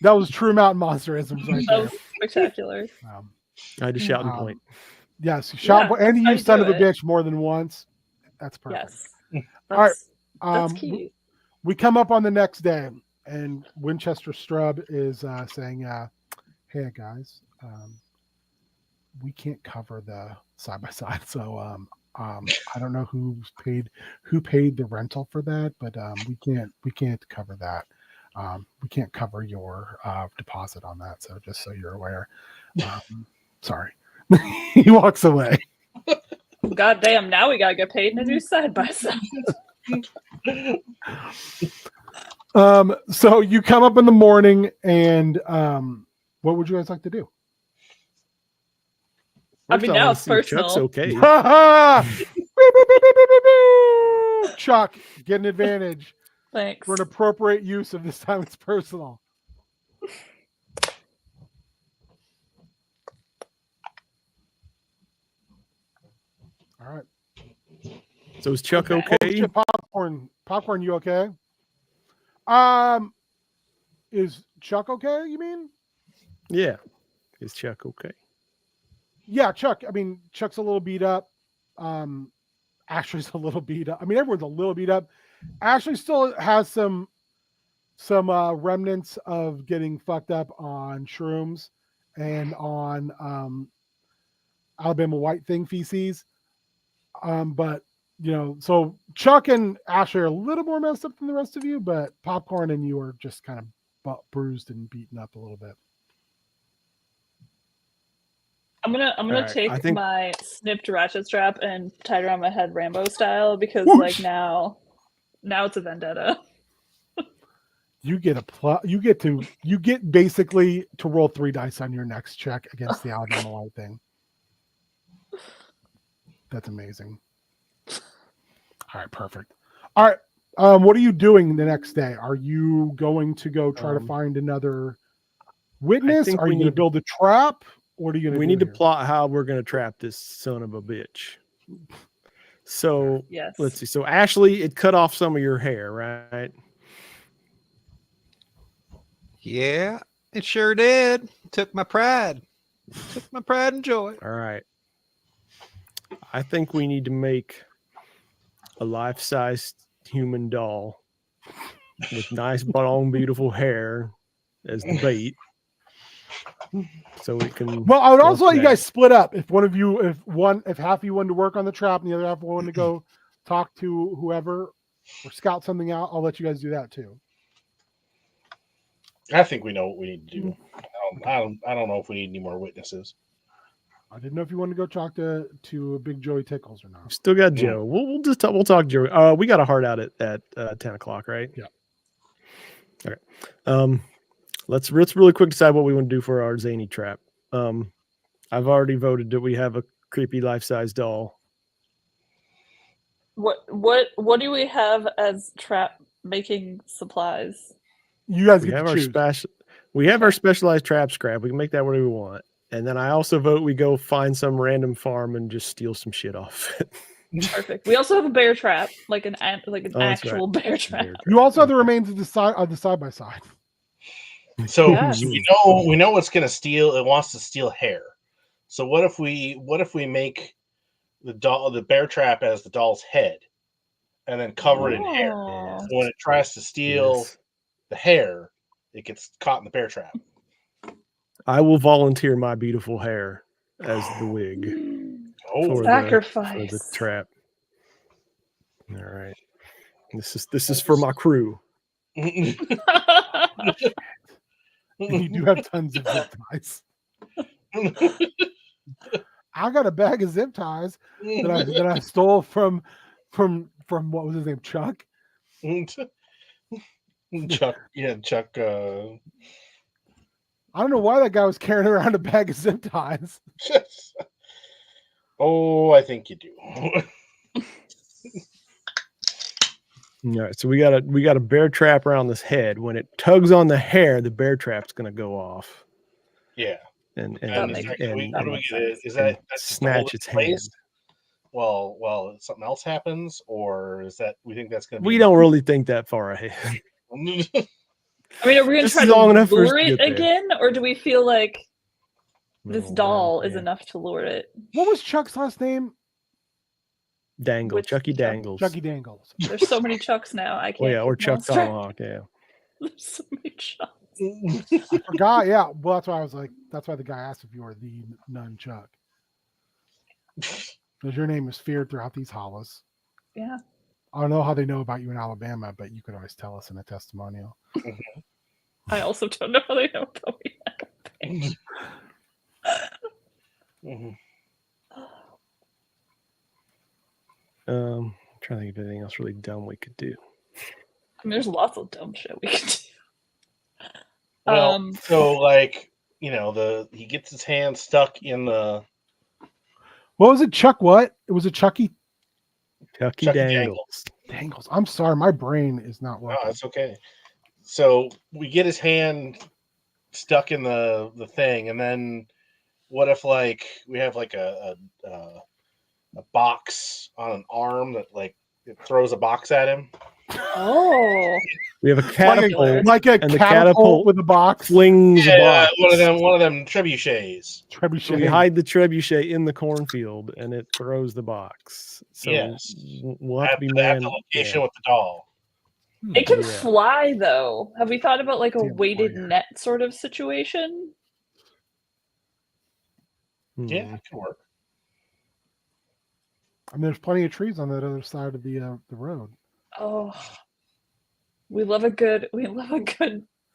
S1: That was true mountain monsterisms right
S4: That
S1: there.
S4: was spectacular.
S5: I had to shout and point.
S1: Yes, shout
S4: Yeah,
S1: and
S4: that's how
S1: you
S4: you
S1: son
S4: do
S1: of a
S4: it.
S1: bitch more than once. That's perfect.
S4: Yes.
S1: All right.
S4: That's key.
S1: We come up on the next day, and Winchester Strub is saying, "Hey guys, we can't cover the side by side, so I don't know who paid the rental for that, but we can't cover that. We can't cover your deposit on that. So just so you're aware, sorry." He walks away.
S4: God damn, now we gotta get paid to do side by side.
S1: So you come up in the morning, and what would you guys like to do?
S4: I mean,
S5: First,
S4: now
S5: wanna
S4: it's
S5: see if Chuck's
S4: personal.
S5: okay.
S1: Chuck, get an advantage
S4: Thanks.
S1: for an appropriate use of this time. It's personal. All right.
S5: So is Chuck
S1: Oh,
S5: okay?
S1: shit, popcorn, you okay? Is Chuck okay? You mean?
S5: Yeah. Is Chuck okay?
S1: Yeah, Chuck. I mean, Chuck's a little beat up. Ashley's a little beat up. I mean, everyone's a little beat up. Ashley still has some remnants of getting fucked up on shrooms and on Alabama White Thing feces. But you know, so Chuck and Ashley are a little more messed up than the rest of you, but Popcorn and you are just kind of bruised and beaten up a little bit.
S4: I'm gonna
S5: Alright,
S4: take
S5: I think-
S4: my snipped ratchet strap and tie it around my head Rambo style because
S1: Whoosh!
S4: like now it's a vendetta.
S1: You get basically to roll 3 dice on your next check against the Alabama White Thing. That's amazing. All right, perfect. All right, what are you doing the next day? Are you going to go try to find another witness?
S5: think
S1: Are
S5: we
S1: you going to
S5: need-
S1: build a trap? What are you going to do?
S5: We need to
S1: here?
S5: plot how we're going to trap this son of a bitch. So
S4: Yes.
S5: let's see. So Ashley, it cut off some of your hair, right?
S2: Yeah, it sure did. Took my pride. Took my pride and joy.
S5: All right. I think we need to make a life-size human doll with nice, long, beautiful hair as the bait. So it can.
S1: Well, I would
S5: go
S1: also let you
S5: that.
S1: guys split up. If half of you wanted to work on the trap and the other half wanted to go talk to whoever or scout something out, I'll let you guys do that too.
S3: I think we know what we need to do. I don't know if we need any more witnesses.
S1: I didn't know if you wanted to go talk to Big Joey Tickles or not.
S5: Still got Joe. We'll talk Joe. We got a heart out at 10 o'clock, right?
S1: Yeah.
S5: Okay. Let's really quick decide what we want to do for our zany trap. I've already voted that we have a creepy life-size doll.
S4: What do we have as trap making supplies?
S1: You guys
S5: We
S1: get
S5: have
S1: to
S5: our
S1: choose.
S5: our specialized trap scrap. We can make that whatever we want. And then I also vote we go find some random farm and just steal some shit off it.
S4: Perfect. We also have a bear trap, like an
S5: that's
S4: actual bear trap.
S1: You also have the remains of the side by side.
S3: So
S4: Yes.
S3: we know what's going to steal. It wants to steal hair. So what if we make the bear trap as the doll's head, and then cover it in hair?
S4: Oh.
S3: So when it tries to steal
S5: Yes.
S3: the hair, it gets caught in the bear trap.
S5: I will volunteer my beautiful hair as the wig
S3: Oh,
S5: for
S4: Sacrifice.
S5: the trap. All right. This is for my crew.
S1: You do have tons of zip ties. I got a bag of zip ties that I stole from what was his name, Chuck.
S3: Chuck. Chuck.
S1: I don't know why that guy was carrying around a bag of zip ties.
S3: Oh, I think you do.
S5: All right, so we got a bear trap around this head. When it tugs on the hair, the bear trap's gonna go off.
S3: Yeah.
S5: And
S4: That makes
S3: what do we get? Is
S5: and
S3: that that's just to hold
S5: snatch
S3: it
S5: its
S3: in
S5: hand.
S3: place? well, something else happens, or is that we think that's going to be?
S5: We don't really think that far ahead.
S4: I mean, are we going to
S5: Just
S4: try to
S5: long enough for us
S4: lure
S5: to
S4: it
S5: get there.
S4: again, or do we feel like this
S5: No,
S4: doll
S5: well,
S4: is
S5: yeah.
S4: enough to lure it?
S1: What was Chuck's last name?
S5: Dangle,
S4: Which
S5: Chucky
S4: Chuck?
S5: Dangles.
S1: Chucky Dangles.
S4: There's so many Chucks now. I can't.
S5: Oh yeah, or
S4: keep them all
S5: Chuck
S4: straight.
S5: Tomahawk. Yeah.
S4: There's so many Chucks.
S1: I forgot. Yeah. Well, that's why I was like, that's why the guy asked if you were the nun Chuck. Because your name is feared throughout these hollows.
S4: Yeah.
S1: I don't know how they know about you in Alabama, but you could always tell us in a testimonial.
S4: I also don't know how they know about me.
S5: I'm trying to think of anything else really dumb we could do.
S4: I mean, there's lots of dumb shit we can do.
S3: Well, so like he gets his hand stuck in the
S1: What was it? Chuck what? It was a Chucky
S5: Chucky
S3: Chucky
S5: Dangles.
S1: Dangles. I'm sorry. My brain is not
S3: No,
S1: working.
S3: that's okay. So we get his hand stuck in the thing, and then what if like we have like a box on an arm that like it throws a box at him?
S4: Oh,
S5: We have a catapult.
S1: Like a
S5: and the
S1: catapult with a box.
S5: flings a
S3: Yeah,
S5: box.
S3: one of them trebuchets.
S5: So
S1: Trebuchet.
S5: we hide the trebuchet in the cornfield, and it throws the box. So
S3: Yes.
S5: we'll have to be
S3: At
S5: man.
S3: the location
S5: yeah.
S3: with the doll.
S4: it can
S5: Yeah.
S4: fly though. Have we thought about like a
S1: Damn
S4: weighted
S1: wire.
S4: net sort of situation?
S3: Yeah,
S5: Hmm.
S3: it can work.
S1: I mean, there's plenty of trees on that other side of the road.
S4: Oh, we love a good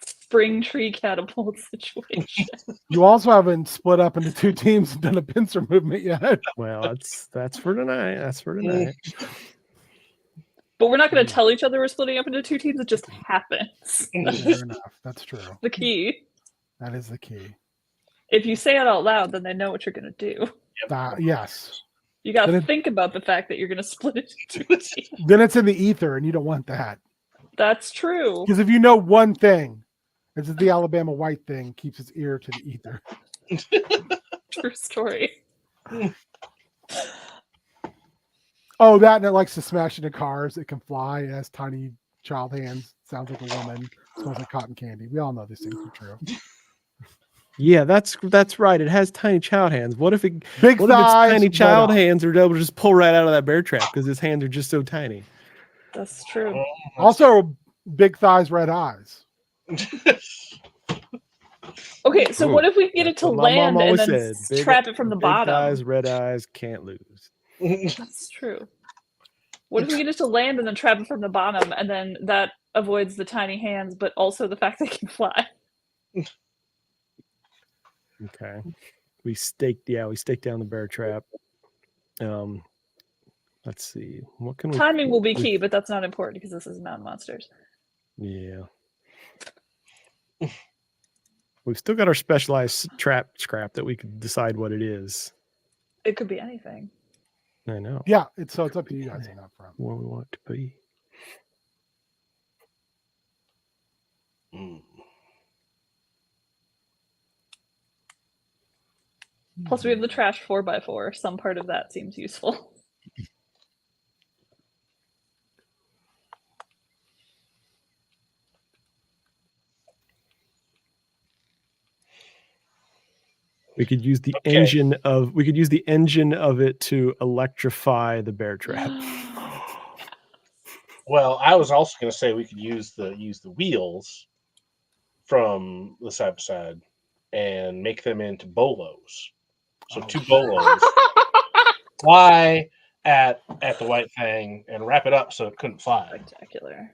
S4: spring tree catapult situation.
S1: You also haven't split up into two teams and done a pincer movement yet.
S5: Well, that's for tonight. That's for tonight.
S4: But we're not going to tell each other we're splitting up into two teams. It just happens.
S1: Fair enough. That's true.
S4: The key.
S1: That is the key.
S4: If you say it out loud, then they know what you're going to do.
S1: Yes.
S4: You got to
S1: Then it-
S4: think about the fact that you're going to split it into two teams.
S1: Then it's in the ether, and you don't want that.
S4: That's true.
S1: Because if you know one thing, it's that the Alabama white thing keeps its ear to the ether.
S4: True story.
S1: Oh, that, and it likes to smash into cars. It can fly. It has tiny child hands. Sounds like a woman. Smells like cotton candy. We all know these things are true.
S5: Yeah, that's right. It has tiny child hands. What if it?
S1: Big
S5: What if its
S1: thighs.
S5: tiny
S1: red
S5: child
S1: eyes.
S5: hands are able to just pull right out of that bear trap because his hands are just so tiny?
S4: That's true.
S1: Also, big thighs, red eyes.
S4: Okay, so what if we get it
S5: That's
S4: to
S5: what my mom
S4: land and
S5: always
S4: then
S5: said. Big-
S4: trap it from the
S5: Big
S4: bottom?
S5: eyes, red eyes, can't lose.
S4: That's true. What if we get it to land and then trap it from the bottom, and then that avoids the tiny hands, but also the fact they can fly?
S5: Okay. We staked down the bear trap. Let's see. What can we
S4: Timing will be key, but that's not important because this is Mountain Monsters.
S5: Yeah. We've still got our specialized trap scrap that we could decide what it is.
S4: It could be anything.
S5: I know.
S1: Yeah, it's up to you guys on that front.
S5: What we want it to be.
S4: Plus, we have the trash 4x4. Some part of that seems useful.
S5: We could use the
S3: Okay.
S5: engine of it to electrify the bear trap.
S3: Well, I was also going to say we could use the wheels from the side by side and make them into bolos. So two bolos fly at the white thing and wrap it up so it couldn't fly.
S4: Spectacular.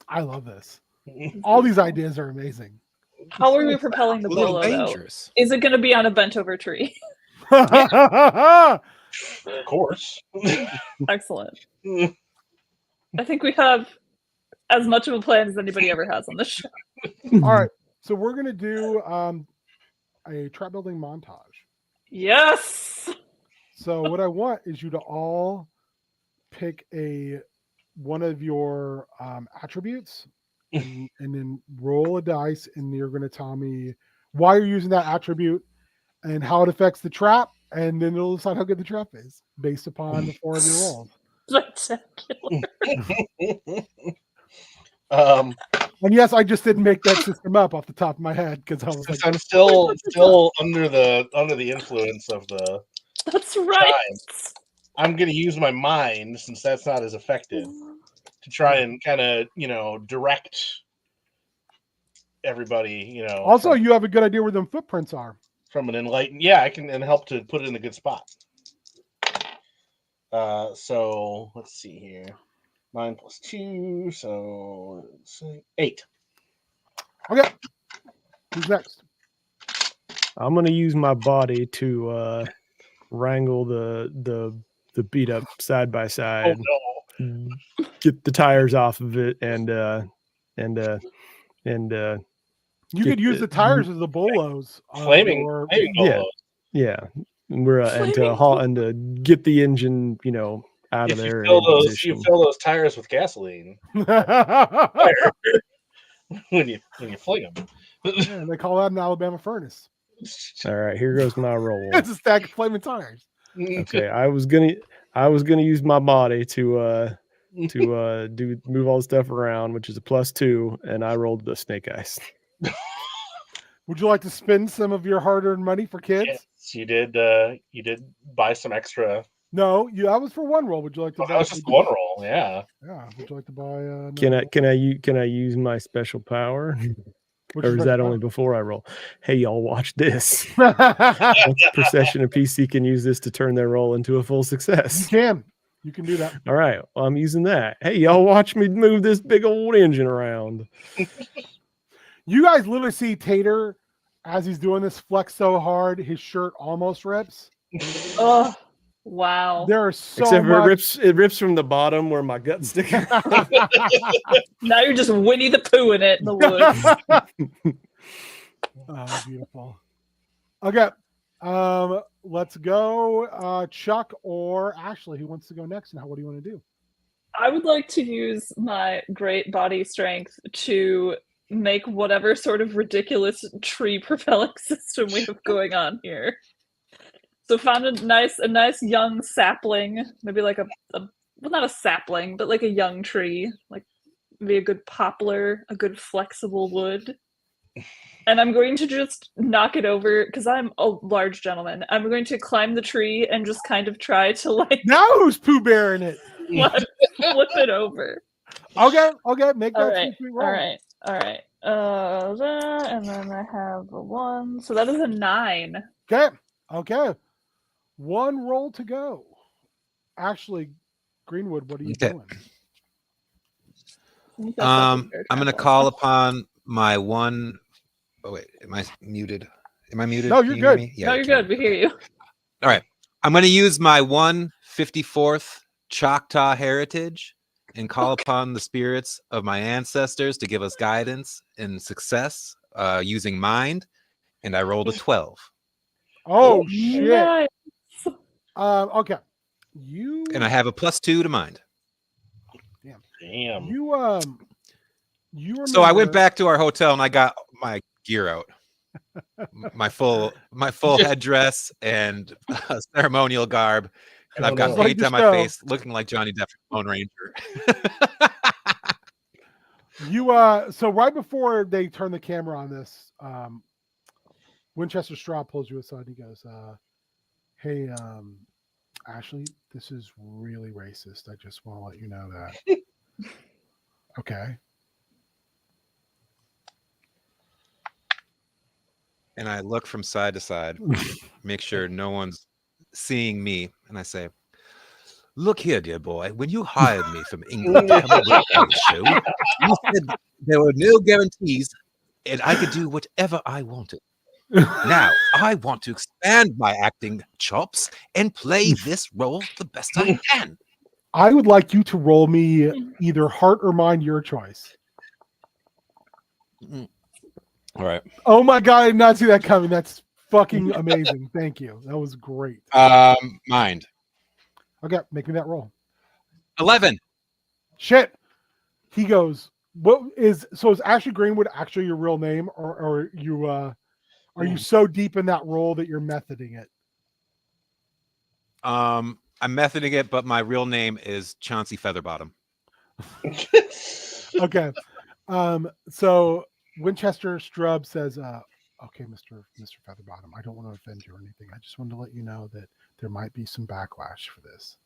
S1: I love this. All these ideas are amazing.
S4: How are we propelling the
S2: A little
S4: bolo, though?
S2: dangerous.
S4: Is it going to be on a bent over tree?
S3: Of course.
S4: Excellent. I think we have as much of a plan as anybody ever has on this show.
S1: All right. So we're going to do a trap building montage.
S4: Yes!
S1: So what I want is you to all pick one of your attributes and then roll a dice, and you're going to tell me why you're using that attribute and how it affects the trap and then it'll decide how good the trap is based upon the 4 of your rolls.
S4: Spectacular.
S1: And yes, I just didn't make that system up off the top of my head because I was like,
S3: Since I'm still under the influence of the
S4: That's right.
S3: I'm going to use my mind, since that's not as effective, to try and kind of, direct everybody,
S1: Also, you have a good idea where them footprints are.
S3: from an enlightened. Yeah, I can and help to put it in a good spot. So let's see here. 9 plus 2, so 8.
S1: Okay. Who's next?
S5: I'm gonna use my body to wrangle the beat up side by side, get the tires off of it, and
S1: You could use the tires as the bolos.
S3: Flaming
S5: yeah, yeah. And we're and to get the engine, out of
S3: If
S5: there.
S3: you fill those tires with gasoline when you fling them.
S1: Yeah, they call that an Alabama furnace.
S5: All right, here goes my roll.
S1: It's a stack of flaming tires.
S5: Okay, I was gonna use my body to move all the stuff around, which is a +2, and I rolled the snake eyes.
S1: Would you like to spend some of your hard-earned money for kids?
S3: Yes, you did. You did buy some extra.
S1: No, that was for one roll. Would you like to?
S3: That was just one roll. Yeah.
S1: Yeah. Would you like to buy?
S5: Can I use my special power? Or is that only before I roll? Hey, y'all, watch this. Procession and PC can use this to turn their roll into a full success.
S1: You can do that.
S5: All right, well, I'm using that. Hey, y'all, watch me move this big old engine around.
S1: You guys literally see Tater as he's doing this flex so hard, his shirt almost rips.
S4: Oh, wow.
S1: There are so
S5: Except for
S1: much...
S5: it rips from the bottom where my guts stick out.
S4: Now you're just Winnie the Pooh in it in the woods.
S1: Oh, beautiful. Okay. Let's go. Chuck or Ashley, who wants to go next? And what do you want to do?
S4: I would like to use my great body strength to make whatever sort of ridiculous tree propelling system we have going on here. So found a nice young sapling, maybe like well, not a sapling, but like a young tree, like maybe a good poplar, a good flexible wood. And I'm going to just knock it over because I'm a large gentleman. I'm going to climb the tree and just kind of try to like.
S1: Now who's Pooh Bearing it?
S4: Flip it over.
S1: Okay. Make that sweet roll.
S4: All right. And then I have a 1, so that is a 9.
S1: Okay. One roll to go. Ashley Greenwood, what are you doing?
S2: I'm going to call upon my one. Oh wait, am I muted? Am I muted?
S1: No, you're good.
S2: Yeah,
S4: no, you're good. We hear you.
S2: All right. I'm going to use my 1/54th Choctaw heritage and call upon the spirits of my ancestors to give us guidance and success using mind. And I rolled a 12.
S1: Oh shit!
S4: Nice.
S1: Okay.
S2: And I have a +2 to mind.
S3: Damn.
S1: You remember...
S2: So I went back to our hotel and I got my gear out, my full headdress and ceremonial garb, and I've got paint on my face, looking like Johnny Depp from Lone Ranger.
S1: So right before they turn the camera on this, Winchester Straw pulls you aside. He goes, "Hey, Ashley, this is really racist. I just want to let you know that." Okay.
S2: And I look from side to side, make sure no one's seeing me, and I say, "Look here, dear boy, when you hired me from England to come and work on the show, you said there were no guarantees and I could do whatever I wanted. Now, I want to expand my acting chops and play this role the best I can.
S1: I would like you to roll me either heart or mind, your choice."
S2: All right.
S1: Oh my God, I did not see that coming. That's fucking amazing. Thank you. That was great.
S2: Mind.
S1: Okay, make me that roll.
S2: 11.
S1: Shit. He goes, is Ashley Greenwood actually your real name, or are you so deep in that role that you're methoding it?
S2: I'm methoding it, but my real name is Chauncey Featherbottom.
S1: Okay. So Winchester Strub says, okay, Mr. Featherbottom, I don't want to offend you or anything. I just wanted to let you know that there might be some backlash for this.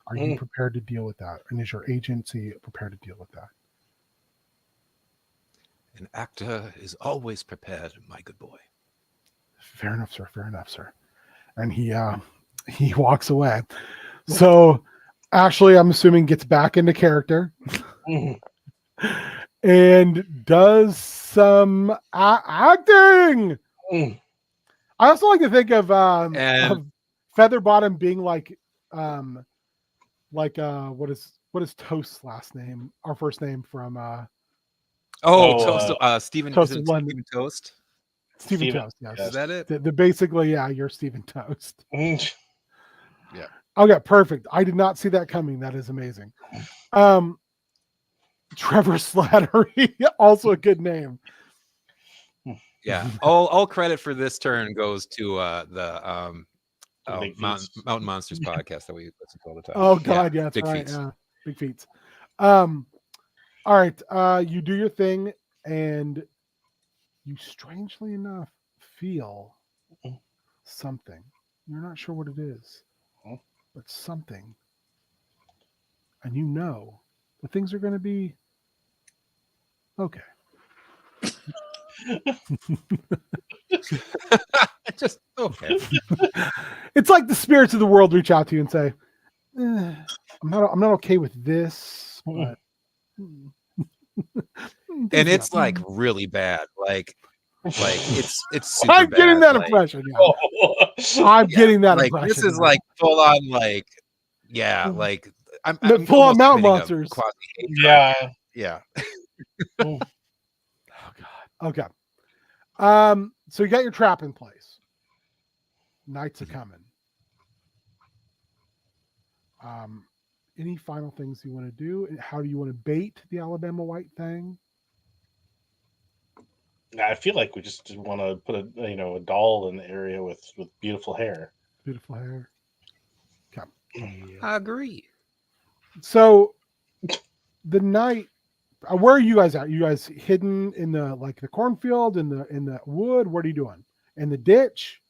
S1: Are you prepared to deal with that? And is your agency prepared to deal with that?
S2: An actor is always prepared, my good boy.
S1: Fair enough, sir. Fair enough, sir. And he walks away. So Ashley, I'm assuming, gets back into character and does some acting. I also like to think of Featherbottom being like what is Toast's last name? Our first name from
S2: Toast. Stephen
S1: Toast
S2: is it
S1: London.
S2: Stephen Toast.
S1: Stephen Toast. Yes.
S2: Is that it?
S1: The basically, yeah, you're Stephen Toast.
S3: Yeah.
S1: Okay, perfect. I did not see that coming. That is amazing. Trevor Slattery, also a good name.
S2: Yeah. All credit for this turn goes to the Mountain Monsters podcast that we listen to all the time.
S1: Oh God, yeah, that's
S2: Big
S1: right.
S2: Feats.
S1: Yeah, Big Feats. All right, you do your thing, and you strangely enough feel something. You're not sure what it is, but something, and you know that things are going to be okay.
S2: Just okay.
S1: It's like the spirits of the world reach out to you and say, I'm not okay with this, but
S2: And it's like really bad. Like it's super
S1: I'm getting
S2: bad.
S1: that impression. Yeah. I'm getting that
S2: like,
S1: impression.
S2: This is like full on like like I'm
S1: full on
S2: almost
S1: Mountain
S2: committing a
S1: Monsters.
S2: quasi-hate
S3: Yeah.
S2: Yeah.
S1: Oh God. Okay. So you got your trap in place. Nights are coming. Any final things you want to do? How do you want to bait the Alabama White Thang?
S3: I feel like we just want to put a doll in the area with beautiful hair.
S1: Beautiful hair. Okay.
S2: I agree.
S1: So the night, where are you guys at? You guys hidden in the cornfield, in the wood? What are you doing? In the ditch?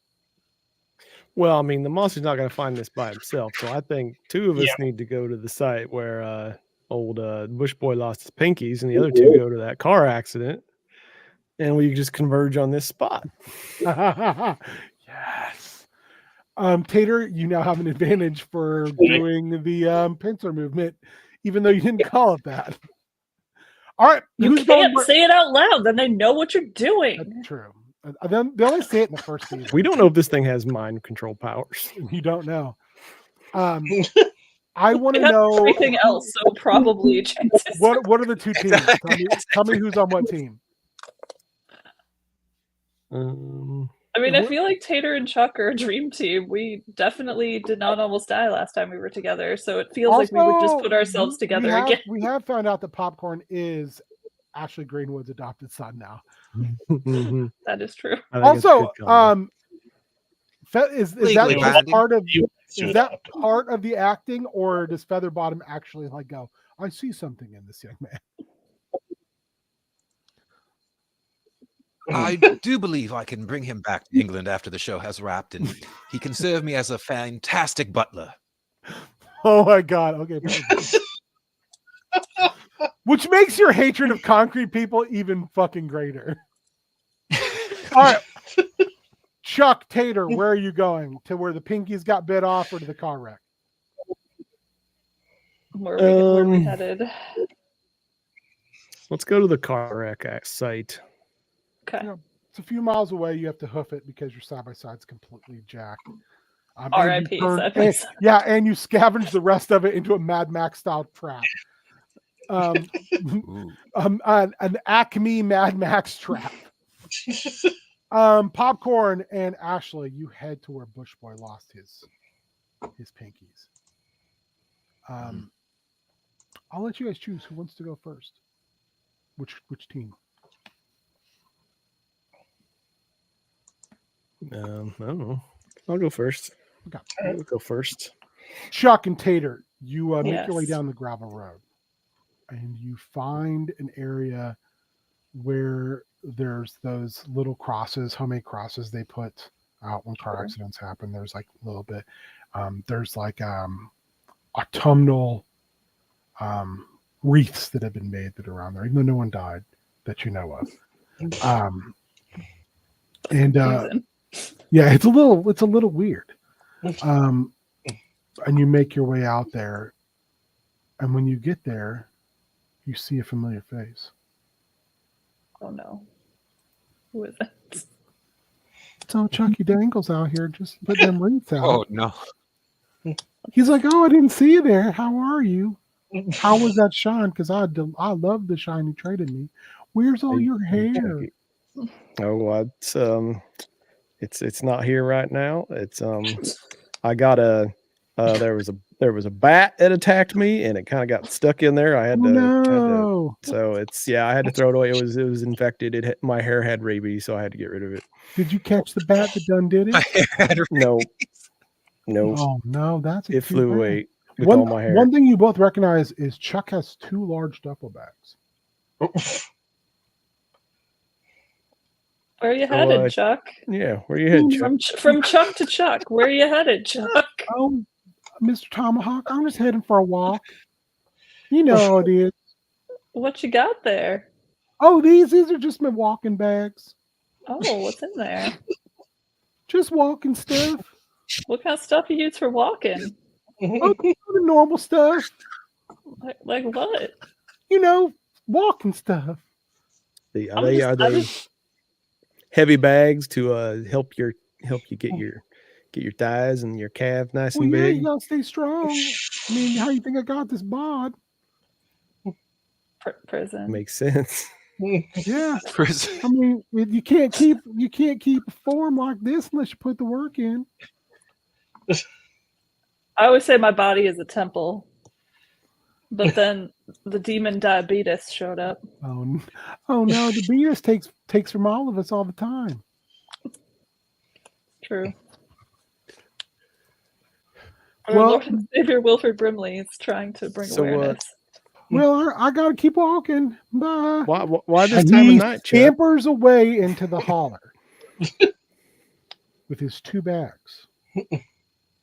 S5: Well, I mean, the monster's not going to find this by himself, so I think two of us need to go to the site where old Bush Boy lost his pinkies, and the other two go to that car accident, and we just converge on this spot.
S1: Yes. Tater, you now have an advantage for doing the pincer movement, even though you didn't call it that. All right.
S4: You can't say it out loud, then they know what you're doing.
S1: That's true. They only say it in the first season.
S5: We don't know if this thing has mind control powers.
S1: You don't know. I want to know
S4: everything else, so probably chances.
S1: What are the two teams? Tell me who's on what team.
S4: I mean, I feel like Tater and Chuck are a dream team. We definitely did not almost die last time we were together, so it feels like we would just put ourselves together again.
S1: We have found out that Popcorn is Ashley Greenwood's adopted son now.
S4: That is true.
S1: Also, is that part of part of the acting, or does Featherbottom actually go, I see something in this young man?
S2: I do believe I can bring him back to England after the show has wrapped, and he can serve me as a fantastic butler.
S1: Oh my God. Okay. Which makes your hatred of concrete people even fucking greater. All right. Chuck, Tater, where are you going? To where the pinkies got bit off, or to the car wreck?
S4: Where are we headed?
S5: Let's go to the car wreck site.
S4: Okay.
S1: It's a few miles away. You have to hoof it because your side-by-side's completely jacked.
S4: R.I.P.
S1: Yeah, and you scavenge the rest of it into a Mad Max style trap. An Acme Mad Max trap. Popcorn and Ashley, you head to where Bush Boy lost his pinkies. I'll let you guys choose who wants to go first. Which team?
S5: I don't know. I'll go first.
S1: Okay.
S5: I'll go first.
S1: Chuck and Tater, you make your way
S4: Yes.
S1: down the gravel road, and you find an area where there's those little crosses, homemade crosses they put out when car accidents happen. There's like a little bit. There's like autumnal wreaths that have been made that are around there, even though no one died that you know of. And yeah, it's a little weird. And you make your way out there, and when you get there, you see a familiar face.
S4: Oh no. Who is it?
S1: So Chucky Dangle's out here just putting them wreaths out.
S2: Oh no.
S1: He's like, "Oh, I didn't see you there. How are you? How was that shine? Because I love the shine you traded me. Where's all your hair?"
S5: Oh, it's not here right now. It's I got there was a bat that attacked me and it kind of got stuck in there. I had to so I had to throw it away. It was infected. My hair had rabies, so I had to get rid of it.
S1: Did you catch the bat that done did it?
S5: No.
S1: Oh no, that's
S5: it flew away with
S1: all
S5: my hair.
S1: One thing you both recognize is Chuck has 2 large duffel bags.
S4: Where are you headed, Chuck?
S5: Yeah, where you headed, Chuck?
S4: From Chuck to Chuck. Where are you headed, Chuck?
S1: Oh, Mr. Tomahawk, I'm just heading for a walk. You know how it is.
S4: What you got there?
S1: Oh, these are just my walking bags.
S4: Oh, what's in there?
S1: Just walking stuff.
S4: What kind of stuff you use for walking?
S1: Oh, the normal stuff.
S4: Like what?
S1: You know, walking stuff.
S5: Are they heavy bags to help you get your thighs and your calf nice and big?
S1: You gotta stay strong. I mean, how you think I got this bod?
S4: Prison.
S5: Makes sense.
S1: Yeah.
S2: Prison.
S1: I mean, you can't keep a form like this unless you put the work in.
S4: I always say my body is a temple, but then the demon diabetes showed up.
S1: Oh no, the Venus takes from all of us all the time.
S4: True.
S1: Well,
S4: Our Lord and Savior Wilford Brimley is trying to bring awareness.
S1: Well, I gotta keep walking. Bye.
S5: Why this time of night, Chuck?
S1: Scampers away into the holler with his 2 bags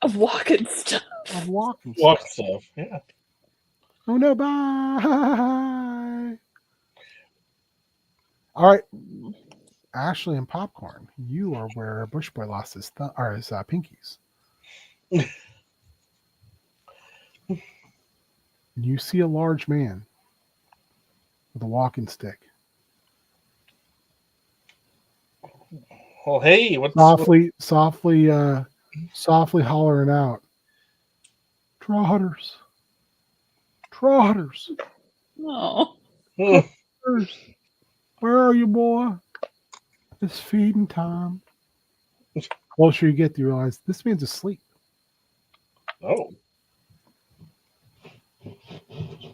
S4: Of walking stuff.
S1: of walking
S3: stuff. Yeah.
S1: Oh no, bye. All right, Ashley and Popcorn, you are where Bush Boy lost his pinkies. You see a large man with a walking stick.
S3: Well, hey, what's
S1: Softly hollering out, Trotters.
S4: Oh.
S1: Trotters. Where are you, boy? It's feeding time. Closer you get, you realize this man's asleep.
S3: Oh.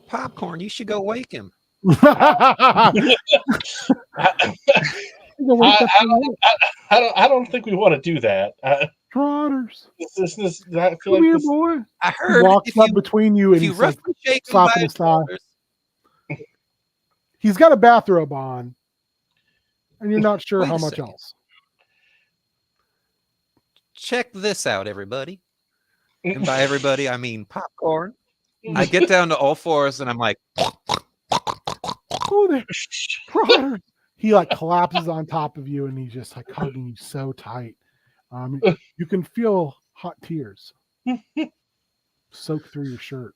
S2: Popcorn, you should go wake him.
S3: I don't think we want to do that.
S1: Trotters.
S3: I feel
S1: Come
S3: like
S1: here,
S3: this,
S1: boy.
S2: I heard
S1: He walks up between you and
S2: if you
S1: he's like
S2: roughly shake him
S1: slapping
S2: by
S1: his
S2: his
S1: thigh.
S2: shoulders,
S1: He's got a bathrobe on, and you're not sure
S2: Wait
S1: how
S2: a
S1: much
S2: second.
S1: else.
S2: check this out, everybody. And by everybody, I mean popcorn. I get down to all fours and I'm like,
S1: Oh, there, Trotters. He like collapses on top of you, and he's just like hugging you so tight. You can feel hot tears soak through your shirt,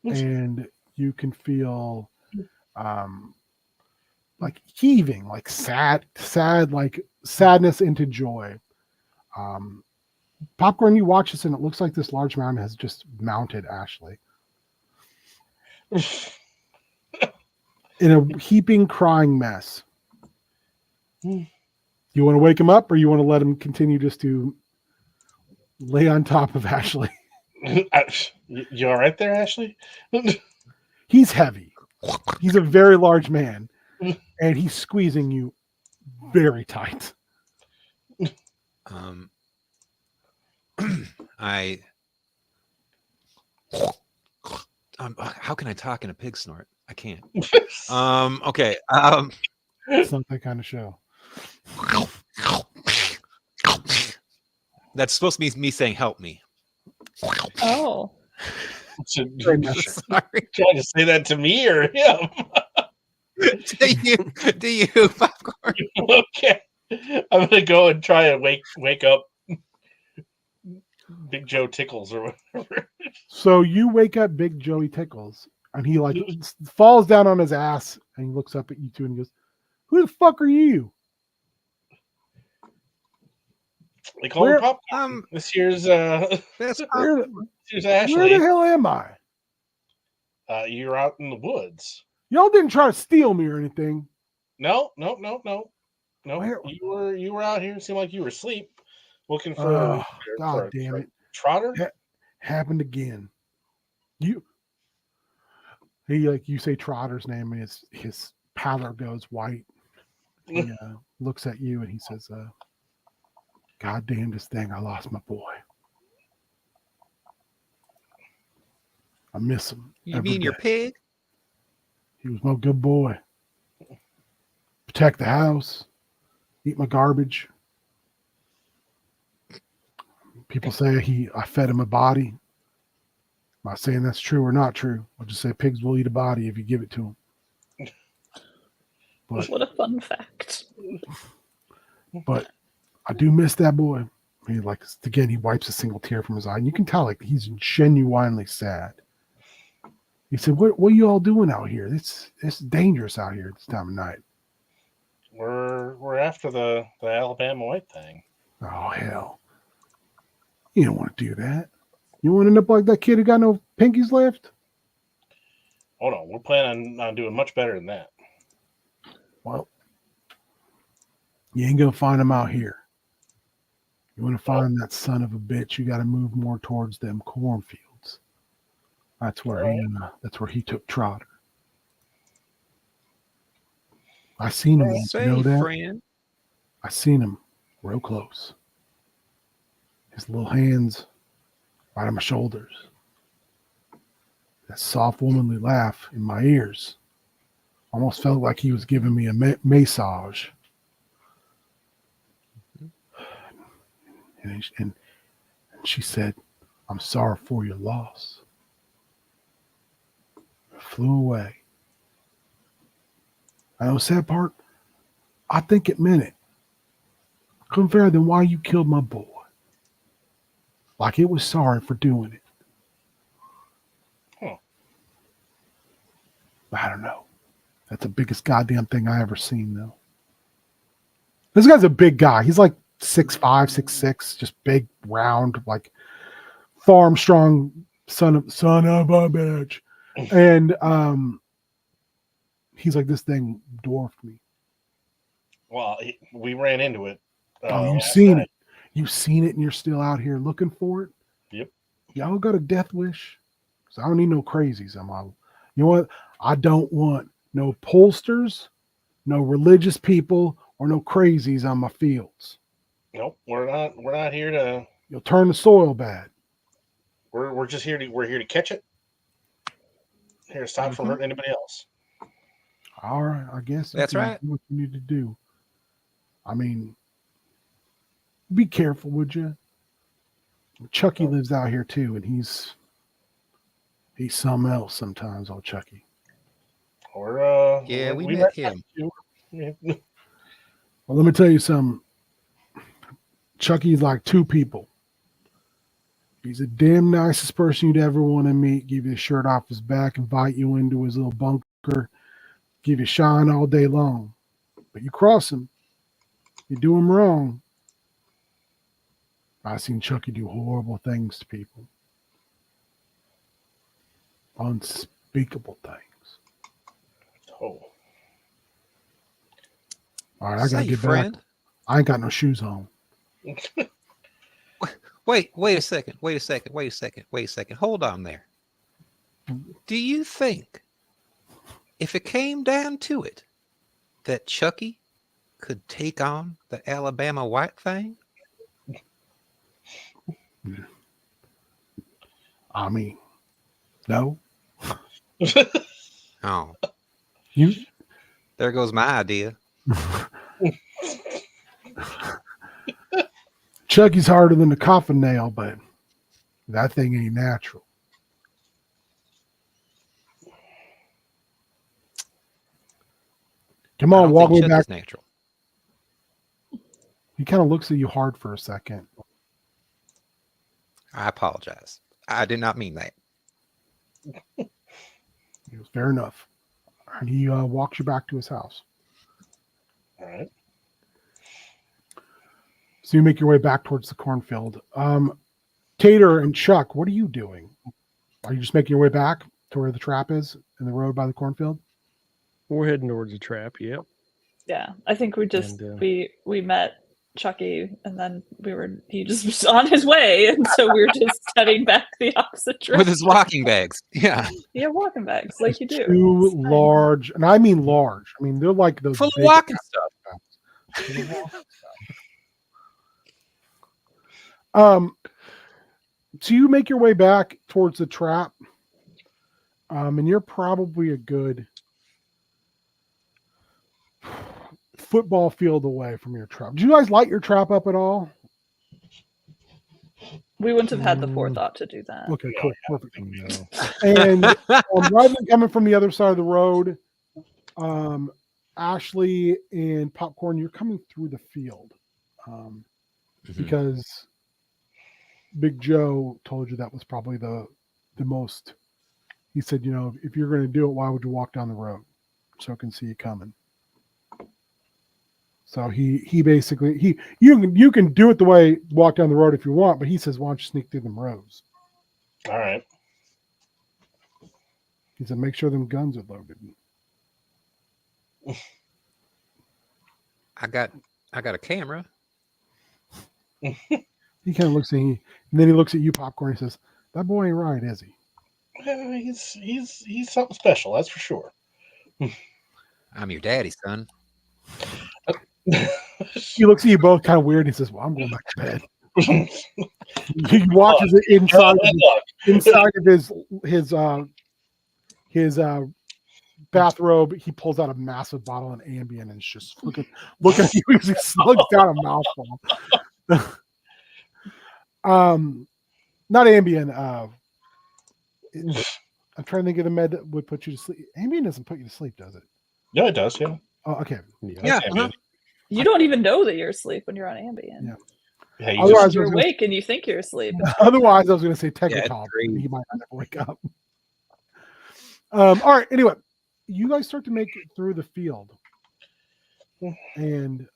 S1: and you can feel like heaving, like sad, like sadness into joy. Popcorn, you watch this, and it looks like this large man has just mounted Ashley in a heaping, crying mess. You want to wake him up, or you want to let him continue just to lay on top of Ashley?
S3: You all right there, Ashley?
S1: He's heavy. He's a very large man, and he's squeezing you very tight.
S2: How can I talk in a pig snort? I can't. Okay.
S1: It's not that kind of show.
S2: That's supposed to be me saying "help me."
S4: Oh.
S3: Sorry.
S2: Sorry.
S3: Trying to say that to me or him?
S2: Do you popcorn?
S3: Okay. I'm gonna go and try and wake up Big Joe Tickles or whatever.
S1: So you wake up Big Joey Tickles, and he like falls down on his ass, and he looks up at you two, and he goes, "Who the fuck are you?"
S3: They call him Popcorn. This year's
S1: Where
S3: Ashley.
S1: the hell am I?
S3: You're out in the woods.
S1: Y'all didn't try to steal me or anything.
S3: No.
S1: Where?
S3: You were out here. It seemed like you were asleep, looking for.
S1: God damn it!
S3: Trotter.
S1: Happened again. You say Trotter's name, and his pallor goes white. He looks at you and he says, "God damn this thing! I lost my boy. I miss him."
S2: You mean your pig?
S1: He was my good boy. Protect the house. Eat my garbage. People say I fed him a body. I'm not saying that's true or not true. I'll just say pigs will eat a body if you give it to them. But,
S4: what a fun fact.
S1: But I do miss that boy. He he wipes a single tear from his eye, and you can tell like he's genuinely sad. He said, "What are you all doing out here? It's dangerous out here this time of night."
S3: We're after the Alabama white thing.
S1: Oh hell! You don't want to do that. You want to end up like that kid who got no pinkies left?
S3: Oh no, we're planning on doing much better than that.
S1: Well, you ain't gonna find him out here. You want to find that son of a bitch? You got to move more towards them cornfields. That's where he took Trotter. I seen him. You know that?
S2: Friend.
S1: I seen him real close. His little hands right on my shoulders. That soft womanly laugh in my ears. Almost felt like he was giving me a massage. And she said, "I'm sorry for your loss." I flew away. I know the sad part, I think it meant it. Couldn't figure out then why you killed my boy. Like it was sorry for doing it.
S3: Huh.
S1: I don't know. That's the biggest goddamn thing I ever seen, though. This guy's a big guy. He's like 6'5", 6'6", just big, round, like farm strong son of a bitch. And he's like, this thing dwarfed me.
S3: Well, we ran into it.
S1: You've seen it. You've seen it, and you're still out here looking for it.
S3: Yep.
S1: Y'all got a death wish? So I don't need no crazies. You know what? I don't want no pollsters, no religious people, or no crazies on my fields.
S3: Nope, we're not here to.
S1: You'll turn the soil bad.
S3: We're just here to catch it. Here to stop from hurting anybody else.
S1: All right, I guess
S2: that's right.
S1: Do what you need to do. I mean, be careful, would you? Chucky lives out here too, and he's something else sometimes. Old Chucky.
S3: Or
S2: yeah, we met him.
S1: Well, let me tell you something. Chucky's like two people. He's the damn nicest person you'd ever want to meet. Give you a shirt off his back, invite you into his little bunker, give you shine all day long. But you cross him, you do him wrong. I've seen Chucky do horrible things to people. Unspeakable things.
S3: Oh.
S1: All right, I gotta get back. I ain't got no shoes on.
S2: Wait a second. Hold on there. Do you think, if it came down to it, that Chucky could take on the Alabama white thing?
S1: I mean, no.
S2: Oh,
S1: You
S2: there goes my idea.
S1: Chucky's harder than the coffin nail, but that thing ain't natural. Come
S2: I
S1: on,
S2: don't
S1: walk
S2: think
S1: me
S2: Chuck
S1: back.
S2: is natural.
S1: He kind of looks at you hard for a second.
S2: I apologize. I did not mean that.
S1: He goes, fair enough. And he walks you back to his house.
S3: All right.
S1: So you make your way back towards the cornfield. Tater and Chuck, what are you doing? Are you just making your way back to where the trap is in the road by the cornfield?
S5: We're heading towards the trap. Yep.
S4: Yeah, I think we just
S5: And,
S4: we met Chucky, and then he just was on his way, and so we were just heading back the opposite direction
S2: With his walking bags. Yeah.
S4: Yeah, walking bags like you do.
S1: Two
S4: It's fine.
S1: large, and I mean large. I mean, they're like those
S2: Full of
S1: big
S2: walking stuff.
S1: So you make your way back towards the trap, and you're probably a good football field away from your trap. Do you guys light your trap up at all?
S4: We wouldn't have had the forethought to do that.
S1: Okay, cool, perfect.
S5: no.
S1: And rather than coming from the other side of the road, Ashley and Popcorn, you're coming through the field because Big Joe told you that was probably the most. He said, you know, if you're going to do it, why would you walk down the road so I can see you coming? So he basically you can do it the way walk down the road if you want, but he says, why don't you sneak through them rows?
S3: All right.
S1: He said, make sure them guns are loaded.
S2: I got a camera.
S1: He kind of looks at you, and then he looks at you, Popcorn. He says, "That boy ain't right, is he?"
S3: He's something special, that's for sure.
S2: I'm your daddy, son.
S1: He looks at you both kind of weird. And he says, "Well, I'm going back to bed." He watches it inside of his bathrobe. He pulls out a massive bottle of Ambien and is just looking at you as he slugs down a mouthful. Not Ambien. I'm trying to think of the med that would put you to sleep. Ambien doesn't put you to sleep, does it?
S3: Yeah, it does. Yeah.
S1: Oh, okay.
S2: Yeah.
S4: You don't even know that you're asleep when you're on Ambien.
S3: Yeah, you
S1: Otherwise,
S3: just,
S4: You're awake and you think you're asleep.
S1: Otherwise, I was going to say
S2: Yeah,
S1: Technical,
S2: it's
S1: and he might not wake up. All right. Anyway, you guys start to make it through the field, and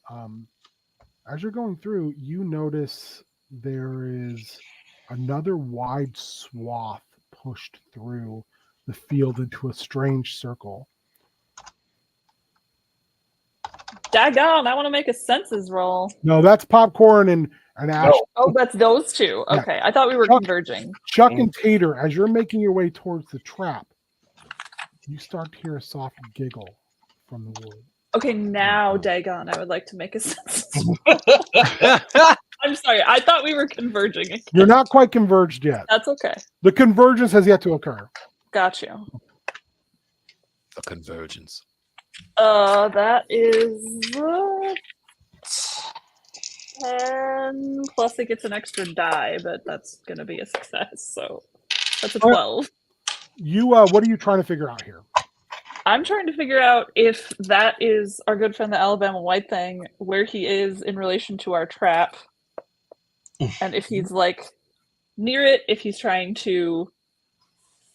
S1: as you're going through, you notice there is another wide swath pushed through the field into a strange circle.
S4: Daggone, I want to make a senses roll.
S1: No, that's Popcorn and Ash.
S4: Oh, that's those two.
S1: Yeah.
S4: Okay, I thought we were
S1: Chuck-
S4: converging.
S1: Chuck and Tater, as you're making your way towards the trap, you start to hear a soft giggle from the wood.
S4: Okay, now Dagon, I would like to make a senses roll. I'm sorry, I thought we were converging.
S1: You're not quite converged yet.
S4: That's okay.
S1: The convergence has yet to occur.
S4: Got you.
S2: The convergence.
S4: That is 10 plus it gets an extra die, but that's gonna be a success. So that's a 12.
S1: You, what are you trying to figure out here?
S4: I'm trying to figure out if that is our good friend, the Alabama White Thing, where he is in relation to our trap, and if he's like near it, if he's trying to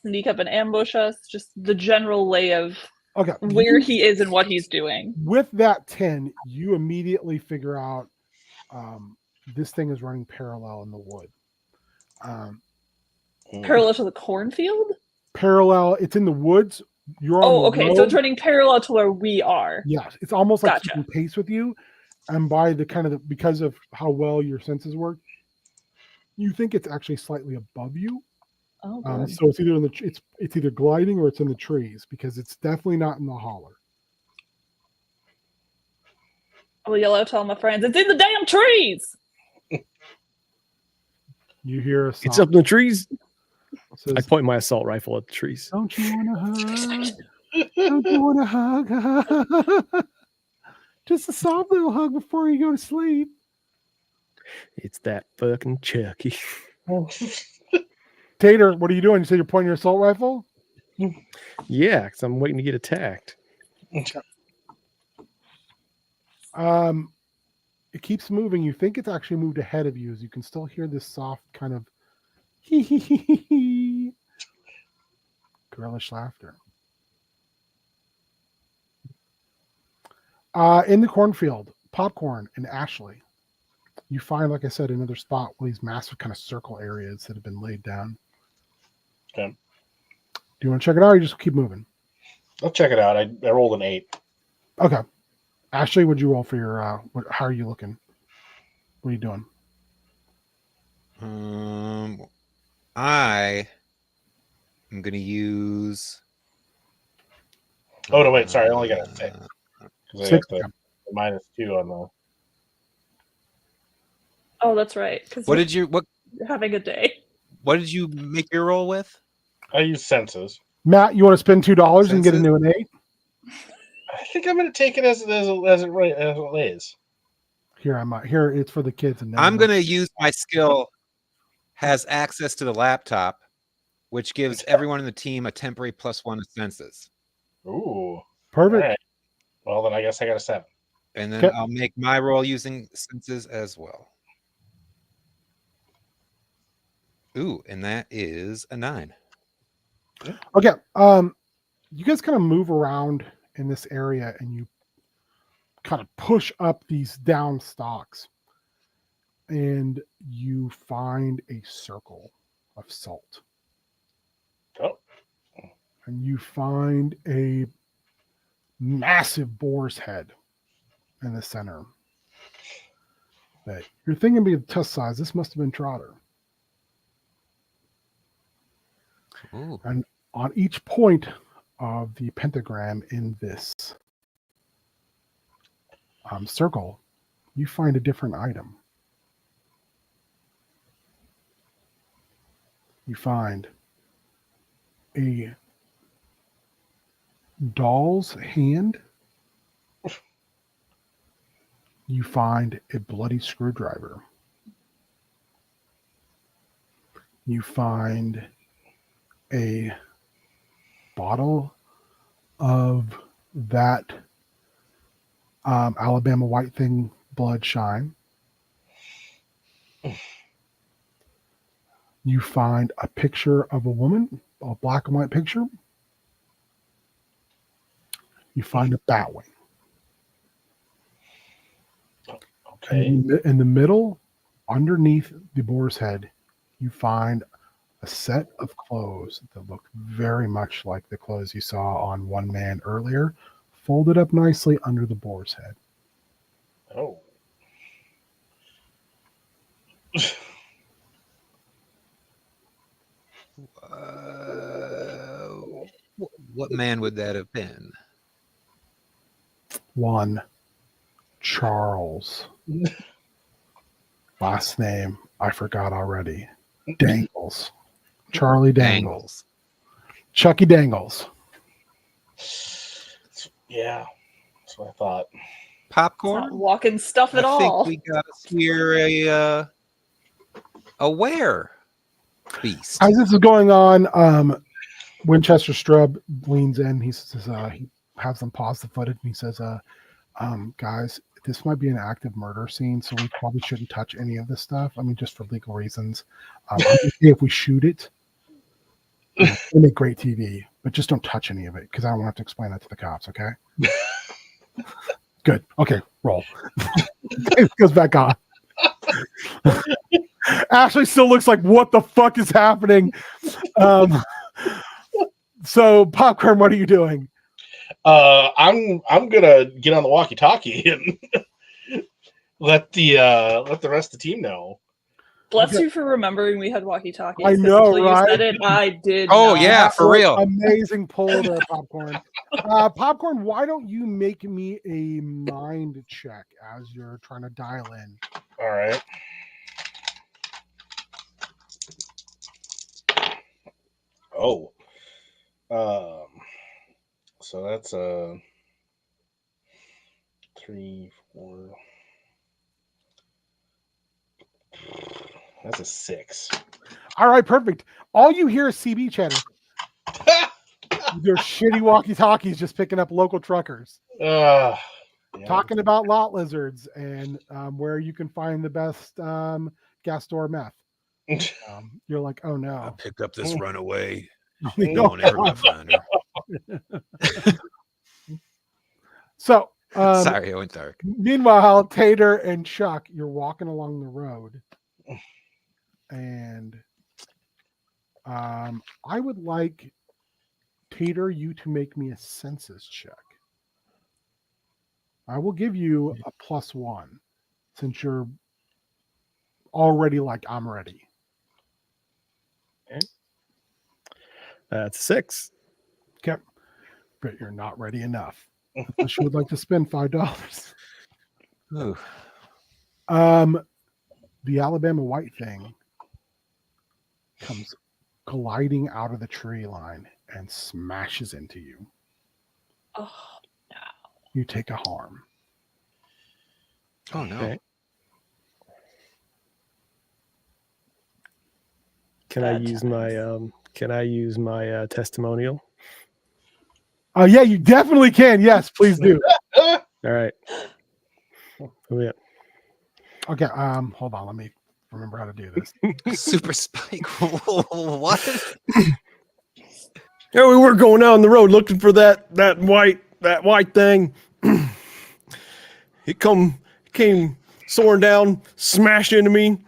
S4: sneak up and ambush us, just the general lay of
S1: Okay.
S4: where he is and what he's doing.
S1: With that 10, you immediately figure out this thing is running parallel in the wood.
S4: Parallel to the cornfield?
S1: Parallel, it's in the woods. You're on the
S4: Okay.
S1: road.
S4: So it's running parallel to where we are.
S1: Yes, it's almost like
S4: Gotcha.
S1: keeping pace with you. And by the kind of because of how well your senses work, you think it's actually slightly above you.
S4: Oh, good.
S1: So it's either it's either gliding or it's in the trees because it's definitely not in the holler.
S4: I will yell out to all my friends, it's in the damn trees!
S1: You hear a soft,
S5: It's up in the trees.
S1: So
S5: I point my assault rifle at the trees.
S1: don't you want to hug? Don't you want to hug? Just a soft little hug before you go to sleep.
S5: It's that fucking Chucky.
S1: Tater, what are you doing? You said you're pointing your assault rifle?
S5: Yeah, because I'm waiting to get attacked.
S1: It keeps moving. You think it's actually moved ahead of you, as you can still hear this soft kind of hee hee hee hee hee girlish laughter. In the cornfield, Popcorn and Ashley, you find, like I said, another spot with these massive kind of circle areas that have been laid down.
S3: Okay.
S1: Do you want to check it out, or you just keep moving?
S3: I'll check it out. I rolled an 8.
S1: Okay. Ashley, what'd you roll for your? How are you looking? What are you doing?
S2: I am gonna use.
S3: Oh no, wait, sorry, I only got a 6. Because I
S1: 6.
S3: got the -2 on the.
S4: Oh, that's right. Because
S2: What did you
S4: having a day.
S2: What did you make your roll with?
S3: I use senses.
S1: Matt, you want to spend $2 and get into an 8?
S3: I think I'm going to take it as it lays.
S1: Here it's for the kids. And
S2: I'm gonna use my skill. Has access to the laptop, which gives everyone in the team a temporary +1 to senses.
S3: Ooh,
S1: perfect.
S3: all right. Well, then I guess I got a 7.
S2: And then
S1: Okay.
S2: I'll make my roll using senses as well. Ooh, and that is a 9.
S1: Okay. You guys kind of move around in this area, and you kind of push up these down stalks, and you find a circle of salt.
S3: Oh.
S1: And you find a massive boar's head in the center. That you're thinking being test size, this must have been Trotter.
S2: Ooh.
S1: And on each point of the pentagram in this circle, you find a different item. You find a doll's hand. You find a bloody screwdriver. You find a bottle of that Alabama White Thing blood shine. You find a picture of a woman, a black and white picture. You find a bat wing.
S3: Okay.
S1: And in the middle, underneath the boar's head, you find a set of clothes that look very much like the clothes you saw on one man earlier, folded up nicely under the boar's head.
S3: Oh.
S2: What man would that have been?
S1: One, Charles. Last name, I forgot already. Dangles. Charlie Dangles. Chucky Dangles.
S3: Yeah, that's what I thought.
S4: It's
S2: Popcorn?
S4: not walking stuff at
S2: I
S4: all.
S2: think we got us here a were beast.
S1: As this is going on, Winchester Strub leans in. He says, he has them pause the footage, and he says, guys, this might be an active murder scene, so we probably shouldn't touch any of this stuff. I mean, just for legal reasons. I'm okay if we shoot it. It'll make great TV, but just don't touch any of it, because I don't want to have to explain that to the cops, okay? Good. Okay, roll. It goes back on. Ashley still looks like, what the fuck is happening? So, Popcorn, what are you doing?
S3: I'm gonna get on the walkie-talkie and let the rest of the team know.
S4: Bless
S1: Okay.
S4: you for remembering we had walkie-talkies.
S1: I
S4: 'cause
S1: know,
S4: until
S1: right?
S4: You said it, I did.
S2: Oh,
S4: not.
S2: yeah, for real.
S1: Amazing pull there, Popcorn. Popcorn, why don't you make me a mind check as you're trying to dial in?
S3: All right. Oh. So that's 3, 4. That's a 6.
S1: All right, perfect. All you hear is CB chatter. Their shitty walkie-talkies just picking up local truckers
S3: Yeah.
S1: talking about lot lizards and where you can find the best gas store meth. You're like, oh
S2: I
S1: no.
S2: picked up this runaway.
S1: No
S2: No one ever gonna find her.
S1: So,
S2: Sorry, I went dark.
S1: meanwhile, Tater and Chuck, you're walking along the road, and I would like Tater you to make me a census check. I will give you a +1 since you're already like I'm ready.
S5: That's 6.
S1: Okay, but you're not ready enough. Unless you would like to spend $5.
S2: Ooh.
S1: The Alabama white thing comes gliding out of the tree line and smashes into you.
S4: Oh,
S1: You take a harm.
S2: Oh no.
S5: Okay. Can I
S4: Bad
S5: use my testimonial?
S1: Yeah, you definitely can. Yes, please do.
S5: All right. Oh, yeah.
S1: Okay, hold on. Let me remember how to do this.
S2: Super Spike. What?
S5: Yeah, we were going down the road looking for that white thing. It came soaring down, smashed into me.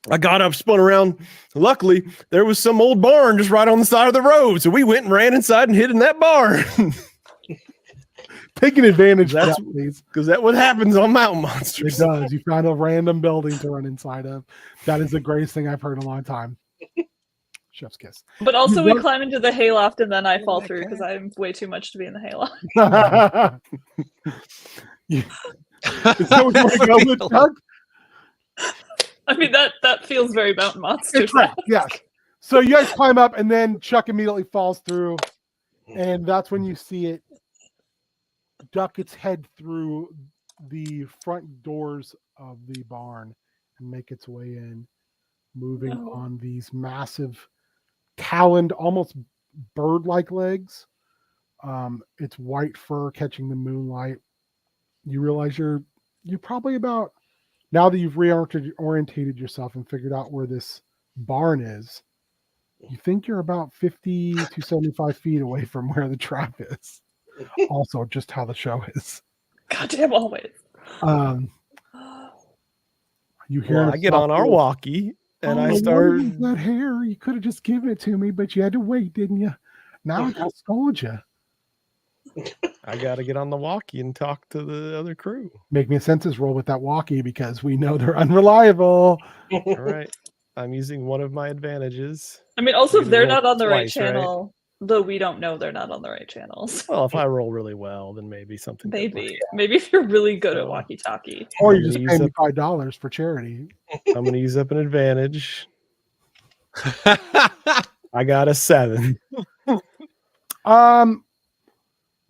S5: I got up, spun around. Luckily, there was some old barn just right on the side of the road. So we went and ran inside and hid in that barn.
S1: Taking advantage of
S5: That's-
S1: that, please.
S5: Because that's what happens on Mountain
S1: It
S5: Monsters.
S1: does. You found a random building to run inside of. That is the greatest thing I've heard in a long time. Chef's kiss.
S4: but also
S1: You
S4: we
S1: run-
S4: climb into the hayloft and then I fall
S2: that
S4: through
S2: cat?
S4: because I'm way too much to be in the hayloft.
S1: Is that what you want to go with, Doug?
S4: I mean that feels very Mountain Monsters.
S1: It's correct, yes. So you guys climb up, and then Chuck immediately falls through, and that's when you see it duck its head through the front doors of the barn and make its way in, moving
S4: No.
S1: on these massive, taloned, almost bird-like legs. Its white fur catching the moonlight. You realize you're probably about, now that you've reorientated yourself and figured out where this barn is, you think you're about 50 to 75 feet away from where the trap is. Also, just how the show is.
S4: Goddamn always.
S1: You hear
S5: Well,
S1: a
S5: I get
S1: soft
S5: on our
S1: voice,
S5: walkie and I
S1: "Oh,
S5: start.
S1: what is that hair? You could have just given it to me, but you had to wait, didn't you? Now I got scold you."
S5: I got to get on the walkie and talk to the other crew.
S1: Make me a census roll with that walkie because we know they're unreliable.
S5: All right. I'm using one of my advantages.
S4: I mean, also
S5: You
S4: if
S5: can
S4: they're
S5: roll
S4: not on the right
S5: twice, right?
S4: channel, though we don't know they're not on the right channels.
S5: Well, if I roll really well, then maybe something. good will
S4: Maybe if you're really good at
S5: So-
S4: walkie-talkie.
S1: Or you
S5: I'm
S1: just
S5: gonna
S1: pay
S5: use
S1: me
S5: up-
S1: $5 for charity.
S5: I'm going to use up an advantage. I got a 7.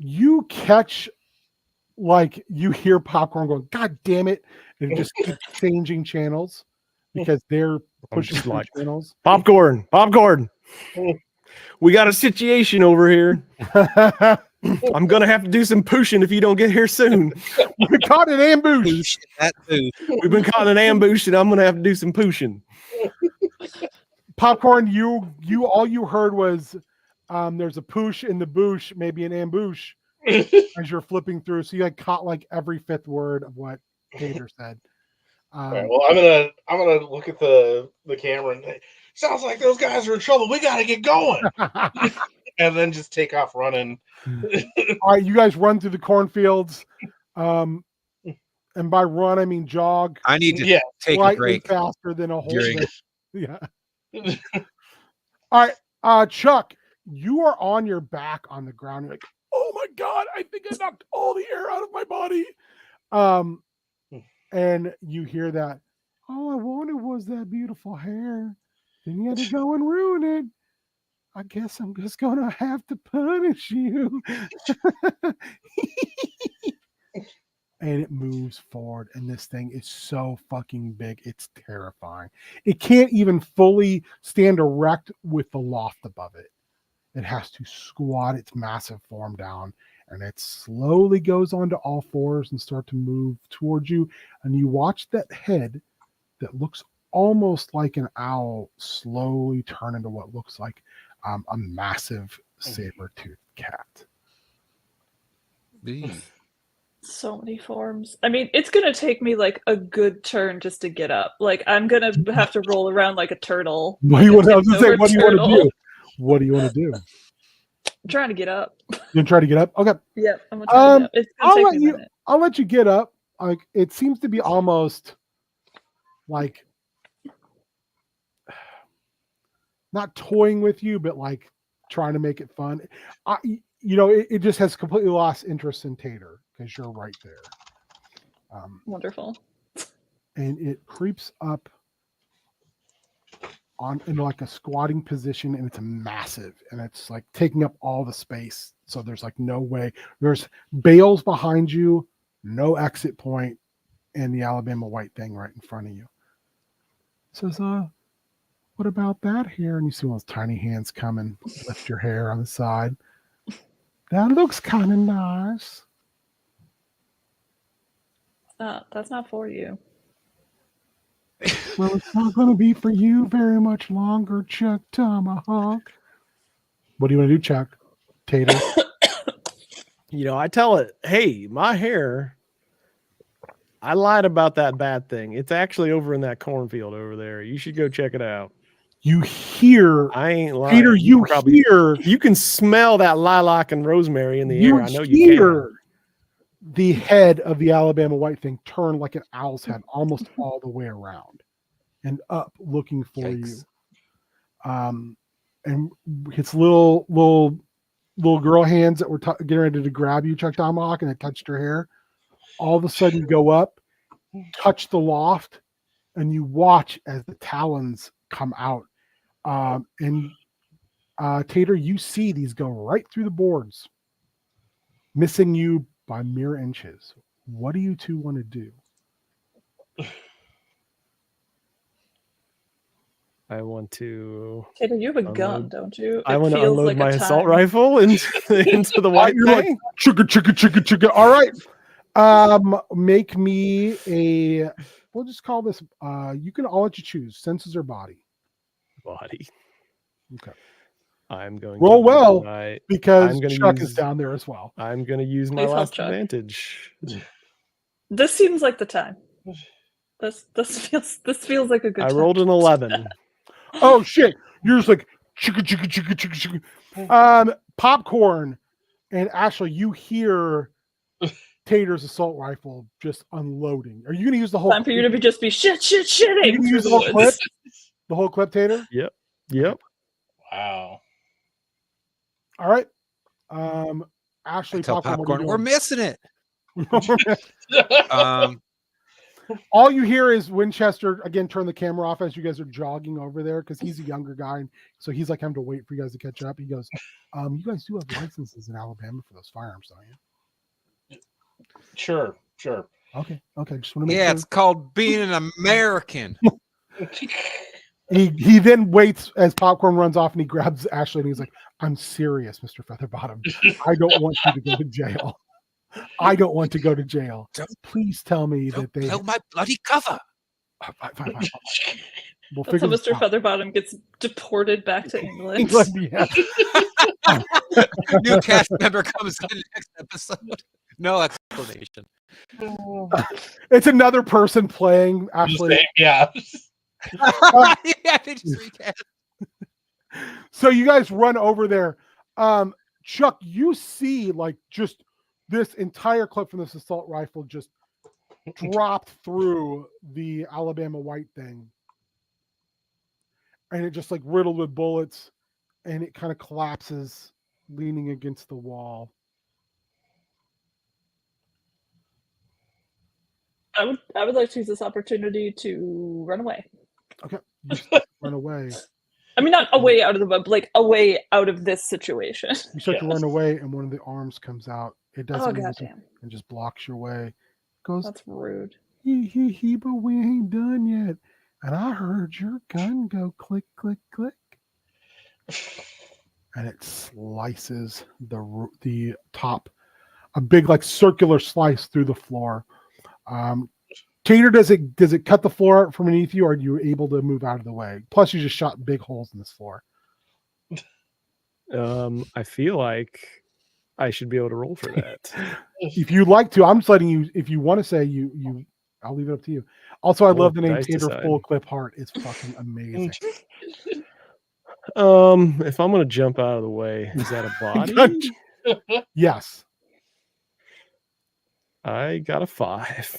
S1: You catch, like, you hear popcorn going, "God damn it!" And it just keeps changing channels because they're pushing
S5: just
S1: through
S5: like-
S1: channels.
S5: Popcorn. We got a situation over here. I'm going to have to do some pushing if you don't get here soon.
S1: We're caught in ambush.
S2: That too.
S5: We've been caught in an ambush and I'm going to have to do some pushing.
S1: Popcorn, you all you heard was there's a push in the bush, maybe an ambush as you're flipping through. So you like caught like every fifth word of what Tater said.
S3: All right, well, I'm gonna look at the camera and say, sounds like those guys are in trouble. We gotta get going, and then just take off running.
S1: All right, you guys run through the cornfields. And by run, I mean jog
S2: I need to
S3: Yeah.
S2: take a
S1: slightly
S2: break.
S1: faster than a whole
S2: during-
S1: race. Yeah. All right, Chuck, you are on your back on the ground. You're like, "Oh my God, I think I knocked all the air out of my body." And you hear that, "All I wanted was that beautiful hair. Then you had to go and ruin it." I guess I'm just gonna have to punish you. And it moves forward, and this thing is so fucking big, it's terrifying. It can't even fully stand erect with the loft above it. It has to squat its massive form down, and it slowly goes onto all fours and start to move towards you. And you watch that head that looks almost like an owl slowly turn into what looks like a massive saber-toothed cat.
S2: Eee.
S4: So many forms. I mean, it's gonna take me like a good turn just to get up. Like I'm gonna have to roll around like a turtle.
S1: What do you want to say? What do you want to
S4: Turtle.
S1: do? What do you want to do?
S4: I'm trying to get up.
S1: You gonna try to get up? Okay.
S4: Yep, I'm gonna try to get up. It's gonna take me a minute.
S1: I'll let you get up. Like it seems to be almost like not toying with you, but like trying to make it fun. It just has completely lost interest in Tater because you're right there.
S4: Wonderful.
S1: And it creeps up in like a squatting position, and it's massive, and it's like taking up all the space. So there's like no way. There's bales behind you, no exit point, and the Alabama white thing right in front of you. It says, what about that hair? And you see one of those tiny hands come and lift your hair on the side. That looks kind of nice.
S4: That's not for you.
S1: Well, it's not going to be for you very much longer, Chuck Tomahawk. What do you want to do, Chuck? Tater?
S5: I tell it, hey, my hair, I lied about that bad thing. It's actually over in that cornfield over there. You should go check it out.
S1: You hear,
S5: I ain't lying.
S1: Peter, you hear.
S5: You can smell that lilac and rosemary in the air. I know you
S1: hear the head of the Alabama white thing turn like an owl's head almost all the way around and up looking for you. And its little girl hands that were getting ready to grab you, Chuck Tomahawk, and it touched her hair, all of a sudden go up, touch the loft, and you watch as the talons come out. And Tater, you see these go right through the boards, missing you by mere inches. What do you two want to do?
S5: I want to.
S4: Tater, you have a gun, don't you?
S5: I want to unload my assault rifle into the white thing.
S1: Like, chugga. All right. Make me a. We'll just call this. You can all let you choose senses or body.
S5: Body.
S1: Okay.
S5: I'm going
S1: roll
S5: to
S1: well because Chuck is down there as well.
S5: I'm going to use my last advantage.
S4: This seems like the time. This feels like a good time.
S5: I rolled an 11.
S1: Oh shit! You're just like chugga. Popcorn, and Ashley, you hear Tater's assault rifle just unloading. Are you going to use the whole?
S4: Time for you to just be shitting.
S1: You can use the whole clip. The whole clip, Tater.
S5: Yep.
S3: Wow.
S1: All right. Ashley,
S2: Popcorn, we're missing it.
S1: All you hear is Winchester again turn the camera off as you guys are jogging over there because he's a younger guy, so he's like having to wait for you guys to catch up. He goes, "You guys do have licenses in Alabama for those firearms, don't you?"
S3: Sure.
S1: Okay. Just want to make sure.
S2: Yeah, it's called being an American.
S1: He then waits as Popcorn runs off and he grabs Ashley and he's like, "I'm serious, Mr. Featherbottom. I don't want you to go to jail. I don't want to go to jail. Please tell me that they
S2: blow my bloody cover."
S1: Fine. We'll
S4: That's how Mr. Featherbottom gets deported back to England.
S2: New cast member comes in next episode. No explanation.
S1: It's another person playing Ashley.
S3: Yeah.
S2: They just recast.
S1: So you guys run over there. Chuck, you see like just this entire clip from this assault rifle just dropped through the Alabama white thing. And it just like riddled with bullets and it kind of collapses leaning against the wall.
S4: I would like to use this opportunity to run away.
S1: Okay. You run away.
S4: I mean, not a way out of the web, like a way out of this situation.
S1: You start to
S3: Yes.
S1: run away, and one of the arms comes out. It doesn't
S4: Oh
S1: even
S4: goddamn,
S1: and just blocks your way. Goes,
S4: that's rude.
S1: he, but we ain't done yet. And I heard your gun go click, click, click. And it slices the top, a big like circular slice through the floor. Tater, does it cut the floor from beneath you, or are you able to move out of the way? Plus, you just shot big holes in this floor.
S5: I feel like I should be able to roll for that.
S1: If you'd like to, I'm just letting you. If you want to say you, I'll leave it up to you. Also, I love the name
S5: Dice
S1: Tater
S5: decide.
S1: Full Clip Heart. It's fucking amazing.
S5: If I'm gonna jump out of the way, is that a body?
S1: Yes.
S5: I got a 5.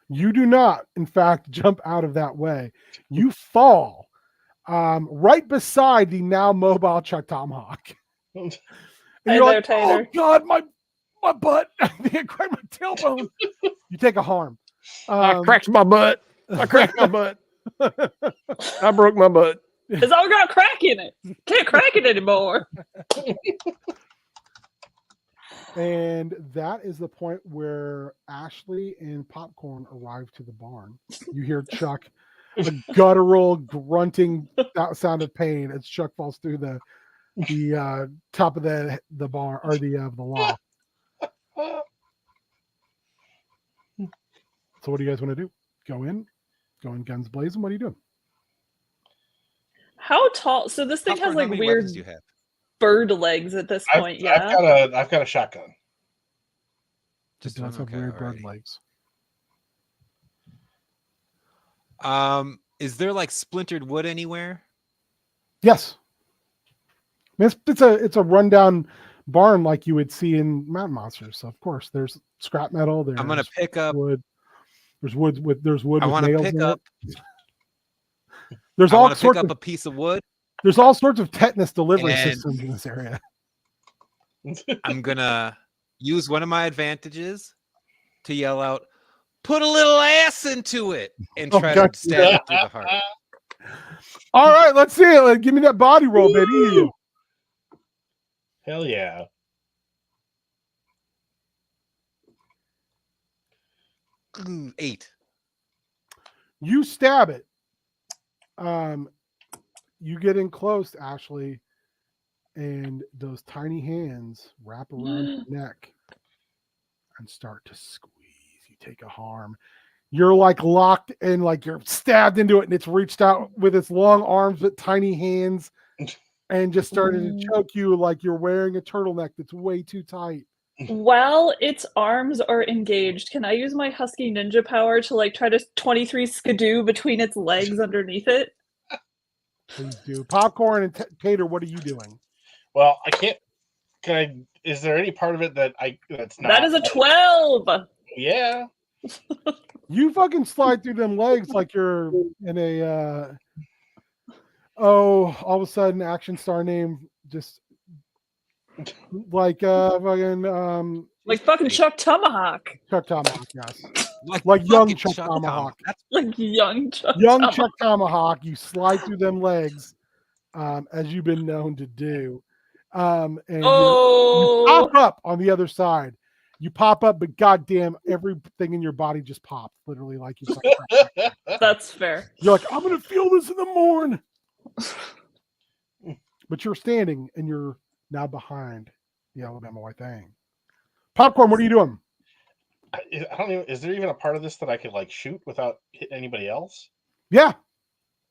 S1: You do not, in fact, jump out of that way. You fall right beside the now mobile Chuck Tomahawk. And
S4: Hey
S1: you're
S4: there,
S1: like,
S4: Tater.
S1: oh God, my butt. I think I cracked my tailbone. You take a harm.
S5: I cracked my butt. I cracked my butt. I broke my butt.
S4: It's all got crack in it. Can't crack it anymore.
S1: And that is the point where Ashley and Popcorn arrive to the barn. You hear Chuck, a guttural grunting sound of pain as Chuck falls through the top of the barn or the loft. So what do you guys want to do? Go in guns blazing? What are you doing?
S4: How tall? So this thing
S2: Popcorn,
S4: has
S2: how
S4: like
S2: many
S4: weird
S2: weapons do you have?
S4: bird legs at this point. Yeah.
S3: I've got a shotgun.
S1: It does have weird bird legs.
S2: Is there like splintered wood anywhere?
S1: Yes. It's a rundown barn like you would see in Mountain Monsters. So of course there's scrap metal. There's
S2: I'm gonna pick up
S1: wood. There's wood with
S2: I want to
S1: nails
S2: pick
S1: in
S2: up.
S1: it. There's
S2: I
S1: all
S2: want to pick
S1: sorts
S2: up
S1: of
S2: a piece of wood.
S1: there's all sorts of tetanus delivery
S2: And-
S1: systems in this area.
S2: I'm gonna use one of my advantages to yell out, "Put a little ass into it," and try
S1: Okay.
S2: to stab it through the heart.
S1: All right, let's see it. Give me that body roll, baby.
S3: Hell yeah.
S2: Ooh, 8.
S1: You stab it. You get in close, Ashley, and those tiny hands wrap around your neck and start to squeeze. You take a harm. You're like locked and like you're stabbed into it, and it's reached out with its long arms with tiny hands and just started to choke you like you're wearing a turtleneck that's way too tight.
S4: While its arms are engaged, can I use my husky ninja power to like try to 23 skidoo between its legs underneath it?
S1: Please do. Popcorn and Tater, what are you doing?
S3: Well, I can't. Can I? Is there any part of it that's not?
S4: That is a 12.
S3: Yeah.
S1: You fucking slide through them legs like you're in a all of a sudden action star name just like fucking
S4: Like fucking Chuck Tomahawk.
S1: Chuck Tomahawk, yes. Like
S2: fucking
S1: young Chuck Tomahawk.
S2: That's
S4: Like young Chuck
S1: Young
S4: Tomahawk.
S1: Chuck Tomahawk, you slide through them legs, as you've been known to do. And you
S4: Oh,
S1: pop up on the other side. You pop up, but goddamn, everything in your body just pops, literally, like you're like,
S4: that's fair.
S1: you're like, I'm gonna feel this in the morning. But you're standing and you're now behind the Alabama White Thang. Popcorn, what are you doing?
S3: I don't even. Is there even a part of this that I could like shoot without hitting anybody else?
S1: Yeah,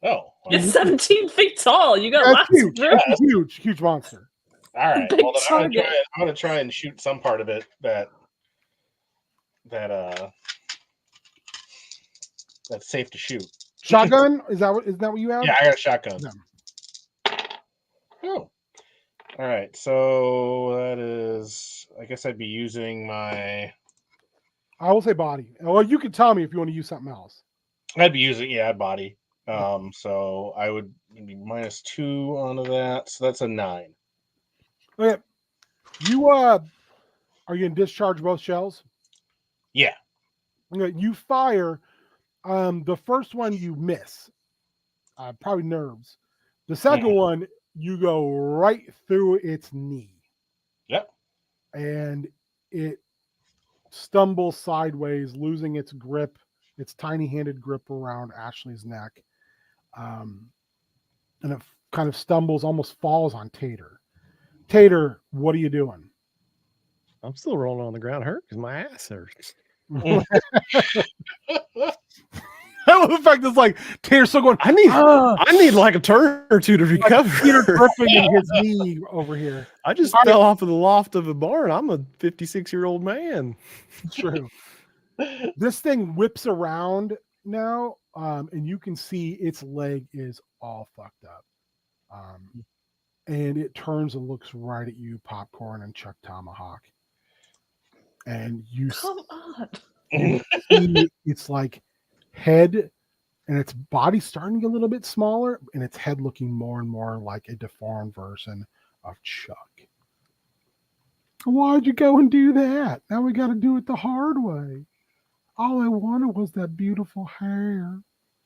S3: Oh.
S4: It's 17 feet tall. You got
S1: that's
S4: lots
S1: huge.
S4: of room.
S1: That's a huge monster.
S3: All right.
S4: Big
S3: Well, then
S4: target.
S3: I'm gonna try and shoot some part of it that's safe to shoot.
S1: Shotgun? Is that what you have?
S3: Yeah, I got a shotgun.
S1: No.
S3: Oh. All right. So that is. I guess I'd be using my.
S1: I will say body. Well, you can tell me if you want to use something else.
S3: I'd be using body. So I would be -2 onto that. So that's a 9.
S1: Okay. You are you gonna discharge both shells?
S3: Yeah.
S1: Okay, you fire. The first one you miss. Probably nerves. The second one, you go right through its knee.
S3: Yep.
S1: And it stumbles sideways, losing its grip, its tiny-handed grip around Ashley's neck. And it kind of stumbles, almost falls on Tater. Tater, what are you doing?
S5: I'm still rolling on the ground, hurt because my ass hurts.
S1: The fact is like Tater's still going.
S5: I need like a turn or two to recover.
S1: Like Peter Griffin in his knee over here.
S5: I just fell off of the loft of a barn. I'm a 56-year-old man.
S1: True. This thing whips around now, and you can see its leg is all fucked up. And it turns and looks right at you, Popcorn and Chuck Tomahawk. And you
S4: Come on.
S1: see its like head and its body starting to get a little bit smaller, and its head looking more and more like a deformed version of Chuck. Why'd you go and do that? Now we got to do it the hard way. All I wanted was that beautiful hair.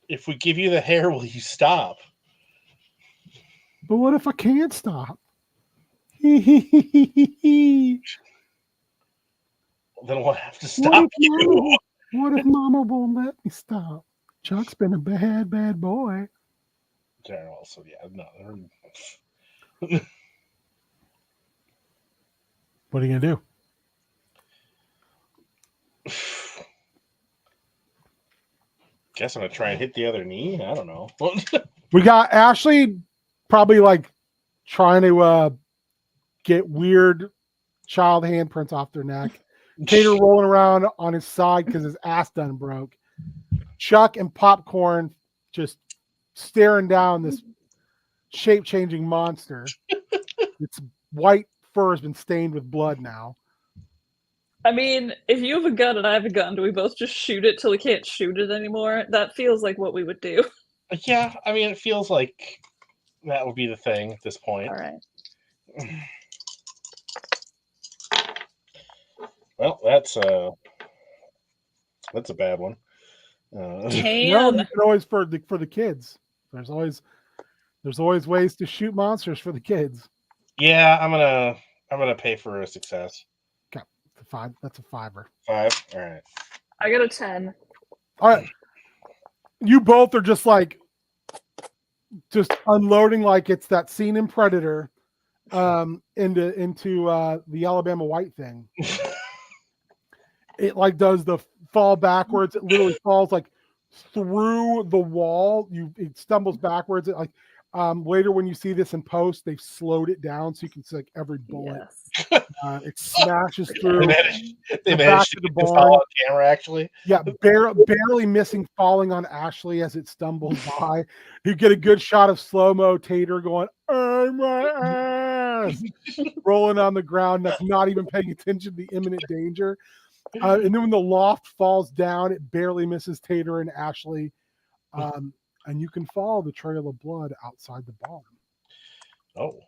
S3: If we give you the hair, will you stop?
S1: But what if I can't stop?
S3: Then we'll have to stop you.
S1: What if Mama won't let me stop? Chuck's been a bad, bad boy.
S3: Also, yeah, no.
S1: What are you gonna do?
S3: Guess I'm gonna try and hit the other knee. I don't know.
S1: We got Ashley probably like trying to get weird child handprints off their neck. Tater rolling around on his side because his ass done broke. Chuck and Popcorn just staring down this shape-changing monster. Its white fur has been stained with blood now.
S4: I mean, if you have a gun and I have a gun, do we both just shoot it till we can't shoot it anymore? That feels like what we would do.
S3: Yeah, I mean, it feels like that would be the thing at this point.
S4: All right.
S3: Well, that's a bad one.
S1: Well,
S4: Damn.
S1: you can always for the kids. There's always ways to shoot monsters for the kids.
S3: Yeah, I'm gonna pay for a success.
S1: Okay, that's a 5.
S3: 5. All right.
S4: I got a 10.
S1: All right, you both are just unloading like it's that scene in Predator, into the Alabama White thing. It like does the fall backwards. It literally falls like through the wall. It stumbles backwards. It like later when you see this in post, they've slowed it down so you can see like every bullet.
S4: Yes.
S1: It smashes through.
S3: They
S1: back
S3: managed
S1: to
S3: to
S1: the
S3: get this
S1: barn.
S3: all on camera, actually.
S1: Yeah, barely missing falling on Ashley as it stumbles by. You get a good shot of slow-mo Tater going, "Oh my ass," rolling on the ground, not even paying attention to the imminent danger. And then when the loft falls down, it barely misses Tater and Ashley. And you can follow the trail of blood outside the barn.
S3: Oh.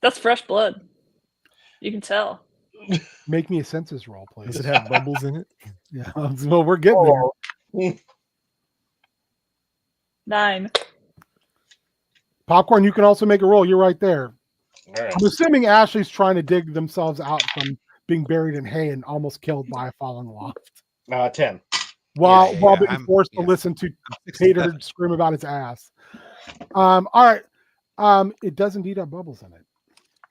S4: That's fresh blood. You can tell.
S1: Make me a census roll, please.
S5: Does it have bubbles in it?
S1: Yeah, well, we're getting there.
S4: 9.
S1: Popcorn, you can also make a roll. You're right there.
S3: All right.
S1: I'm assuming Ashley's trying to dig themselves out from being buried in hay and almost killed by a falling loft.
S3: 10.
S1: While
S2: Yeah,
S1: being forced to listen to
S2: I'm
S1: Tater
S2: 67.
S1: scream about his ass. All right. It does indeed have bubbles in it.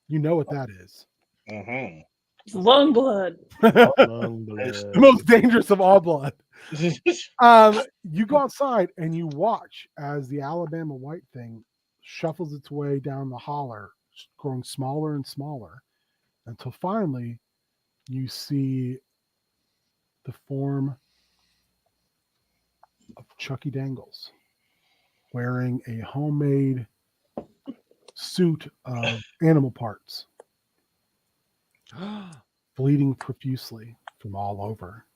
S1: You know what that is.
S3: Mm-hmm.
S4: Lung blood.
S1: The most dangerous of all blood. You go outside and you watch as the Alabama White thing shuffles its way down the holler, growing smaller and smaller, until finally you see the form of Chucky Dangles wearing a homemade suit of animal parts, bleeding profusely from all over.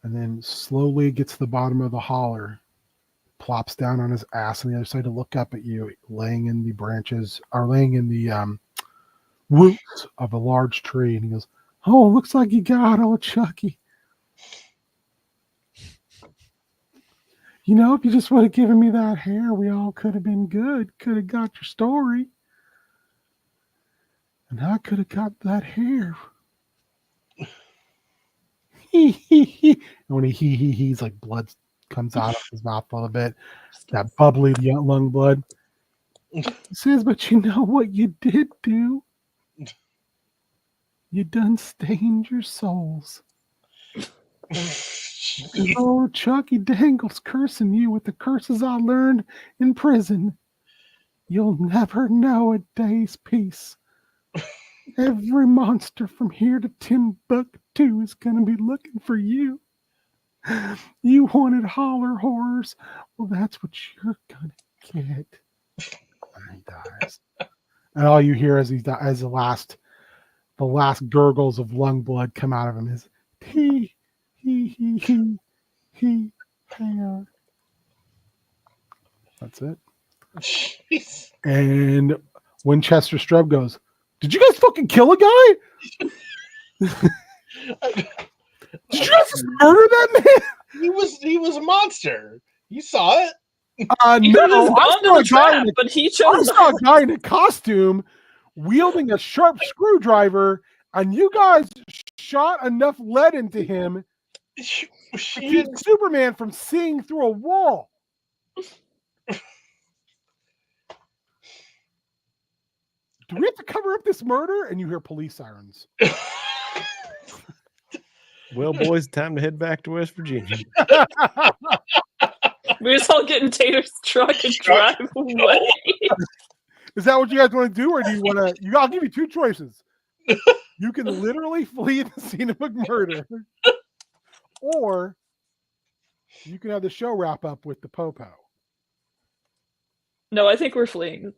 S1: And then slowly gets to the bottom of the holler, plops down on his ass on the other side to look up at you, laying in the branches, or laying in the roots of a large tree. And he goes, "Oh, looks like you got old Chucky." if you just would have given me that hair, we all could have been good. Could have got your story. And I could have got that hair. And when he's like blood comes out of his mouth a little bit. That bubbly lung blood. He says, but you know what you did do? You done stained your souls. Oh, Chucky Dangle's cursing you with the curses I learned in prison. You'll never know a day's peace. Every monster from here to Timbuktu is going to be looking for you. You wanted holler horrors. Well, that's what you're going to get. And he dies. And all you hear as the last gurgles of lung blood come out of him is he, hair. That's it.
S3: Jeez.
S1: And Winchester Strub goes, did you guys fucking kill a guy? Did you guys murder that man?
S3: He was a monster. You saw it.
S4: He could have gone to the trap, but he chose.
S1: I saw a guy in a costume wielding a sharp screwdriver, and you guys shot enough lead into him to keep Superman from seeing through a wall. Do we have to cover up this murder? And you hear police sirens.
S5: Well, boys, time to head back to West Virginia.
S4: We just all get in Tater's truck and drive away.
S1: Is that what you guys want to do, or do you want to? I'll give you two choices. You can literally flee the scene of a murder, or you can have the show wrap up with the popo.
S4: No, I think we're fleeing.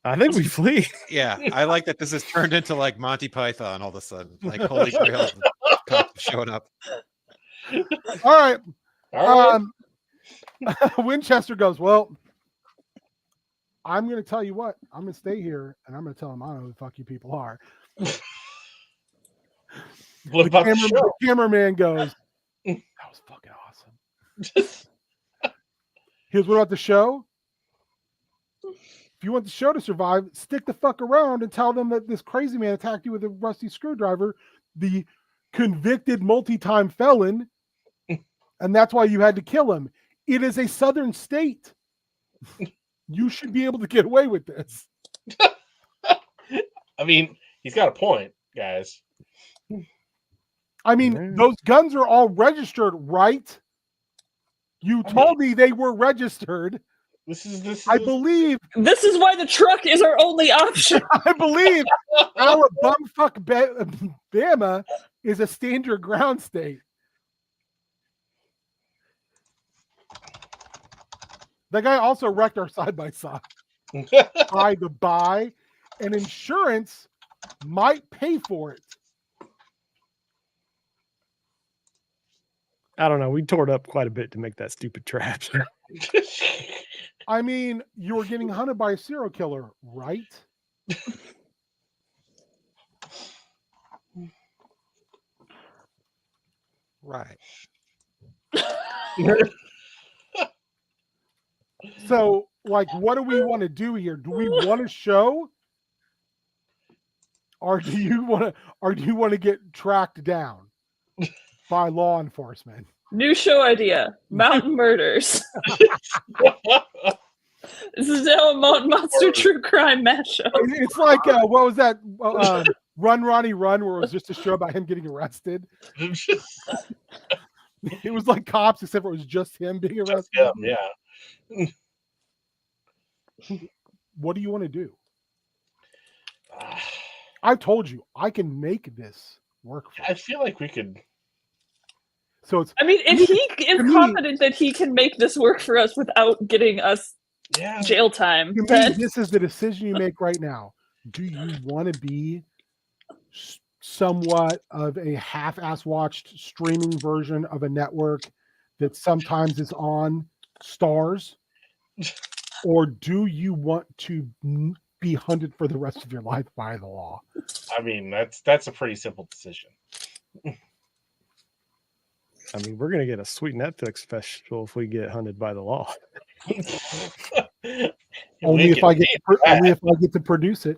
S5: I think we flee.
S2: Yeah, I like that this has turned into like Monty Python all of a sudden. Like Holy Grail cops showing up.
S1: All right.
S3: All right.
S1: Winchester goes, well, I'm going to tell you what. I'm going to stay here, and I'm going to tell him I don't know who the fuck you people are.
S3: What about the show?
S1: The cameraman goes, that was fucking awesome. He goes, what about the show? If you want the show to survive, stick the fuck around and tell them that this crazy man attacked you with a rusty screwdriver, the convicted multi-time felon, and that's why you had to kill him. It is a southern state. You should be able to get away with this.
S3: I mean, he's got a point, guys.
S1: I mean, those guns are all registered, right? You told me they were registered. I believe
S4: this is why the truck is our only option.
S1: I believe our bumfuck Bama is a stand your ground state. That guy also wrecked our side by side. Tried to buy, and insurance might pay for it.
S5: I don't know. We tore it up quite a bit to make that stupid trap.
S1: I mean, you were getting hunted by a serial killer, right?
S2: Right.
S1: So, like, what do we want to do here? Do we want to show, or do you want to get tracked down by law enforcement?
S4: New show idea: Mountain Murders. This is now a Mountain Monster true crime mashup.
S1: It's like what was that? Run, Ronnie, Run, where it was just a show about him getting arrested. It was like Cops, except for it was just him being arrested.
S3: Yeah.
S1: What do you want to do? I told you I can make this work.
S3: I feel like we could.
S1: So it's.
S4: I mean, if he is confident that he can make this work for us without getting us jail time, then
S1: this is the decision you make right now. Do you want to be somewhat of a half-ass watched streaming version of a network that sometimes is on Stars, or do you want to be hunted for the rest of your life by the law?
S3: I mean, that's a pretty simple decision.
S5: I mean, we're gonna get a sweet Netflix special if we get hunted by the law.
S1: Only if I get to produce it.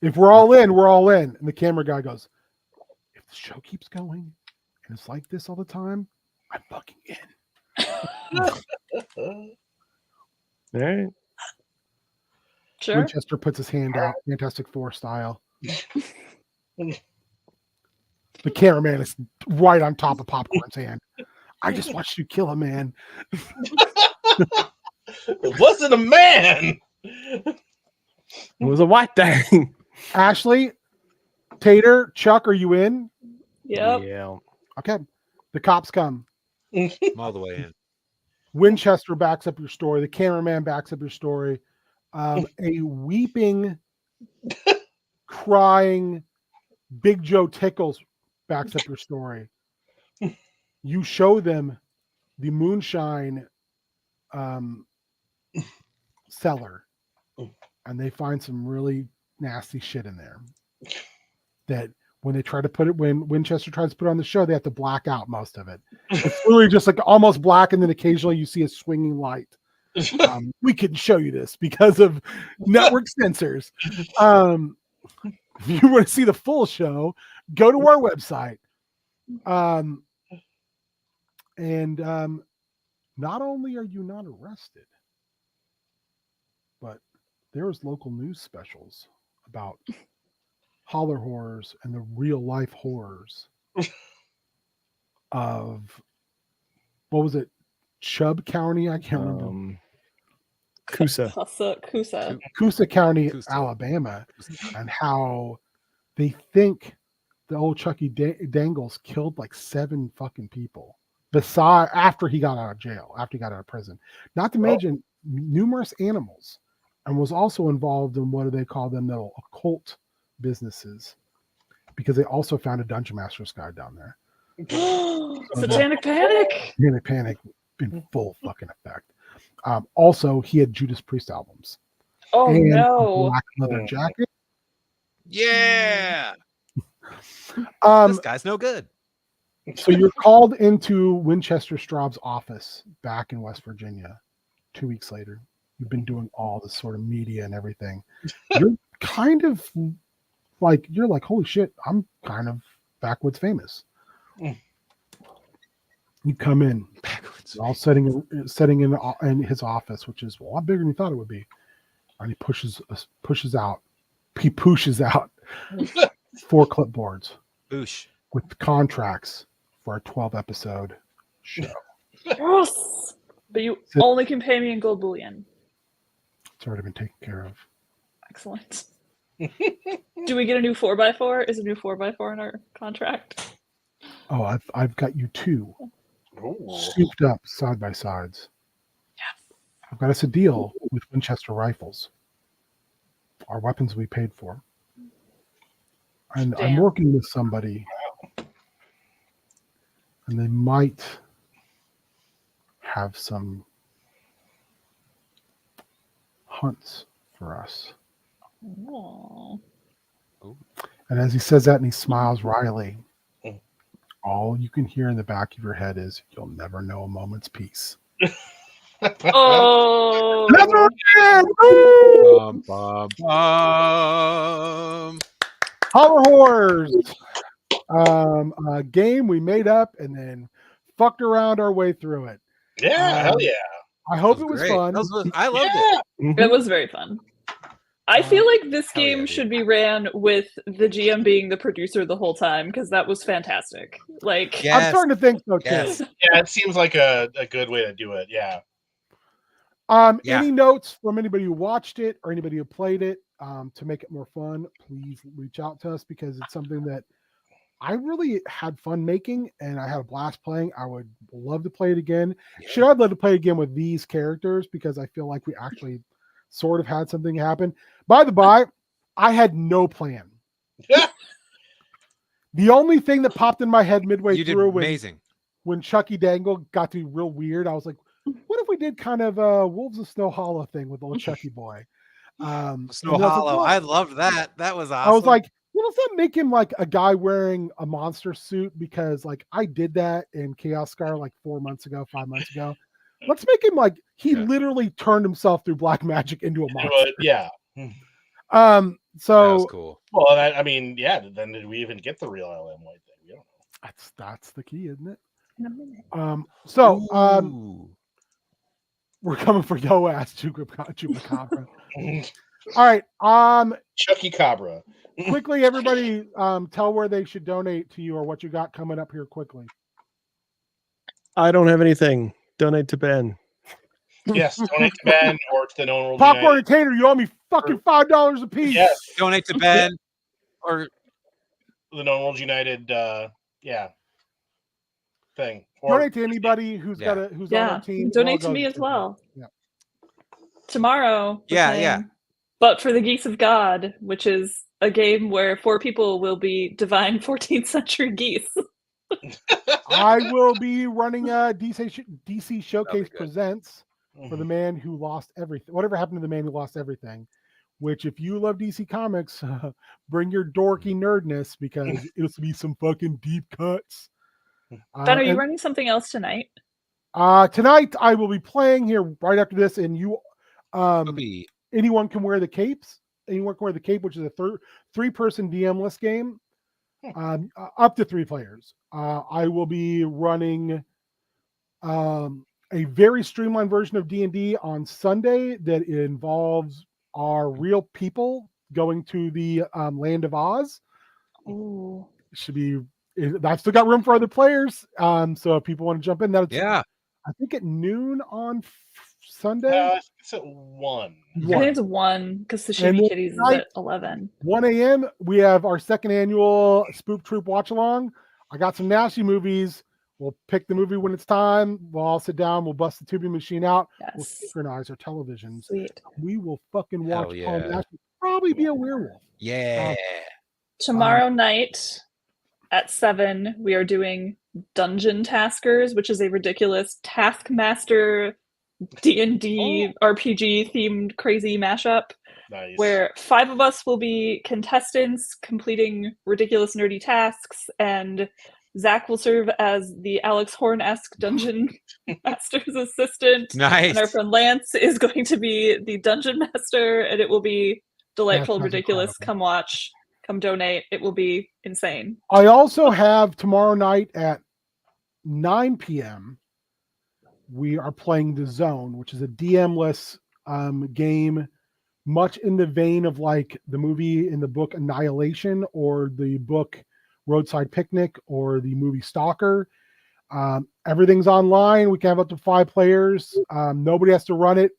S1: If we're all in, we're all in. And the camera guy goes, if the show keeps going and it's like this all the time, I'm fucking in.
S5: All right.
S4: Sure.
S1: Winchester puts his hand out, Fantastic Four style. The cameraman is right on top of Popcorn's hand. I just watched you kill a man.
S3: It wasn't a man.
S5: It was a white thing.
S1: Ashley, Tater, Chuck, are you in?
S4: Yep.
S5: Yeah.
S1: Okay. The cops come.
S2: I'm all the way in.
S1: Winchester backs up your story. The cameraman backs up your story. A weeping, crying Big Joe Tickles backs up your story. You show them the moonshine cellar, and they find some really nasty shit in there. That when they try to put it, when Winchester tries to put it on the show, they have to black out most of it. It's really just like almost black, and then occasionally you see a swinging light. We couldn't show you this because of network censors. If you want to see the full show, go to our website. Not only are you not arrested, but there's local news specials about holler horrors and the real life horrors of, what was it, Chubb County? I can't remember.
S5: Coosa
S1: County,
S2: Coosa.
S1: Alabama, and how they think the old Chucky Dangles killed like 7 fucking people. Besides, after he got out of jail, after he got out of prison, not to mention numerous animals, and was also involved in what do they call them, little occult businesses, because they also found a Dungeon Master's guide down there.
S4: Satanic Panic.
S1: Satanic Panic in full fucking effect. Also, he had Judas Priest albums.
S4: Oh
S1: and
S4: no!
S1: a black leather jacket.
S2: Yeah. This guy's no good.
S1: So you're called into Winchester Straub's office back in West Virginia 2 weeks later. You've been doing all this sort of media and everything. You're kind of like, you're like, holy shit, I'm kind of backwoods famous. You come in, you're all sitting in his office, which is a lot bigger than you thought it would be. And he pushes out 4 clipboards
S2: Boosh.
S1: with contracts for a 12-episode show.
S4: Yes! But you only can pay me in gold bullion.
S1: It's already been taken care of.
S4: Excellent. Do we get a new 4x4? Is a new 4x4 in our contract?
S1: Oh, I've got you 2 souped up side by sides.
S4: Yes.
S1: I've got us a deal with Winchester rifles. Our weapons we paid for. And I'm
S4: Damn.
S1: working with somebody, and they might have some hunts for us.
S4: Aww.
S1: And as he says that and he smiles wryly, all you can hear in the back of your head is, you'll never know a moment's peace.
S4: Oh.
S1: Never again! Woo!
S2: Bum, bum, bum.
S1: Horror Horrors. A game we made up and then fucked around our way through it.
S3: Yeah, hell yeah.
S1: I hope it was
S2: Great.
S1: fun.
S2: I loved it.
S4: It was very fun. I feel like this
S2: hell yeah,
S4: game
S2: dude.
S4: should be ran with the GM being the producer the whole time, because that was fantastic. Like,
S2: Yes.
S1: I'm starting to think so too.
S2: Yes.
S3: Yeah, it seems like a good way to do it. Yeah.
S2: Yeah.
S1: Any notes from anybody who watched it or anybody who played it to make it more fun, please reach out to us, because it's something that I really had fun making and I had a blast playing. I would love to play it again.
S2: Yeah.
S1: Should I'd love to play it again with these characters, because I feel like we actually sort of had something happen. By the by, I had no plan. The only thing that popped in my head midway
S2: You did
S1: through
S2: amazing.
S1: when Chucky Dangle got to be real weird, I was like, what if we did kind of a Wolves of Snow Hollow thing with old Chucky boy?
S2: Snow
S1: and I was like,
S2: Hollow.
S1: well,
S2: I loved that. That was awesome.
S1: I was like, Well, let's not make him like a guy wearing a monster suit because like I did that in Chaos Scar like 5 months ago. Let's make him like he literally turned himself through black magic into a monster.
S3: Yeah.
S2: That
S1: So
S2: was cool.
S3: Well, I mean, yeah. Then did we even get the real LM White thing? We don't know.
S1: that's the key, isn't it?
S4: In a minute.
S2: Ooh.
S1: We're coming for yo ass Chupacabra. All right.
S3: Chucky Cabra.
S1: Quickly, everybody, tell where they should donate to you or what you got coming up here quickly.
S5: I don't have anything. Donate to Ben.
S3: Yes, donate to Ben or to the Known World
S1: Popcorn
S3: United.
S1: and Tater, you owe me fucking $5 a piece.
S3: Yes,
S2: Donate to Ben or
S3: the Known World United. Thing. Or
S1: Donate to anybody who's got a who's on
S4: Yeah,
S1: our team.
S4: donate
S1: It all
S4: to me
S1: goes
S4: as
S1: to-
S4: well.
S1: Yeah.
S4: Tomorrow, we're
S2: Yeah,
S4: playing
S2: yeah.
S4: But for the Geese of God, which is a game where 4 people will be divine 14th century geese.
S1: I will be running a DC Showcase
S2: good.
S1: Presents for the man who lost everything. Whatever happened to the man who lost everything? Which, if you love DC Comics, bring your dorky nerdness because it'll be some fucking deep cuts.
S4: Ben, are you
S1: and,
S4: running something else tonight?
S1: tonight I will be playing here right after this, and you,
S2: Puppy.
S1: anyone can wear the capes. Anyone can wear the cape, which is a 3-person DM-less game, up to 3 players. I will be running a very streamlined version of D&D on Sunday that involves our real people going to the land of Oz.
S4: Ooh.
S1: Should be. I've still got room for other players. So if people want to jump in, that's
S2: Yeah.
S1: I think at noon on Sunday.
S3: I think it's at 1.
S4: I think it's 1 because
S1: And
S4: Sashimi
S1: then
S4: Kitties is
S1: tonight-
S4: at 11.
S1: 1 a.m. We have our second annual Spook Troop watch along. I got some nasty movies. We'll pick the movie when it's time. We'll all sit down. We'll bust the tubing machine out. We'll
S4: Yes.
S1: synchronize our televisions.
S4: Sweet.
S1: We will fucking watch
S2: Hell
S1: Paul
S2: yeah.
S1: Nash probably be a werewolf.
S2: Yeah.
S4: Tomorrow night at 7, we are doing Dungeon Taskers, which is a ridiculous Taskmaster D&D RPG themed crazy mashup
S3: Nice.
S4: where 5 of us will be contestants completing ridiculous nerdy tasks, and Zach will serve as the Alex Horn-esque dungeon master's assistant.
S2: Nice.
S4: And our friend Lance is going to be the dungeon master, and it will be delightful,
S1: sounds
S4: ridiculous.
S1: incredible.
S4: Come watch, come donate. It will be insane.
S1: I also have tomorrow night at 9 p.m. We are playing The Zone, which is a DM-less game, much in the vein of like the movie in the book Annihilation or the book Roadside Picnic or the movie Stalker. Everything's online. We can have up to 5 players. Nobody has to run it.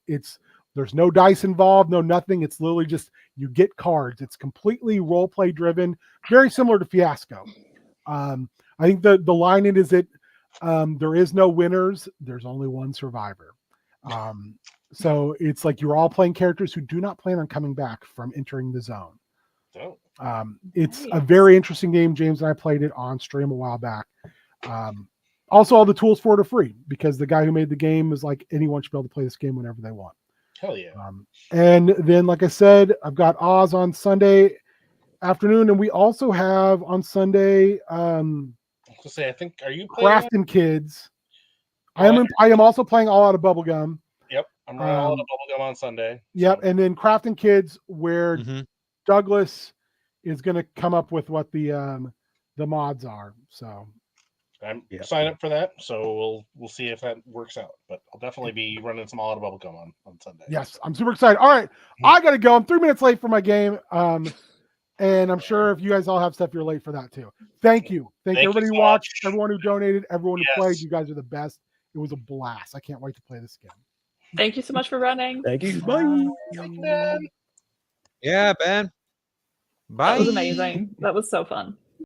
S1: There's no dice involved, no nothing. It's literally just you get cards. It's completely role play driven, very similar to Fiasco. I think the line in is that there is no winners. There's only one survivor. So it's like you're all playing characters who do not plan on coming back from entering the zone.
S3: Oh.
S1: It's a very interesting game. James and I played it on stream a while back. Also, all the tools for it are free because the guy who made the game is like anyone should be able to play this game whenever they want.
S3: Hell yeah.
S1: And then, like I said, I've got Oz on Sunday afternoon, and we also have on Sunday
S3: I was gonna say, I think, are you playing that?
S1: Crafting Kids. I am also playing All Out of Bubblegum.
S3: Yep. I'm running all the bubblegum on Sunday.
S1: Yep,
S3: So,
S1: and then Crafting Kids, where
S2: Mhm.
S1: Douglas is going to come up with what the mods are. So
S3: I'm
S5: Yeah.
S3: sign up for that. So we'll see if that works out. But I'll definitely be running some all out of bubblegum on Sunday.
S1: yes, I'm super excited. All right, I got to go. I'm 3 minutes late for my game. And I'm sure if you guys all have stuff, you're late for that too. Thank you. Thank
S3: you
S1: everybody who
S3: so
S1: watched,
S3: much.
S1: everyone who donated, everyone who
S3: Yes.
S1: played. You guys are the best. It was a blast. I can't wait to play this again.
S4: Thank you so much for running.
S5: Thank you. Bye.
S3: Man.
S2: Yeah, Ben. Bye.
S4: That was amazing. That was so fun.